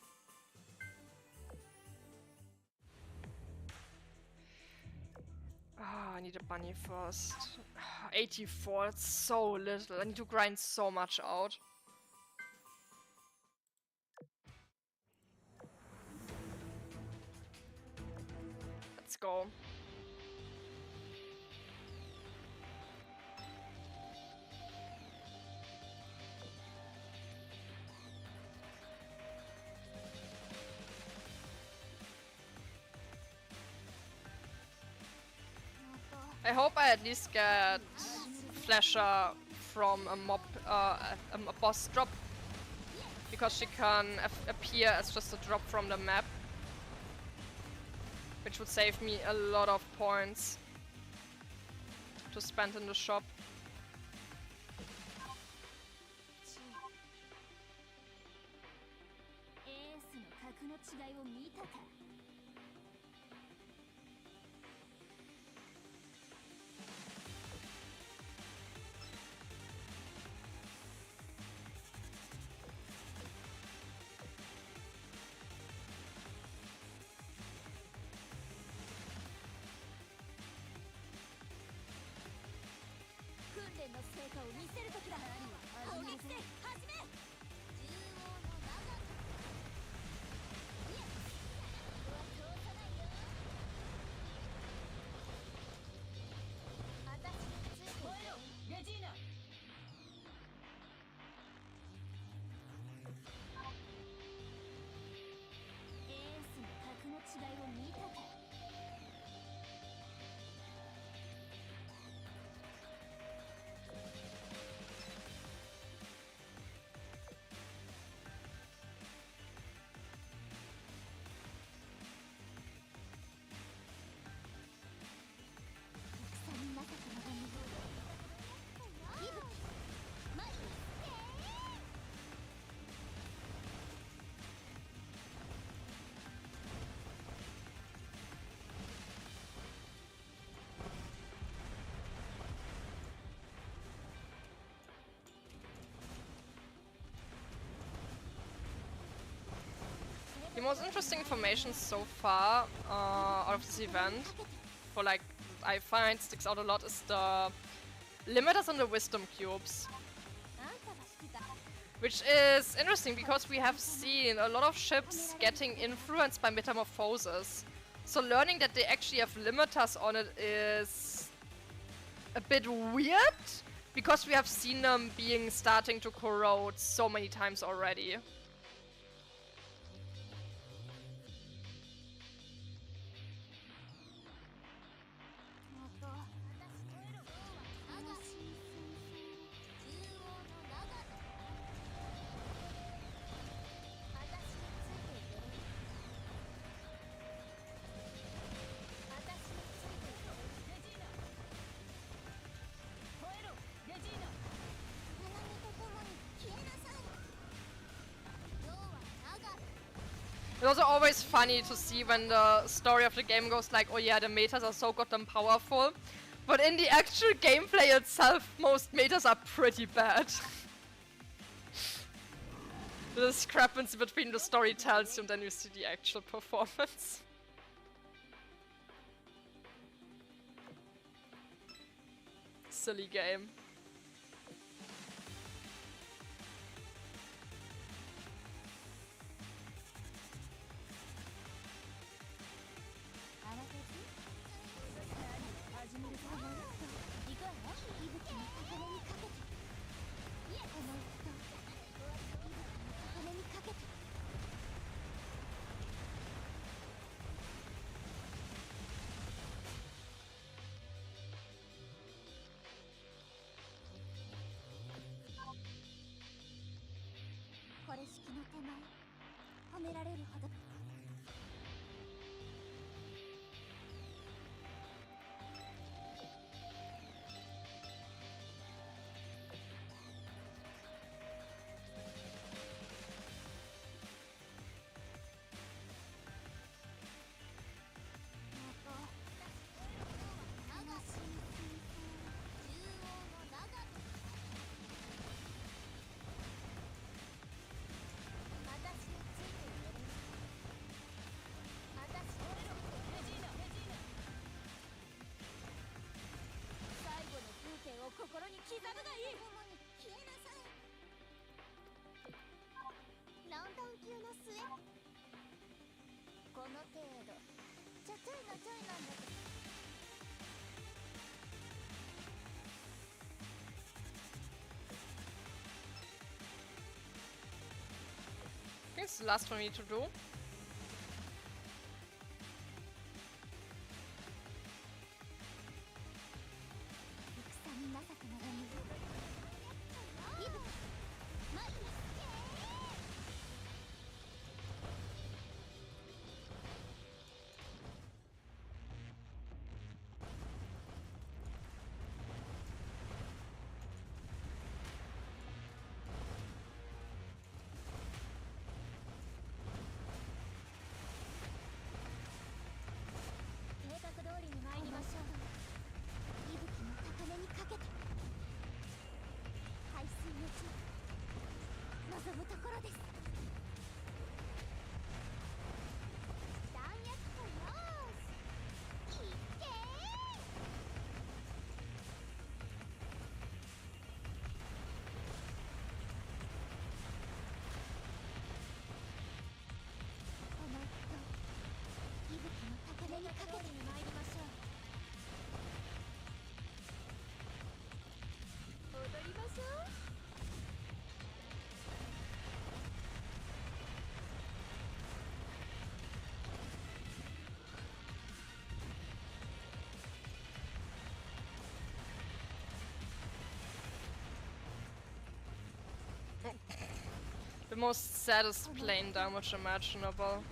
A: Ah, I need a bunny first. 84, that's so little. I need to grind so much out. Let's go. I hope I at least get Flasher from a mob, a boss drop, because she can appear as just a drop from the map, which would save me a lot of points to spend in the shop. The most interesting information so far out of this event, for like I find sticks out a lot, is the limiters and the wisdom cubes. Which is interesting because we have seen a lot of ships getting influenced by metamorphosis. So learning that they actually have limiters on it is a bit weird, because we have seen them starting to corrode so many times already. It's also always funny to see when the story of the game goes like, oh yeah, the metas are so goddamn powerful. But in the actual gameplay itself, most metas are pretty bad. The discrepancy between the story tells you and then you see the actual performance. Silly game. I think it's the last one we need to do. most saddest plane damage imaginable.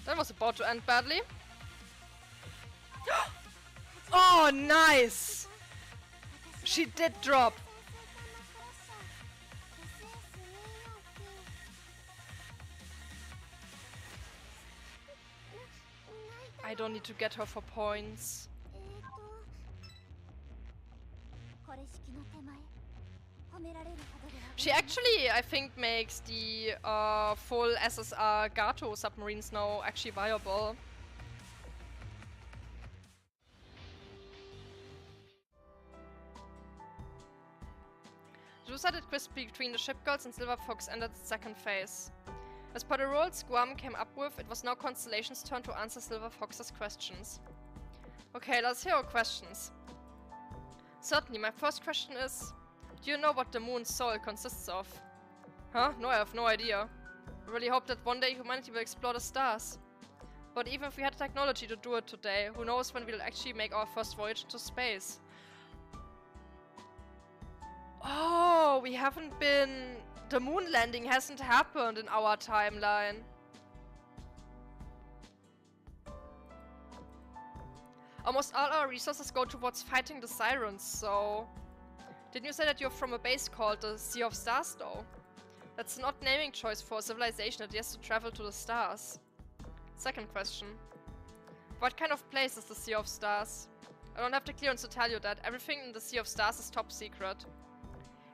A: That was about to end badly. Oh, nice! She did drop. I don't need to get her for points. She actually, I think, makes the full SSR Gato submarines now actually viable. The two-sided quiz between the ship girls and Silver Fox ended its second phase. As per the rules Guam came up with, it was now Constellation's turn to answer Silver Fox's questions. Okay, let's hear our questions. Certainly, my first question is, do you know what the moon's soil consists of? Huh? No, I have no idea. I really hope that one day humanity will explore the stars. But even if we had the technology to do it today, who knows when we'll actually make our first voyage into space? Oh, we haven't been... The moon landing hasn't happened in our timeline. Almost all our resources go towards fighting the sirens, so... Didn't you say that you're from a base called the Sea of Stars, though? That's an odd naming choice for a civilization that has to travel to the stars. Second question. What kind of place is the Sea of Stars? I don't have the clearance to tell you that. Everything in the Sea of Stars is top secret.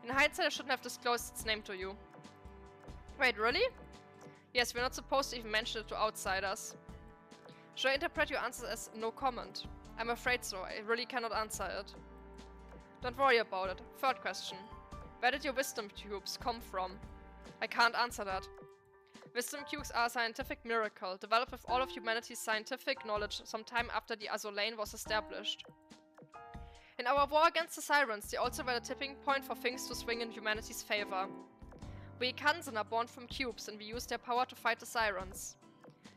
A: In hindsight, I shouldn't have disclosed its name to you. Wait, really? Yes, we're not supposed to even mention it to outsiders. Should I interpret your answer as no comment? I'm afraid so. I really cannot answer it. Don't worry about it. Third question. Where did your wisdom cubes come from? I can't answer that. Wisdom cubes are a scientific miracle, developed with all of humanity's scientific knowledge sometime after the Azur lane was established. In our war against the Sirens, they also were the tipping point for things to swing in humanity's favor. We Kansen are born from cubes and we use their power to fight the Sirens.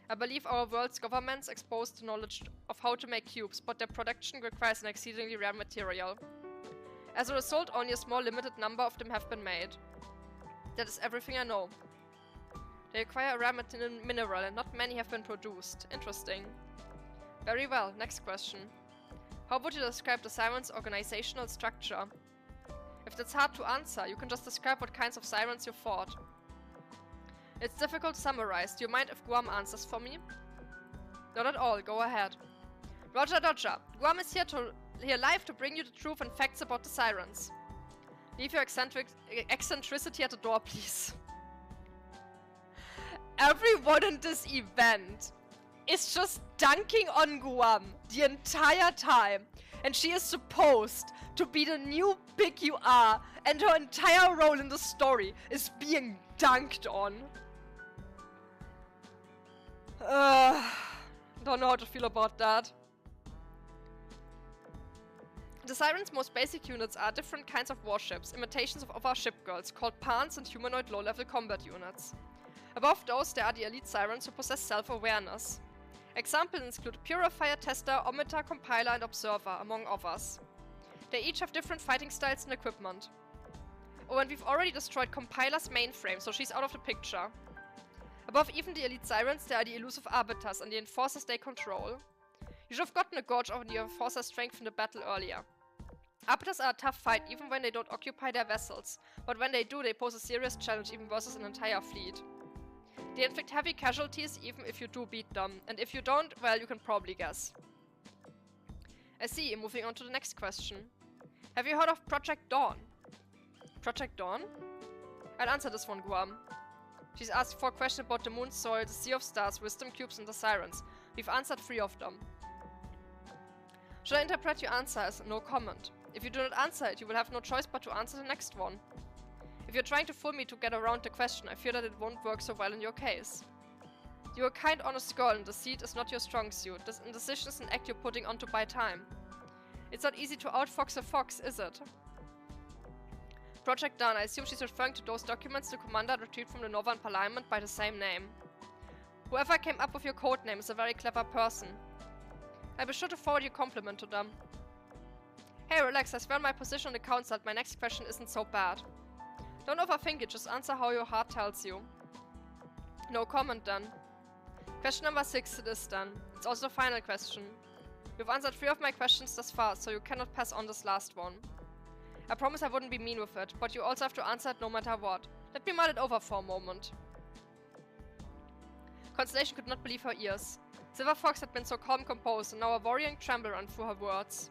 A: I believe our world's governments exposed the knowledge of how to make cubes, but their production requires an exceedingly rare material. As a result, only a small limited number of them have been made. That is everything I know. They require a rare mineral and not many have been produced. Interesting. Very well, next question. How would you describe the Sirens' organizational structure? If that's hard to answer, you can just describe what kinds of Sirens you fought. It's difficult to summarize. Do you mind if Guam answers for me? Not at all, go ahead. Roger Dodger, Guam is here live to bring you the truth and facts about the Sirens. Leave your eccentricity at the door, please. Everyone in this event is just dunking on Guam the entire time. And she is supposed to be the new pig you are. And her entire role in the story is being dunked on. Don't know how to feel about that. The Sirens' most basic units are different kinds of warships, imitations of our ship girls, called Pans and humanoid low-level combat units. Above those, there are the elite Sirens who possess self-awareness. Examples include Purifier, Tester, Ometer, Compiler, and Observer, among others. They each have different fighting styles and equipment. Oh, and we've already destroyed Compiler's mainframe, so she's out of the picture. Above even the elite Sirens, there are the elusive Arbiters and the Enforcers they control. You should have gotten a gauge on the Enforcer's strength in the battle earlier. Arbiters are a tough fight even when they don't occupy their vessels, but when they do, they pose a serious challenge even versus an entire fleet. They inflict heavy casualties even if you do beat them, and if you don't, well, you can probably guess. I see, moving on to the next question. Have you heard of Project Dawn? Project Dawn? I'll answer this one, Guam. She's asked 4 questions about the moon's soil, the Sea of Stars, wisdom cubes, and the Sirens. We've answered 3 of them. Should I interpret your answer as no comment? If you do not answer it, you will have no choice but to answer the next one. If you're trying to fool me to get around the question, I fear that it won't work so well in your case. You're a kind, honest girl, and deceit is not your strong suit. This indecision is an act you're putting on to buy time. It's not easy to outfox a fox, is it? Project Dawn. I assume she's referring to those documents the commander retrieved from the Northern Parliament by the same name. Whoever came up with your code name is a very clever person. I'll be sure to forward your compliment to them. Hey, relax, I swear on my position on the council that my next question isn't so bad. Don't overthink it, just answer how your heart tells you. No comment then. Question number 6 it is then. It's also the final question. You've answered 3 of my questions thus far, so you cannot pass on this last one. I promise I wouldn't be mean with it, but you also have to answer it no matter what. Let me mull it over for a moment. Constellation could not believe her ears. Silver Fox had been so calm and composed, and now a worrying tremble ran through her words.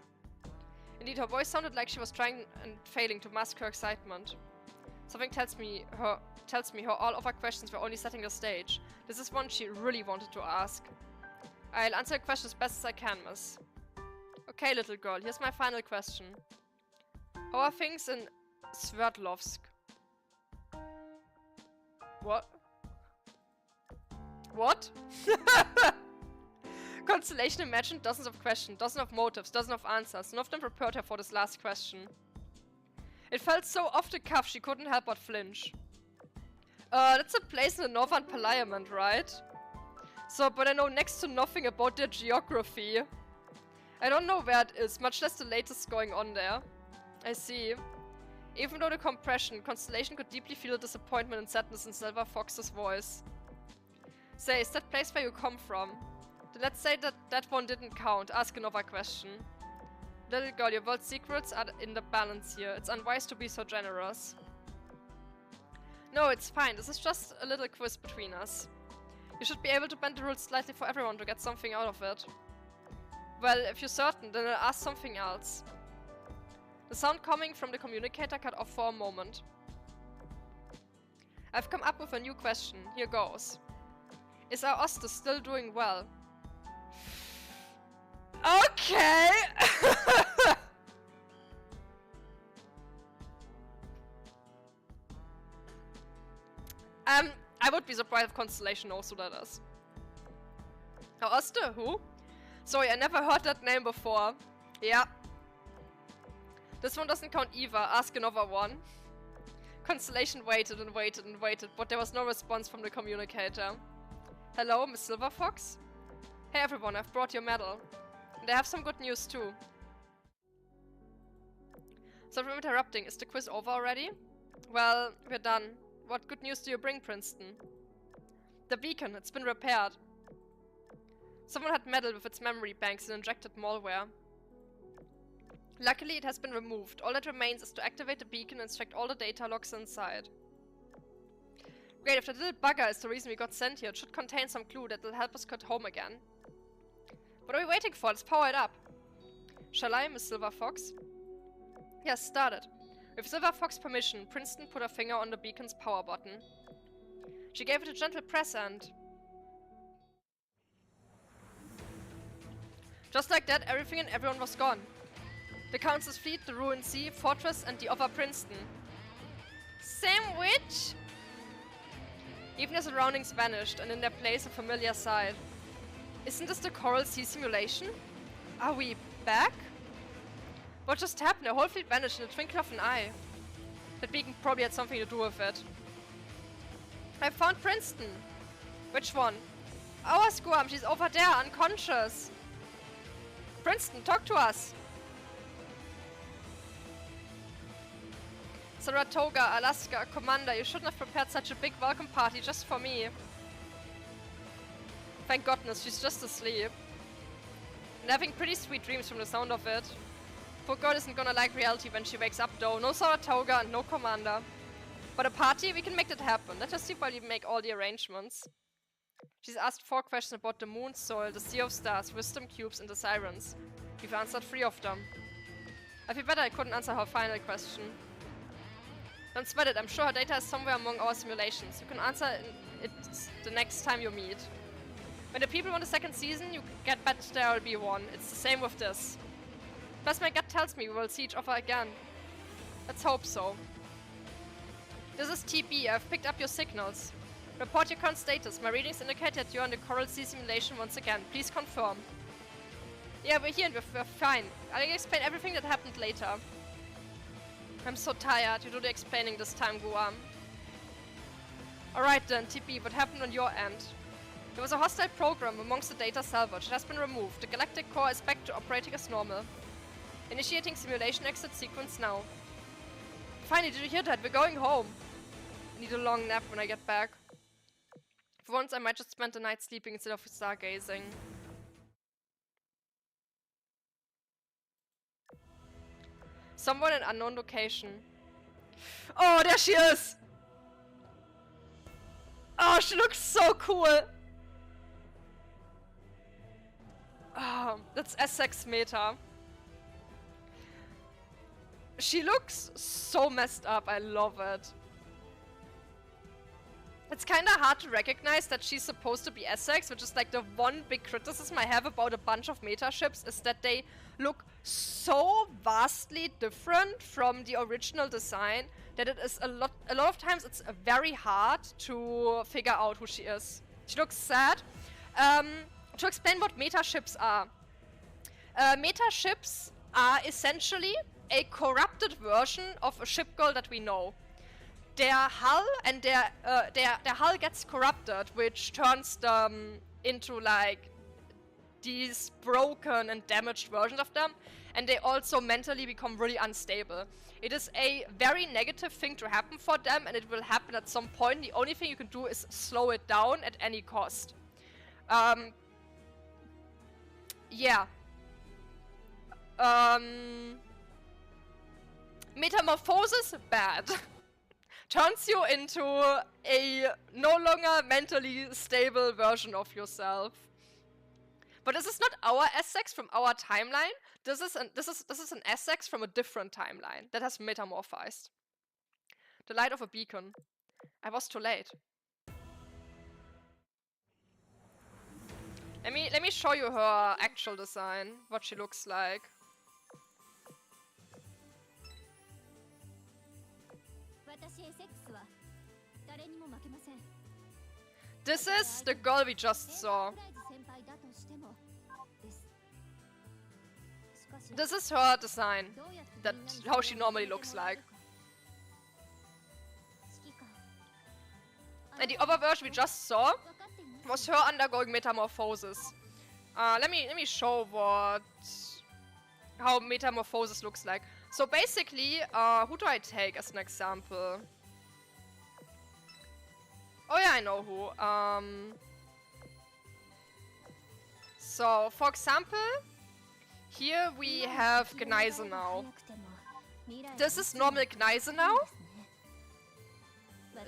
A: Indeed, her voice sounded like she was trying and failing to mask her excitement. Something tells me her all of her questions were only setting the stage. This is one she really wanted to ask. I'll answer your question as best as I can, miss. Okay, little girl, here's my final question. How are things in Sverdlovsk? What? What? Constellation imagined dozens of questions, dozens of motives, dozens of answers. None of them prepared her for this last question. It felt so off the cuff she couldn't help but flinch. That's a place in the Northern Parliament, right? So, but I know next to nothing about their geography. I don't know where it is, much less the latest going on there. I see. Even though the compression, Constellation could deeply feel the disappointment and sadness in Silver Fox's voice. Say, is that place where you come from? Then let's say that one didn't count. Ask another question. Little girl, your world's secrets are in the balance here. It's unwise to be so generous. No, it's fine. This is just a little quiz between us. You should be able to bend the rules slightly for everyone to get something out of it. Well, if you're certain, then I'll ask something else. The sound coming from the communicator cut off for a moment. I've come up with a new question. Here goes. Is our Oster still doing well? Okay! I would be surprised if Constellation knows who that is. Our Oster? Who? Sorry, I never heard that name before. Yeah. This one doesn't count either. Ask another one. Constellation waited and waited and waited, but there was no response from the communicator. Hello, Miss Silverfox? Hey everyone, I've brought your medal. And I have some good news too. Sorry for interrupting. Is the quiz over already? Well, we're done. What good news do you bring, Princeton? The beacon, it's been repaired. Someone had meddled with its memory banks and injected malware. Luckily, it has been removed. All that remains is to activate the beacon and extract all the data logs inside. Great, if that little bugger is the reason we got sent here, it should contain some clue that will help us get home again. What are we waiting for? Let's power it up. Shall I, Miss Silverfox? Yes, start it. With Silverfox's permission, Princeton put her finger on the beacon's power button. She gave it a gentle press and... just like that, everything and everyone was gone. The Council's fleet, the ruined sea, fortress, and the other Princeton. Sandwich? Even the surroundings vanished, and in their place a familiar sight. Isn't this the Coral Sea simulation? Are we back? What just happened? The whole fleet vanished in the twinkle of an eye. That beacon probably had something to do with it. I found Princeton. Which one? Our Squam, she's over there, unconscious. Princeton, talk to us. Saratoga, Alaska, Commander, you shouldn't have prepared such a big welcome party just for me. Thank goodness, she's just asleep. And having pretty sweet dreams from the sound of it. Poor girl isn't gonna like reality when she wakes up though. No Saratoga and no Commander. But a party? We can make that happen. Let us see while we make all the arrangements. She's asked 4 questions about the moon, soil, the sea of stars, wisdom cubes, and the sirens. We've answered 3 of them. I feel better I couldn't answer her final question. Don't sweat it, I'm sure her data is somewhere among our simulations. You can answer it the next time you meet. When the people want a second season, you get bet there will be one. It's the same with this. Plus my gut tells me we will see each other again. Let's hope so. This is TB. I've picked up your signals. Report your current status. My readings indicate that you're on the Coral Sea simulation once again. Please confirm. Yeah, we're here and we're fine. I'll explain everything that happened later. I'm so tired. You do the explaining this time, Guam. Alright then, TB, what happened on your end? There was a hostile program amongst the data salvage. It has been removed. The galactic core is back to operating as normal. Initiating simulation exit sequence now. Finally, did you hear that? We're going home. I need a long nap when I get back. For once, I might just spend the night sleeping instead of stargazing. Someone in unknown location. Oh, there she is! Oh, she looks so cool! Oh, that's Essex meta. She looks so messed up, I love it. It's kinda hard to recognize that she's supposed to be Essex, which is like the one big criticism I have about a bunch of meta ships, is that they look so vastly different from the original design that it is a lot of times it's very hard to figure out who she is. She looks sad. To explain what meta ships are. Meta ships are essentially a corrupted version of a ship girl that we know. Their hull and their hull gets corrupted, which turns them into like these broken and damaged versions of them, and they also mentally become really unstable. It is a very negative thing to happen for them, and it will happen at some point. The only thing you can do is slow it down at any cost. Yeah. Metamorphosis, bad. Turns you into a no longer mentally stable version of yourself. But this is not our Essex from our timeline. This is an Essex from a different timeline that has metamorphized. The light of a beacon. I was too late. Let me show you her actual design, what she looks like. This is the girl we just saw. This is her design. That's how she normally looks like. And the other version we just saw was her undergoing metamorphosis. Let me show how metamorphosis looks like. So basically, who do I take as an example? Oh yeah, I know who. So for example, here we have Gneisenau. This is normal Gneisenau.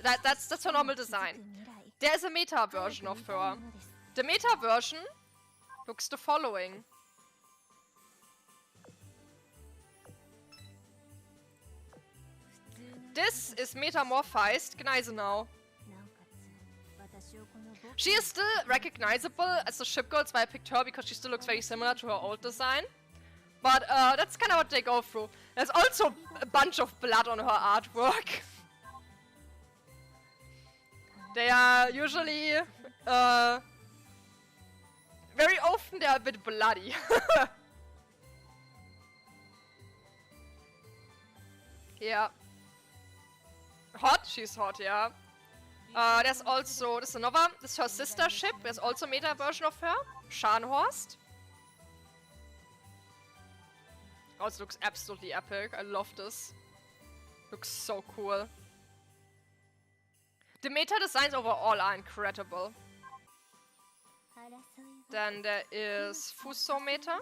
A: That's her normal design. There's a meta version of her. The meta version looks the following. This is metamorphized Gneisenau. She is still recognizable as a ship girl, so I picked her because she still looks very similar to her old design. But that's kind of what they go through. There's also a bunch of blood on her artwork. They are usually, very often they are a bit bloody. Yeah. Hot? She's hot, yeah. There's also, this is her sister ship. There's also a meta version of her, Scharnhorst. Oh, it looks absolutely epic. I love this. Looks so cool. The meta designs overall are incredible. Then there is Fuso meta.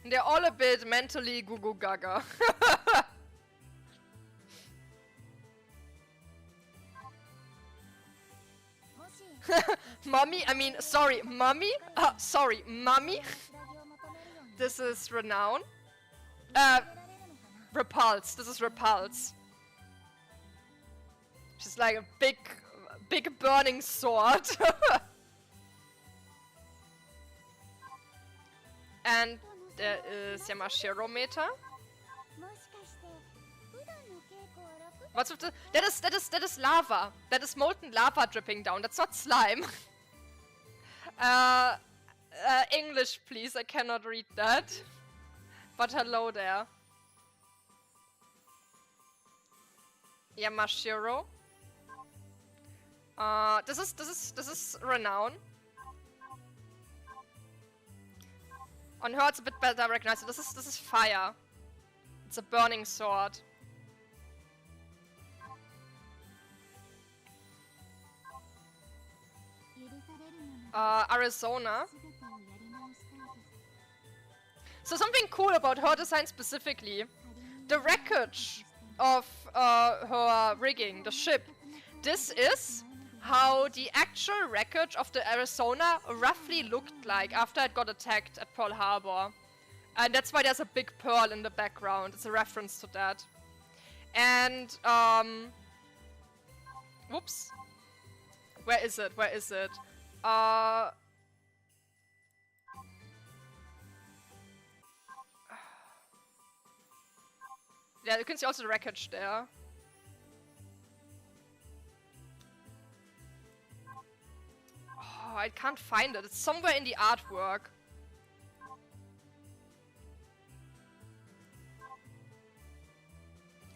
A: They're all a bit mentally goo-goo gaga. Mommy? I mean, sorry, mommy? Sorry, mommy? This is Renown. Repulse. This is Repulse. She's like a big big burning sword. And there is Yamashiro meter. What's with the... That is lava. That is molten lava dripping down. That's not slime. English, please. I cannot read that. But hello there. Yamashiro. This is renown. On her, it's a bit better recognized. This is fire. It's a burning sword. Arizona. So something cool about her design specifically. The wreckage of her rigging, the ship. This is how the actual wreckage of the Arizona roughly looked like after it got attacked at Pearl Harbor. And that's why there's a big pearl in the background. It's a reference to that. And, whoops. Where is it? Where is it? Yeah, you can see also the wreckage there. Oh, I can't find it. It's somewhere in the artwork.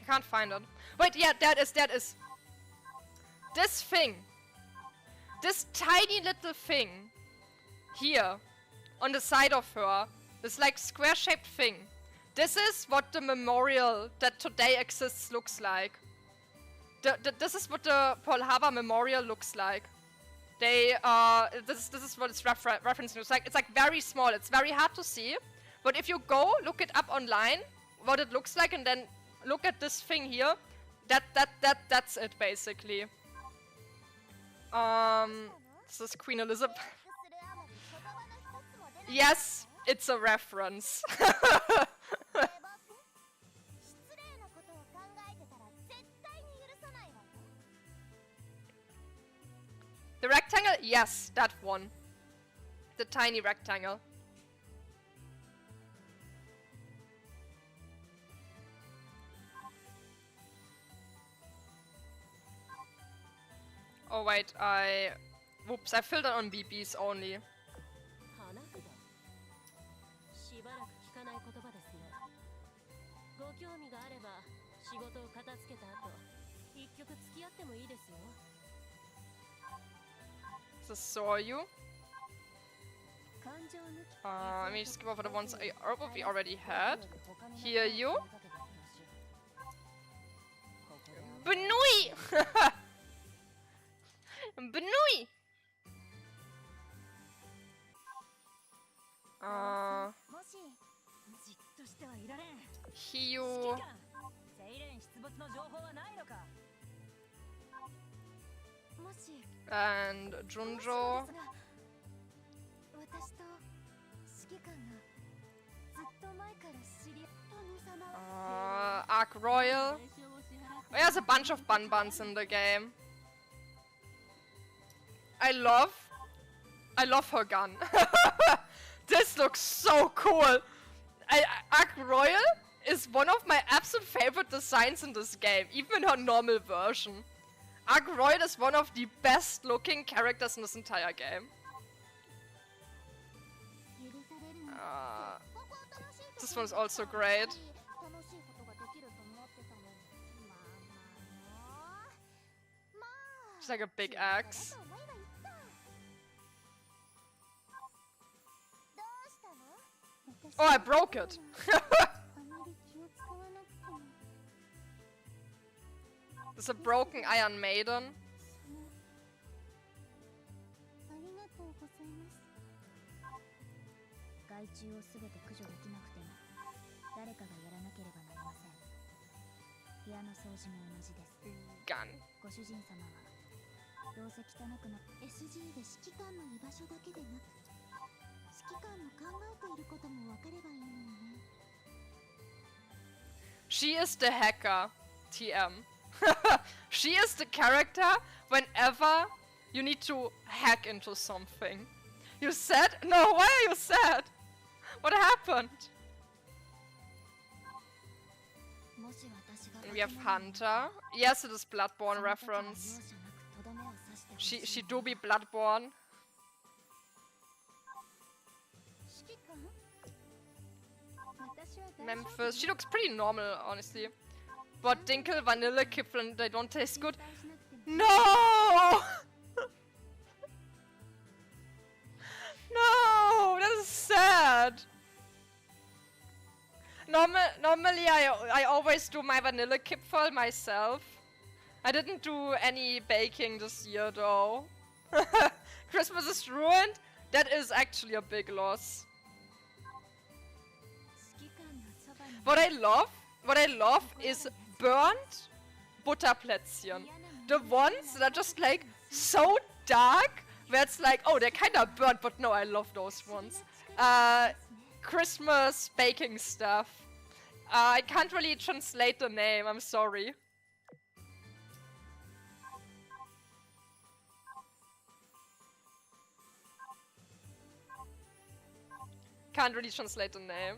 A: I can't find it. Wait, yeah, that is. This thing. This tiny little thing. Here. On the side of her. This like square-shaped thing. This is what the memorial that today exists looks like. This is what the Pearl Harbor Memorial looks like. They, this is what it's referencing. It's like very small. It's very hard to see. But if you go, look it up online, what it looks like, and then look at this thing here. That's it, basically. This is Queen Elizabeth. Yes, it's a reference. The rectangle? Yes, that one. The tiny rectangle. Oh wait, whoops, I filled it on BBs only. This is Soryu. Let me just skip over the ones we already had. Here you. Benui! Benui! Hiyu. And Junjo. Arc Royal. Oh, there's a bunch of Banbans in the game. I love her gun. This looks so cool. Arc Royal is one of my absolute favorite designs in this game, even in her normal version. Arc Royal is one of the best looking characters in this entire game. This one's also great. It's like a big axe. Oh, I broke it! There's a broken Iron Maiden. Gun. She is the hacker, TM. She is the character whenever you need to hack into something. You sad? No, why are you sad? What happened? We have Hunter. Yes, it is Bloodborne reference. She do be Bloodborne. Memphis. She looks pretty normal, honestly. But Dinkel, Vanilla, Kipflin, they don't taste good. No! No! That is sad! Normally I always do my vanilla kipfel myself. I didn't do any baking this year though. Christmas is ruined? That is actually a big loss. What I love is burnt Butterplätzchen. The ones that are just like so dark, where it's like, oh, they're kinda burnt, but no, I love those ones. Christmas baking stuff. I can't really translate the name, I'm sorry. Can't really translate the name.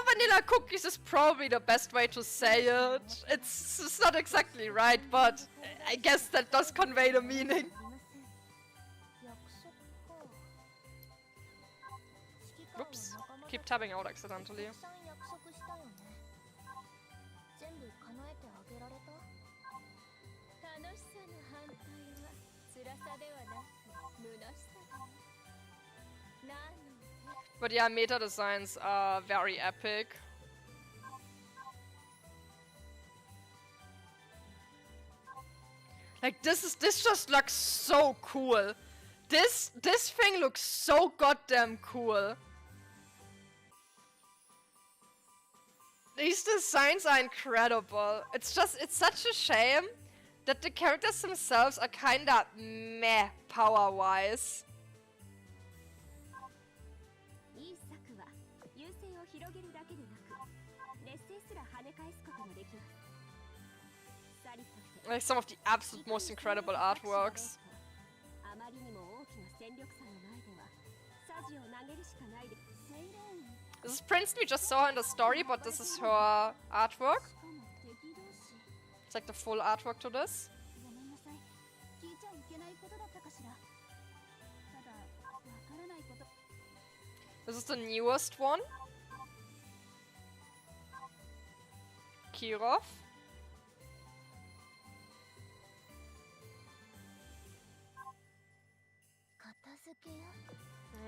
A: Vanilla cookies is probably the best way to say it. It's not exactly right, but I guess that does convey the meaning. Whoops. Keep tabbing out accidentally. But yeah, meta designs are very epic. Like this just looks so cool. This thing looks so goddamn cool. These designs are incredible. It's such a shame that the characters themselves are kinda meh power-wise. Like some of the absolute most incredible artworks. This is Prince we just saw in the story, but this is her artwork. It's like the full artwork to this. This is the newest one. Kirov.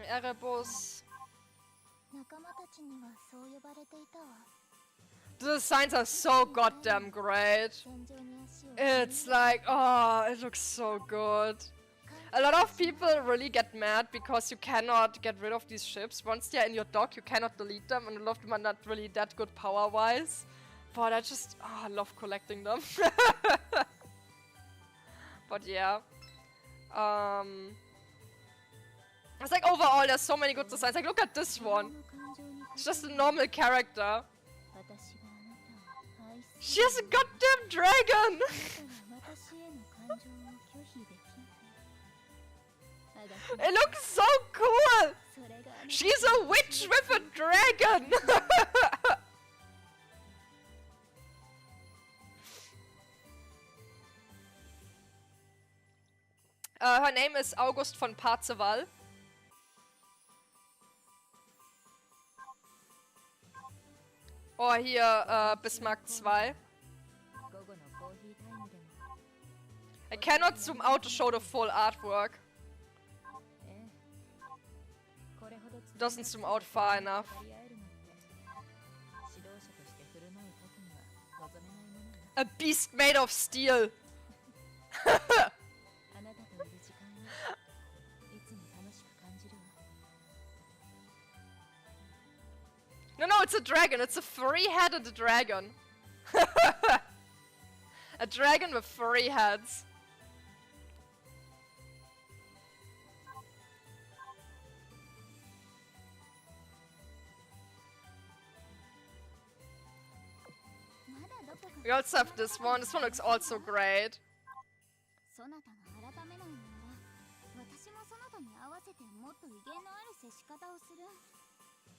A: Erebus. The designs are so goddamn great. It's like, oh, it looks so good. A lot of people really get mad because you cannot get rid of these ships. Once they're in your dock, you cannot delete them, and a lot of them are not really that good power-wise. But I just, I love collecting them. But yeah. It's like overall, there's so many good designs. Like, look at this one. It's just a normal character. She has a goddamn dragon! It looks so cool! She's a witch with a dragon! Her name is August von Parzival. Oh, hier, Bismarck 2. I cannot zoom out to show the full artwork. Doesn't zoom out far enough. A beast made of steel. No, it's a dragon. It's a three-headed dragon. A dragon with three heads. We also have this one. This one looks also great.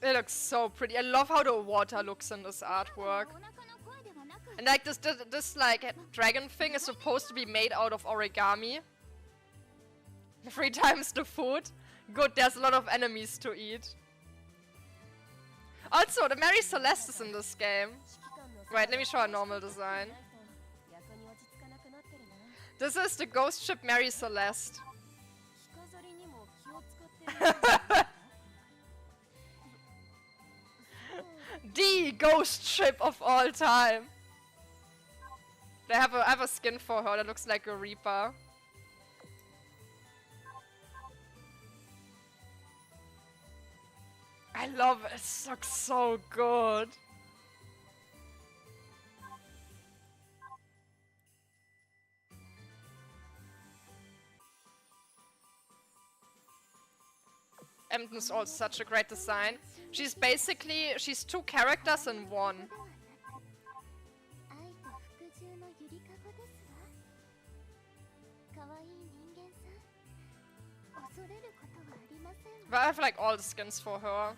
A: It looks so pretty. I love how the water looks in this artwork. And like this like dragon thing is supposed to be made out of origami. 3 times the food. Good, there's a lot of enemies to eat. Also, the Mary Celeste is in this game. Right, let me show a normal design. This is the ghost ship Mary Celeste. The ghost ship of all time. I have a skin for her that looks like a Reaper. I love it. It looks so good. Emden is also such a great design. She's 2 characters in one. But I have like all the skins for her.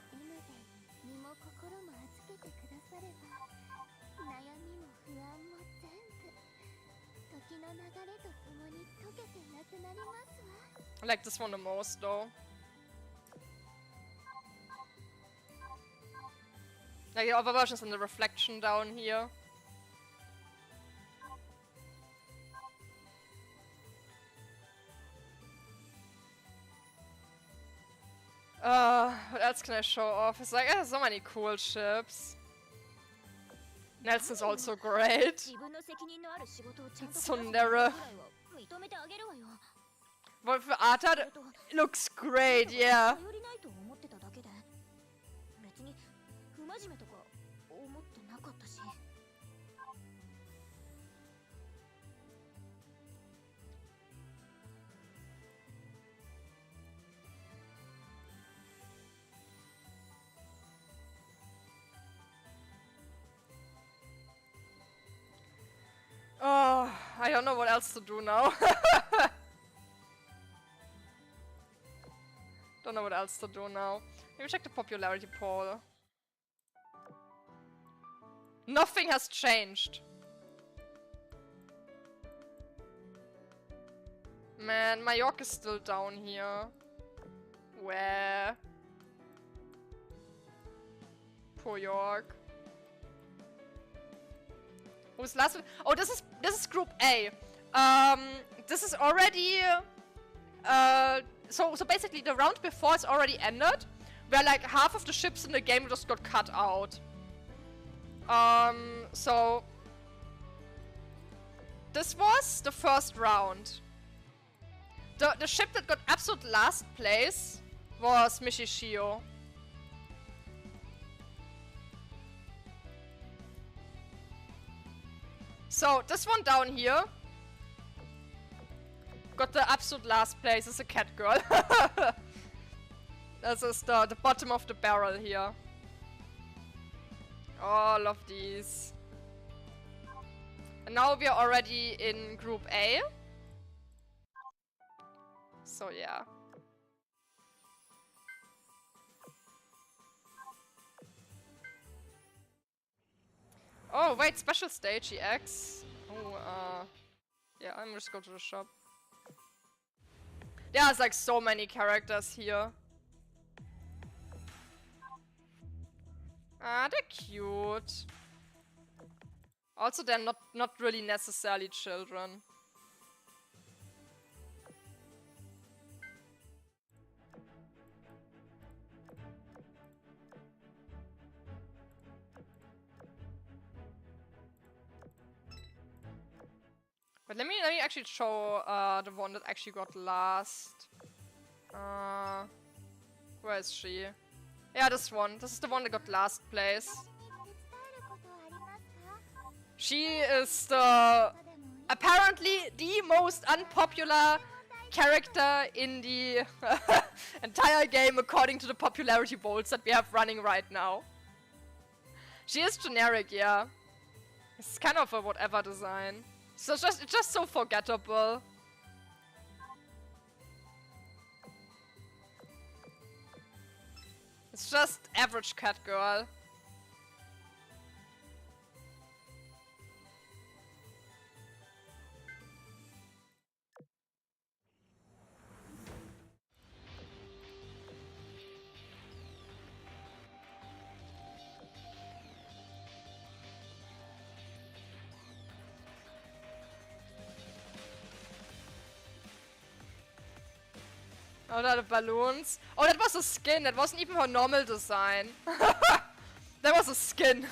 A: I like this one the most though. Like the other versions and the reflection down here. What else can I show off? It's like, so many cool ships. Nelson's also great. Tsundere. But for Arta, it looks great, yeah. Oh, I don't know what else to do now. Don't know what else to do now. Maybe check the popularity poll. Nothing has changed. Man, my York is still down here. Where? Poor York. Who's last one? Oh, this is Group A. This is already so basically the round before it's already ended, where like half of the ships in the game just got cut out. So this was the first round. The ship that got absolute last place was Mishishio. So this one down here got the absolute last place. It's a cat girl. This is the bottom of the barrel here. All of these. And now we are already in Group A. So yeah. Oh wait, special stage EX. Oh, yeah, I'm just go to the shop. There's like so many characters here. Ah, they're cute. Also, they're not really necessarily children. But let me actually show the one that actually got last. Where is she? Yeah, this one. This is the one that got last place. She is the apparently the most unpopular character in the entire game according to the popularity polls that we have running right now. She is generic, yeah. It's kind of a whatever design. So it's just so forgettable. It's just average cat girl. Oh, the balloons. Oh, that was a skin. That wasn't even her normal design. That was a skin.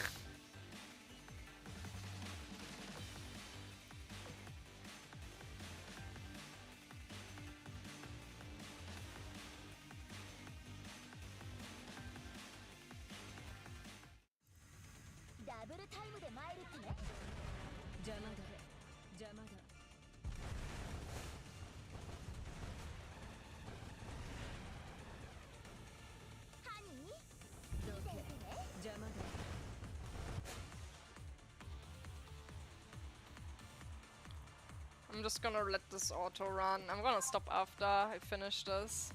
A: I'm just gonna let this auto run. I'm gonna stop after I finish this.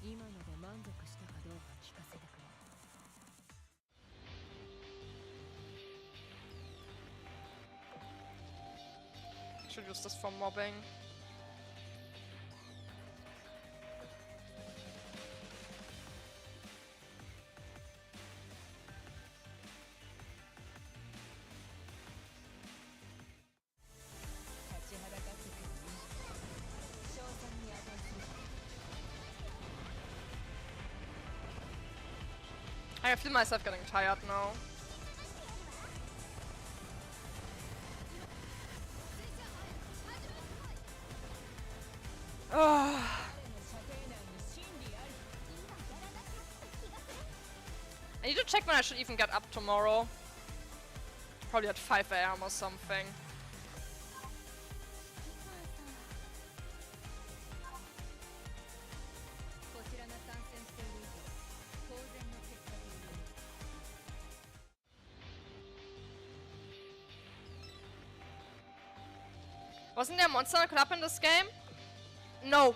A: Should use this for mobbing. I feel myself getting tired now. I need to check when I should even get up tomorrow. Probably at 5 AM or something. Wasn't there a monster club in this game? No.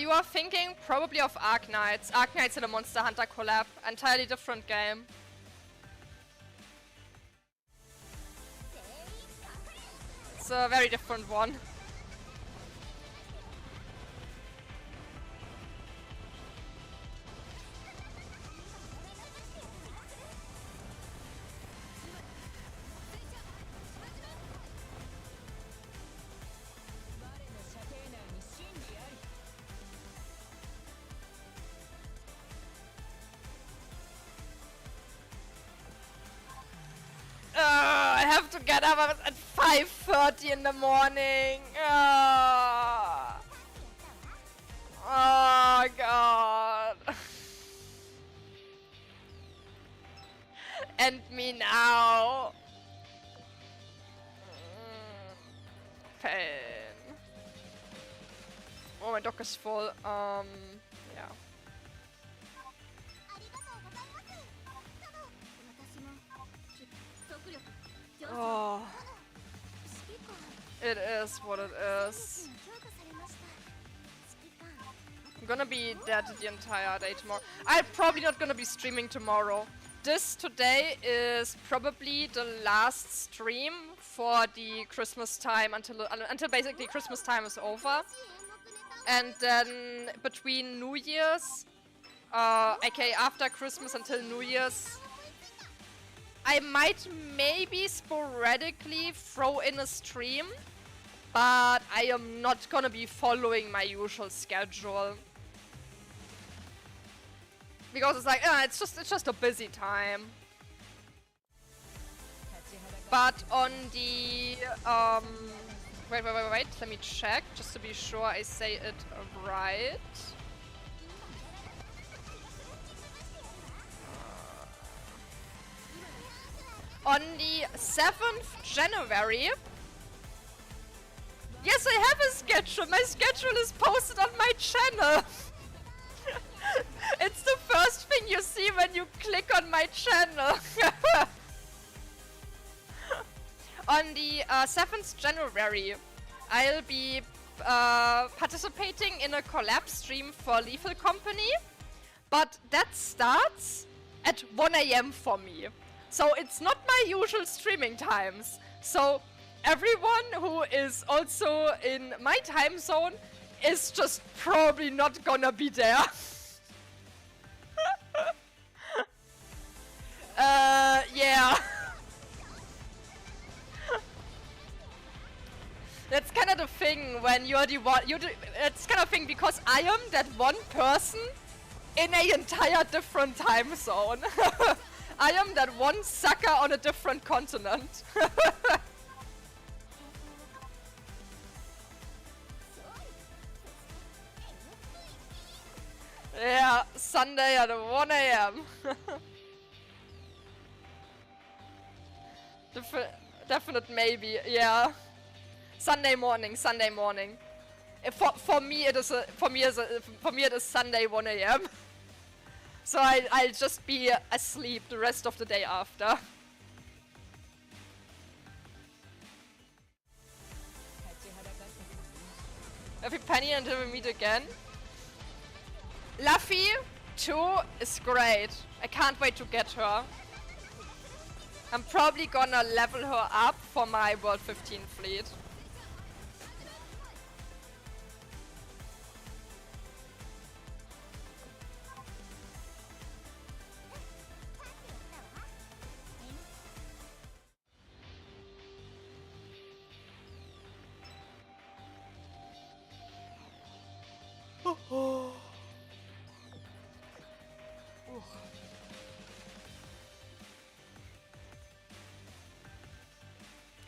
A: You are thinking probably of Arknights. Arknights in a Monster Hunter collab. Entirely different game. It's a very different one. I have to get up at 5:30 in the morning. Oh god. End me now. Pain. Oh, my dock is full. Yeah. Oh. It is what it is. I'm gonna be dead the entire day tomorrow. I'm probably not gonna be streaming tomorrow. This today is probably the last stream for the Christmas time until basically Christmas time is over. And then between New Year's, aka after Christmas until New Year's, I might maybe sporadically throw in a stream, but I am not gonna be following my usual schedule. Because it's like, it's just a busy time. But on the, wait, let me check, just to be sure I say it right. On the 7th January, yes, I have a schedule. My schedule is posted on my channel. It's the first thing you see when you click on my channel. On the 7th January, I'll be participating in a collab stream for Lethal Company, but that starts at 1 AM for me. So it's not my usual streaming times. So everyone who is also in my time zone is just probably not gonna be there. Yeah. That's kind of the thing when you're the one. It's kind of thing because I am that one person in an entire different time zone. I am that one sucker on a different continent. Yeah, Sunday at 1 AM. Definite maybe, yeah. Sunday morning. For me it is Sunday 1 AM. So I'll just be asleep the rest of the day after. Every penny until we meet again. Luffy 2 is great. I can't wait to get her. I'm probably gonna level her up for my World 15 fleet.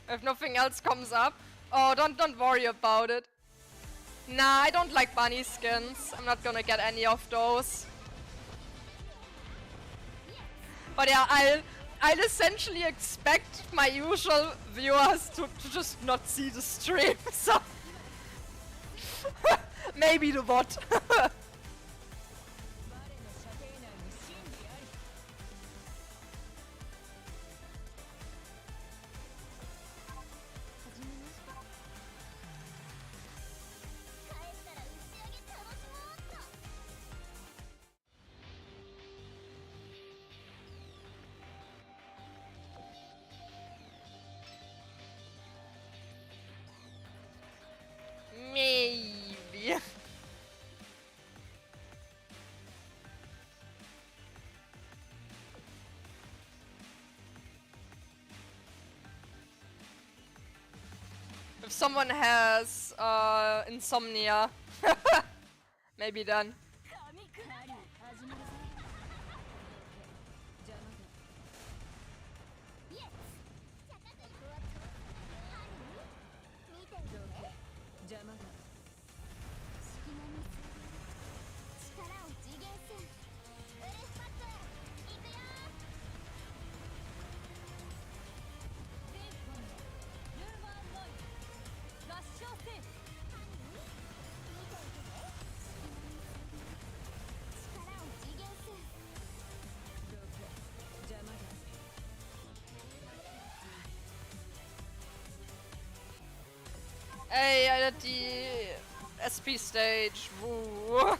A: If nothing else comes up, oh, don't worry about it. Nah, I don't like bunny skins. I'm not gonna get any of those. But yeah, I'll essentially expect my usual viewers to just not see the stream. So maybe the bot. Maybe. If someone has insomnia, maybe then. Hey, I did the SP stage. Woo.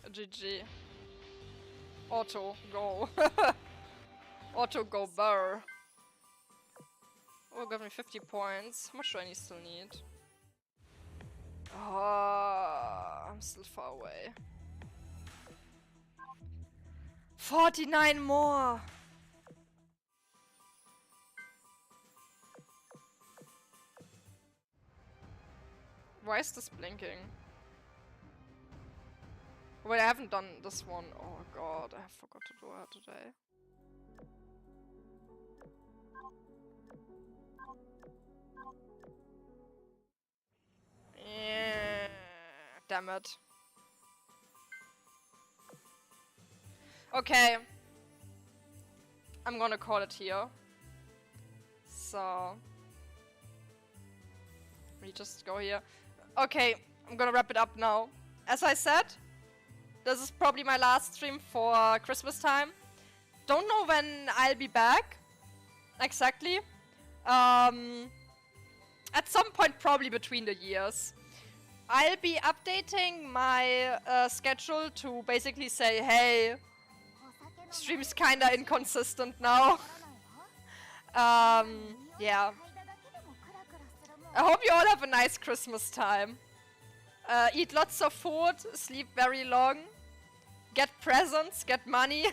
A: GG. Auto go. Auto go burr. Oh, got me 50 points. How much do I still need? Oh, I'm still far away. 49 more! Why is this blinking? Wait, I haven't done this one. Oh god, I forgot to do it today. Yeah, damn it. Okay. I'm gonna call it here. So we just go here. Okay, I'm gonna wrap it up now. As I said, this is probably my last stream for Christmas time. don't know when I'll be back exactly. At some point, probably between the years. I'll be updating my schedule to basically say, hey, stream's kinda inconsistent now. Yeah. I hope you all have a nice Christmas time. Eat lots of food, sleep very long, get presents, get money.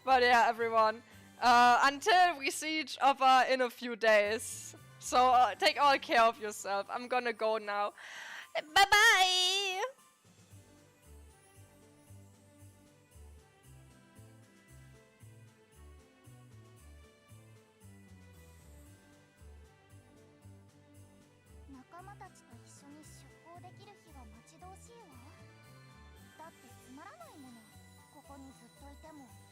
A: But yeah, everyone. Until we see each other in a few days. So take all care of yourself. I'm gonna go now. Bye bye!
B: 仲間たちと一緒に出航できる日が待ち遠しいわ。だってつまらないもの、ここにずっといても。